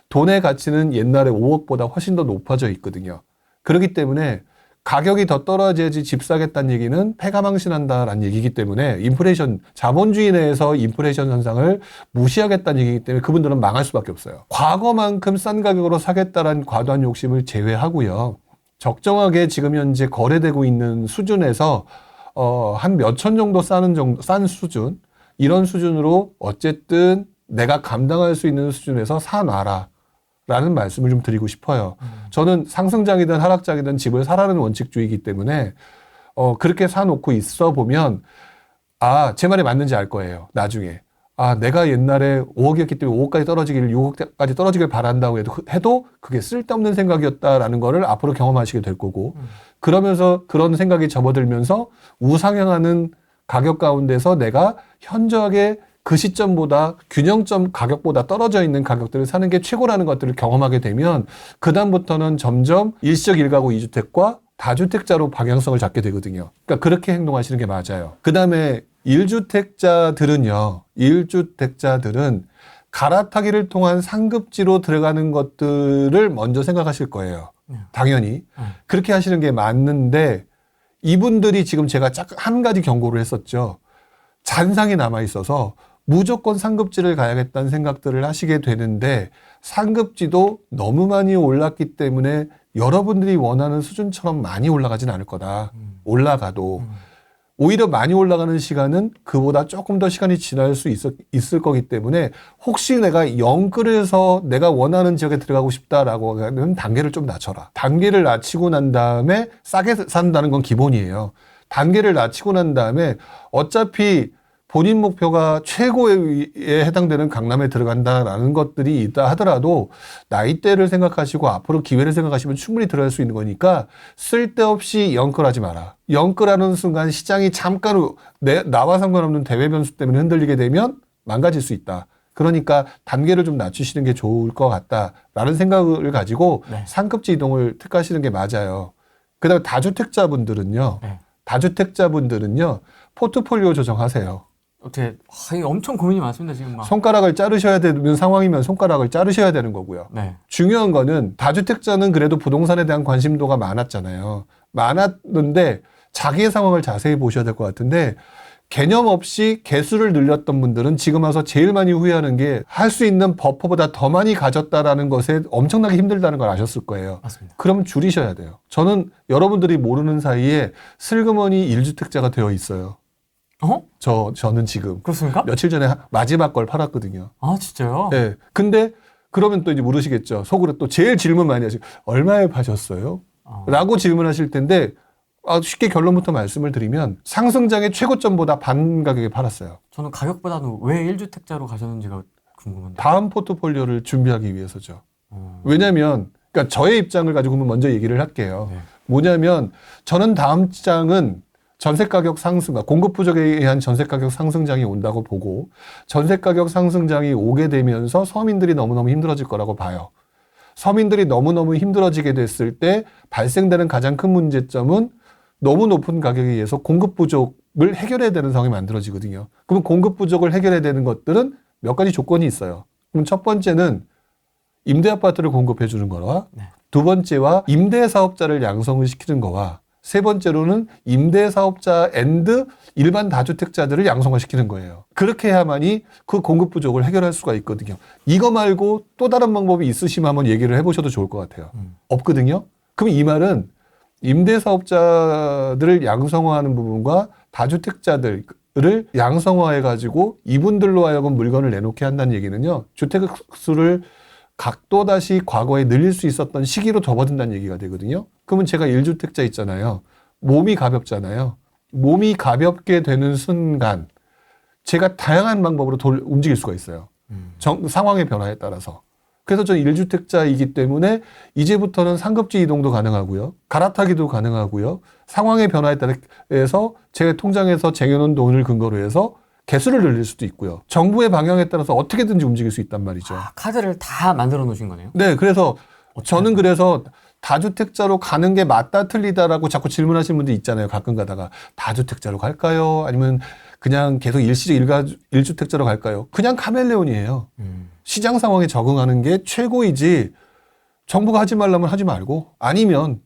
Speaker 2: 돈의 가치는 옛날에 5억보다 훨씬 더 높아져 있거든요. 그렇기 때문에 가격이 더 떨어져야지 집 사겠다는 얘기는 패가망신한다라는 얘기이기 때문에 인플레이션, 자본주의 내에서 인플레이션 현상을 무시하겠다는 얘기이기 때문에 그분들은 망할 수밖에 없어요. 과거만큼 싼 가격으로 사겠다라는 과도한 욕심을 제외하고요. 적정하게 지금 현재 거래되고 있는 수준에서 한 몇천 정도 싼 수준, 이런 수준으로 어쨌든 내가 감당할 수 있는 수준에서 사놔라 라는 말씀을 좀 드리고 싶어요. 저는 상승장이든 하락장이든 집을 사라는 원칙주의이기 때문에 그렇게 사놓고 있어 보면 제 말이 맞는지 알 거예요. 나중에. 내가 옛날에 5억이었기 때문에 5억까지 떨어지길 6억까지 떨어지길 바란다고 해도 그게 쓸데없는 생각이었다라는 거를 앞으로 경험하시게 될 거고 그러면서 그런 생각이 접어들면서 우상향하는 가격 가운데서 내가 현저하게 그 시점보다 균형점 가격보다 떨어져 있는 가격들을 사는 게 최고라는 것들을 경험하게 되면 그다음부터는 점점 일시적 일가구 2주택과 다주택자로 방향성을 잡게 되거든요. 그러니까 그렇게 행동하시는 게 맞아요. 그다음에 1주택자들은 갈아타기를 통한 상급지로 들어가는 것들을 먼저 생각하실 거예요. 당연히. 그렇게 하시는 게 맞는데 이분들이 지금 제가 한 가지 경고를 했었죠. 잔상이 남아있어서 무조건 상급지를 가야겠다는 생각들을 하시게 되는데 상급지도 너무 많이 올랐기 때문에 여러분들이 원하는 수준처럼 많이 올라가진 않을 거다. 올라가도. 오히려 많이 올라가는 시간은 그보다 조금 더 시간이 지날 수 있을 거기 때문에 혹시 내가 영끌에서 내가 원하는 지역에 들어가고 싶다라고 하면 단계를 좀 낮춰라. 단계를 낮추고 난 다음에 싸게 산다는 건 기본이에요. 단계를 낮추고 난 다음에 어차피 본인 목표가 최고에 해당되는 강남에 들어간다라는 것들이 있다 하더라도 나이대를 생각하시고 앞으로 기회를 생각하시면 충분히 들어갈 수 있는 거니까 쓸데없이 영끌하지 마라. 영끌하는 순간 시장이 잠깐 나와 상관없는 대외 변수 때문에 흔들리게 되면 망가질 수 있다. 그러니까 단계를 좀 낮추시는 게 좋을 것 같다라는 생각을 가지고 상급지 이동을 택하시는 게 맞아요. 그다음에 다주택자분들은요. 포트폴리오 조정하세요.
Speaker 1: 어떻게 엄청 고민이 많습니다 지금 막.
Speaker 2: 손가락을 자르셔야 되는 상황이면 손가락을 자르셔야 되는 거고요.
Speaker 1: 네.
Speaker 2: 중요한 거는 다주택자는 그래도 부동산에 대한 관심도가 많았잖아요. 많았는데 자기의 상황을 자세히 보셔야 될 것 같은데 개념 없이 개수를 늘렸던 분들은 지금 와서 제일 많이 후회하는 게 할 수 있는 버퍼보다 더 많이 가졌다라는 것에 엄청나게 힘들다는 걸 아셨을 거예요.
Speaker 1: 맞습니다.
Speaker 2: 그럼 줄이셔야 돼요. 저는 여러분들이 모르는 사이에 슬그머니 1주택자가 되어 있어요. 저는 지금
Speaker 1: 그렇습니까?
Speaker 2: 며칠 전에 마지막 걸 팔았거든요.
Speaker 1: 진짜요?
Speaker 2: 네. 근데 그러면 또 이제 물으시겠죠. 속으로 또 제일 질문 많이 하시고 얼마에 파셨어요? 라고 질문하실 텐데 쉽게 결론부터 말씀을 드리면 상승장의 최고점보다 반 가격에 팔았어요.
Speaker 1: 저는 가격보다는 왜 1주택자로 가셨는지가 궁금한데.
Speaker 2: 다음 포트폴리오를 준비하기 위해서죠. 왜냐면 그러니까 저의 입장을 가지고 먼저 얘기를 할게요.
Speaker 1: 네.
Speaker 2: 뭐냐면 저는 다음 장은 전세가격 상승, 공급 부족에 의한 전세가격 상승장이 온다고 보고 전세가격 상승장이 오게 되면서 서민들이 너무너무 힘들어질 거라고 봐요. 서민들이 너무너무 힘들어지게 됐을 때 발생되는 가장 큰 문제점은 너무 높은 가격에 의해서 공급 부족을 해결해야 되는 상황이 만들어지거든요. 그럼 공급 부족을 해결해야 되는 것들은 몇 가지 조건이 있어요. 그럼 첫 번째는 임대 아파트를 공급해 주는 거와 두 번째와 임대 사업자를 양성을 시키는 거와 세 번째로는 임대사업자 앤드 일반 다주택자들을 양성화시키는 거예요. 그렇게 해야만이 그 공급 부족을 해결할 수가 있거든요. 이거 말고 또 다른 방법이 있으시면 한번 얘기를 해보셔도 좋을 것 같아요. 없거든요. 그럼 이 말은 임대사업자들을 양성화하는 부분과 다주택자들을 양성화해가지고 이분들로 하여금 물건을 내놓게 한다는 얘기는요. 주택 수를 각도 다시 과거에 늘릴 수 있었던 시기로 접어든다는 얘기가 되거든요. 그러면 제가 1주택자 있잖아요. 몸이 가볍잖아요. 몸이 가볍게 되는 순간 제가 다양한 방법으로 움직일 수가 있어요. 상황의 변화에 따라서. 그래서 저는 1주택자이기 때문에 이제부터는 상급지 이동도 가능하고요. 갈아타기도 가능하고요. 상황의 변화에 따라서 제 통장에서 쟁여놓은 돈을 근거로 해서 개수를 늘릴 수도 있고요. 정부의 방향에 따라서 어떻게든지 움직일 수 있단 말이죠.
Speaker 1: 카드를 다 만들어 놓으신 거네요?
Speaker 2: 네, 그래서 저는 그래서 다주택자로 가는 게 맞다 틀리다라고 자꾸 질문하시는 분들 있잖아요. 가끔 가다가 다주택자로 갈까요? 아니면 그냥 계속 일시적 1주택자로 갈까요? 그냥 카멜레온이에요. 시장 상황에 적응하는 게 최고이지 정부가 하지 말라면 하지 말고 아니면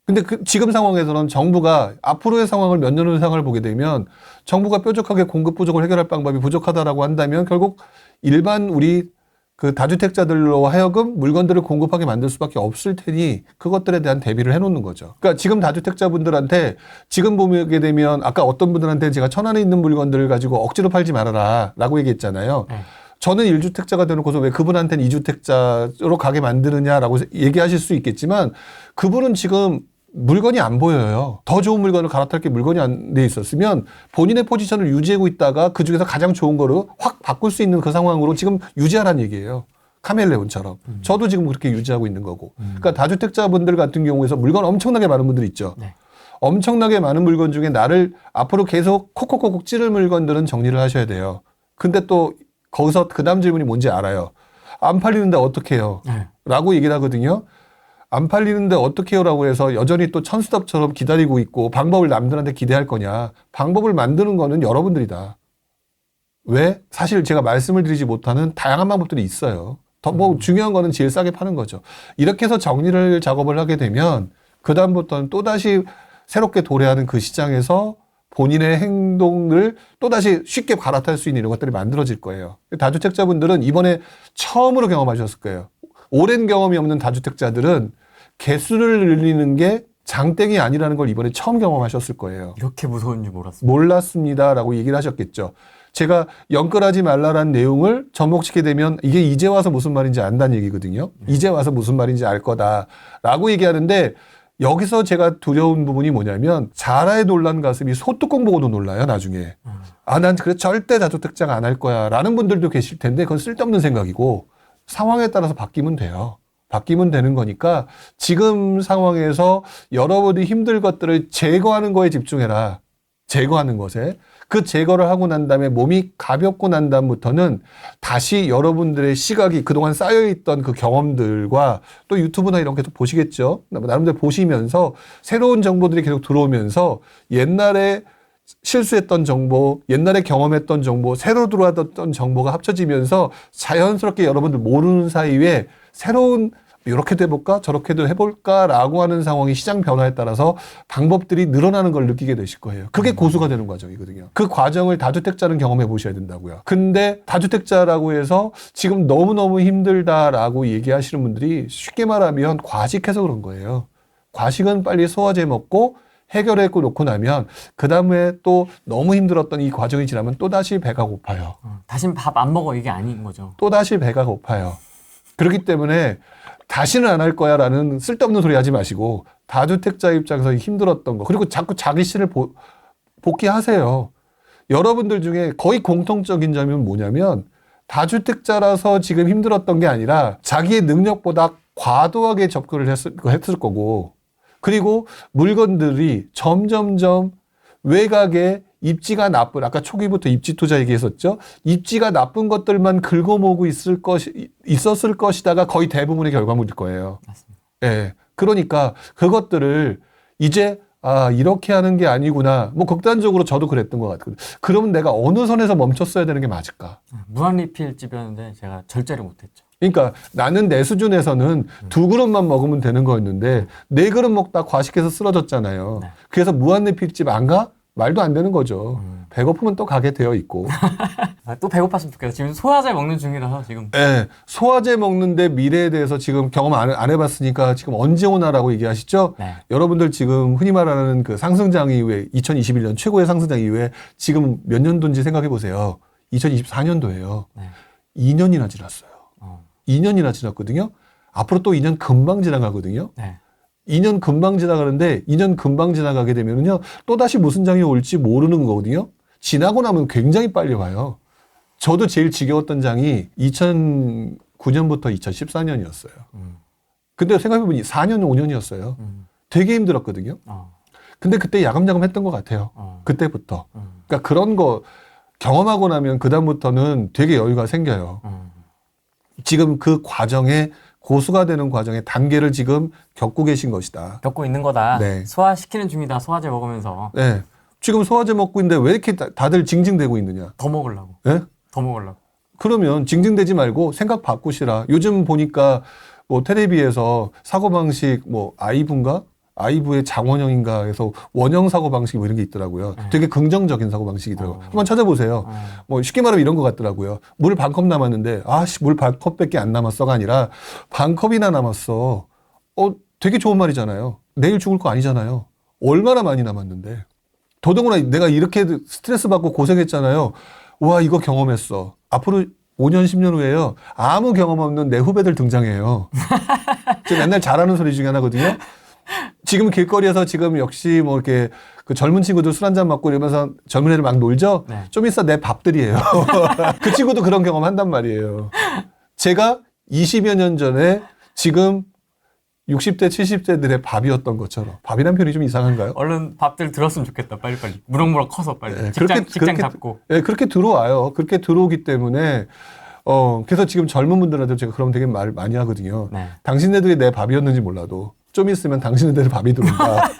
Speaker 2: 근데 지금 상황에서는 정부가 앞으로의 상황을 몇 년 후의 상황을 보게 되면 정부가 뾰족하게 공급 부족을 해결할 방법이 부족하다라고 한다면 결국 일반 우리 그 다주택자들로 하여금 물건들을 공급하게 만들 수밖에 없을 테니 그것들에 대한 대비를 해놓는 거죠. 그러니까 지금 다주택자분들한테 지금 보게 되면 아까 어떤 분들한테 제가 천안에 있는 물건들을 가지고 억지로 팔지 말아라 라고 얘기했잖아요. 저는 1주택자가 되놓고서 왜 그분한테는 2주택자로 가게 만드느냐라고 얘기하실 수 있겠지만 그분은 지금 물건이 안 보여요. 더 좋은 물건을 갈아탈 게 물건이 안 돼 있었으면 본인의 포지션을 유지하고 있다가 그 중에서 가장 좋은 거를 확 바꿀 수 있는 그 상황으로 지금 유지하라는 얘기예요. 카멜레온처럼. 저도 지금 그렇게 유지하고 있는 거고. 그러니까 다주택자분들 같은 경우에서 물건 엄청나게 많은 분들 있죠.
Speaker 1: 네.
Speaker 2: 엄청나게 많은 물건 중에 나를 앞으로 계속 콕콕콕 찌를 물건들은 정리를 하셔야 돼요. 근데 또 거기서 그 다음 질문이 뭔지 알아요. 안 팔리는데 어떻게 해요?
Speaker 1: 네.
Speaker 2: 라고 얘기를 하거든요. 안 팔리는데 어떻게 해요? 라고 해서 여전히 또 천수답처럼 기다리고 있고 방법을 남들한테 기대할 거냐. 방법을 만드는 거는 여러분들이다. 왜? 사실 제가 말씀을 드리지 못하는 다양한 방법들이 있어요. 더 뭐 중요한 거는 제일 싸게 파는 거죠. 이렇게 해서 정리를 작업을 하게 되면 그다음부터는 또다시 새롭게 도래하는 그 시장에서 본인의 행동을 또다시 쉽게 갈아탈 수 있는 이런 것들이 만들어질 거예요. 다주택자분들은 이번에 처음으로 경험하셨을 거예요. 오랜 경험이 없는 다주택자들은 개수를 늘리는 게 장땡이 아니라는 걸 이번에 처음 경험하셨을 거예요.
Speaker 1: 이렇게 무서운 줄 몰랐습니다.
Speaker 2: 몰랐습니다라고 얘기를 하셨겠죠. 제가 연끌하지 말라라는 내용을 접목시키게 되면 이게 이제 와서 무슨 말인지 안다는 얘기거든요. 이제 와서 무슨 말인지 알 거다라고 얘기하는데 여기서 제가 두려운 부분이 뭐냐면 자라의 놀란 가슴이 소뚜껑 보고도 놀라요 나중에. 아, 난 그래 절대 다주택자가 안 할 거야 라는 분들도 계실 텐데 그건 쓸데없는 생각이고 상황에 따라서 바뀌면 돼요. 바뀌면 되는 거니까 지금 상황에서 여러분이 힘들 것들을 제거하는 거에 집중해라. 제거하는 것에. 그 제거를 하고 난 다음에 몸이 가볍고 난 다음부터는 다시 여러분들의 시각이 그동안 쌓여있던 그 경험들과 또 유튜브나 이런 게 또 보시겠죠. 나름대로 보시면서 새로운 정보들이 계속 들어오면서 옛날에 실수했던 정보, 옛날에 경험했던 정보, 새로 들어왔던 정보가 합쳐지면서 자연스럽게 여러분들 모르는 사이에 새로운 이렇게도 해볼까 저렇게도 해볼까라고 하는 상황이 시장 변화에 따라서 방법들이 늘어나는 걸 느끼게 되실 거예요. 그게 고수가 되는 과정이거든요. 그 과정을 다주택자는 경험해 보셔야 된다고요. 근데 다주택자라고 해서 지금 너무너무 힘들다라고 얘기하시는 분들이 쉽게 말하면 과식해서 그런 거예요. 과식은 빨리 소화제 먹고 해결했고 놓고 나면 그 다음에 또 너무 힘들었던 이 과정이 지나면 또다시 배가 고파요.
Speaker 1: 다신 밥 안 먹어 이게 아닌 거죠.
Speaker 2: 또다시 배가 고파요. 그렇기 때문에 다시는 안 할 거야 라는 쓸데없는 소리 하지 마시고 다주택자 입장에서 힘들었던 거 그리고 자꾸 자기 씨를 복귀하세요. 여러분들 중에 거의 공통적인 점이 뭐냐면 다주택자라서 지금 힘들었던 게 아니라 자기의 능력보다 과도하게 접근을 했을 거고 그리고 물건들이 점점점 외곽에 입지가 나쁜 아까 초기부터 입지 투자 얘기했었죠. 입지가 나쁜 것들만 긁어모으고 있었을 것이다가 거의 대부분의 결과물일 거예요.
Speaker 1: 맞습니다.
Speaker 2: 예. 그러니까 그것들을 이제 이렇게 하는 게 아니구나. 뭐 극단적으로 저도 그랬던 것 같거든요. 그러면 내가 어느 선에서 멈췄어야 되는 게 맞을까?
Speaker 1: 무한리필집이었는데 제가 절제를 못했죠.
Speaker 2: 그러니까 나는 내 수준에서는 2그릇만 먹으면 되는 거였는데 4그릇 먹다 과식해서 쓰러졌잖아요.
Speaker 1: 네.
Speaker 2: 그래서 무한리필집 안 가? 말도 안 되는 거죠. 배고프면 또 가게 되어 있고.
Speaker 1: 또 배고팠으면 좋겠다. 지금 소화제 먹는 중이라서 지금.
Speaker 2: 네, 소화제 먹는데 미래에 대해서 지금 경험 안 해봤으니까 지금 언제 오나라고 얘기하시죠?
Speaker 1: 네.
Speaker 2: 여러분들 지금 흔히 말하는 그 상승장 이후에 2021년 최고의 상승장 이후에 지금 몇 년도인지 생각해 보세요. 2024년도예요.
Speaker 1: 네.
Speaker 2: 2년이나 지났어요. 2년이나 지났거든요. 앞으로 또 2년 금방 지나가거든요.
Speaker 1: 네.
Speaker 2: 2년 금방 지나가는데 2년 금방 지나가게 되면은요 또다시 무슨 장이 올지 모르는 거거든요. 지나고 나면 굉장히 빨리 와요. 저도 제일 지겨웠던 장이 2009년부터 2014년이었어요. 근데 생각해보니 4년, 5년이었어요. 되게 힘들었거든요. 근데 그때 야금야금 했던 것 같아요. 그때부터. 그러니까 그런 거 경험하고 나면 그다음부터는 되게 여유가 생겨요. 지금 그 과정에 고수가 되는 과정의 단계를 지금 겪고 계신 것이다.
Speaker 1: 겪고 있는 거다.
Speaker 2: 네.
Speaker 1: 소화시키는 중이다. 소화제 먹으면서.
Speaker 2: 네. 지금 소화제 먹고 있는데 왜 이렇게 다들 징징대고 있느냐?
Speaker 1: 더 먹으려고.
Speaker 2: 네?
Speaker 1: 더 먹으려고.
Speaker 2: 그러면 징징대지 말고 생각 바꾸시라. 요즘 보니까 뭐 텔레비에서 사고방식 뭐 아이브인가? 아이브의 장원영인가 해서 원형 사고방식 뭐 이런 게 있더라고요. 되게 긍정적인 사고방식이더라고요. 한번 찾아보세요. 뭐 쉽게 말하면 이런 것 같더라고요. 물 반 컵 남았는데 물 반 컵밖에 안 남았어가 아니라 반 컵이나 남았어. 되게 좋은 말이잖아요. 내일 죽을 거 아니잖아요. 얼마나 많이 남았는데. 더더구나 내가 이렇게 스트레스 받고 고생했잖아요. 와 이거 경험했어. 앞으로 5년 10년 후에요. 아무 경험 없는 내 후배들 등장해요. 제가 맨날 잘하는 소리 중에 하나거든요. 지금 길거리에서 지금 역시 뭐 이렇게 그 젊은 친구들 술 한잔 먹고 이러면서 젊은 애들 막 놀죠?
Speaker 1: 네.
Speaker 2: 좀 있어 내 밥들이에요. 그 친구도 그런 경험 한단 말이에요. 제가 20여 년 전에 지금 60대, 70대들의 밥이었던 것처럼. 밥이란 표현이 좀 이상한가요?
Speaker 1: 얼른 밥들 들었으면 좋겠다. 빨리빨리. 무럭무럭 커서 빨리.
Speaker 2: 네,
Speaker 1: 직장 잡고.
Speaker 2: 예, 그렇게 들어와요. 그렇게 들어오기 때문에, 그래서 지금 젊은 분들한테 제가 그럼 되게 말 많이 하거든요.
Speaker 1: 네.
Speaker 2: 당신네들이 내 밥이었는지 몰라도 좀 있으면 당신네들 밥이 들어온다.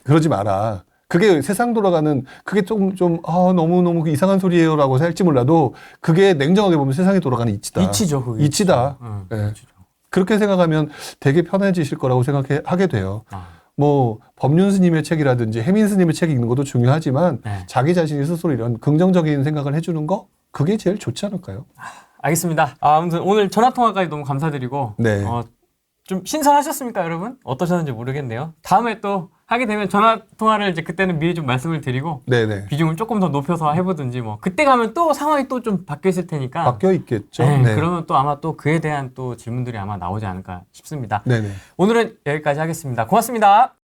Speaker 2: 그러지 마라. 그게 세상 돌아가는, 그게 너무너무 이상한 소리예요라고 할지 몰라도 그게 냉정하게 보면 세상이 돌아가는 이치다.
Speaker 1: 이치죠, 그게.
Speaker 2: 이치다. 예.
Speaker 1: 이치죠.
Speaker 2: 그렇게 생각하면 되게 편해지실 거라고 하게 돼요.
Speaker 1: 아,
Speaker 2: 뭐 법륜 스님의 책이라든지 해민 스님의 책이 읽는 것도 중요하지만
Speaker 1: 네.
Speaker 2: 자기 자신이 스스로 이런 긍정적인 생각을 해주는 거 그게 제일 좋지 않을까요?
Speaker 1: 알겠습니다. 아무튼 오늘 전화 통화까지 너무 감사드리고
Speaker 2: 네.
Speaker 1: 좀 신선하셨습니까, 여러분? 어떠셨는지 모르겠네요. 다음에 또 하게 되면 전화 통화를 이제 그때는 미리 좀 말씀을 드리고
Speaker 2: 네네.
Speaker 1: 비중을 조금 더 높여서 해보든지 뭐 그때 가면 또 상황이 또 좀 바뀌어 있을 테니까
Speaker 2: 바뀌어 있겠죠.
Speaker 1: 네,
Speaker 2: 네.
Speaker 1: 그러면 또 아마 또 그에 대한 또 질문들이 아마 나오지 않을까 싶습니다.
Speaker 2: 네네.
Speaker 1: 오늘은 여기까지 하겠습니다. 고맙습니다.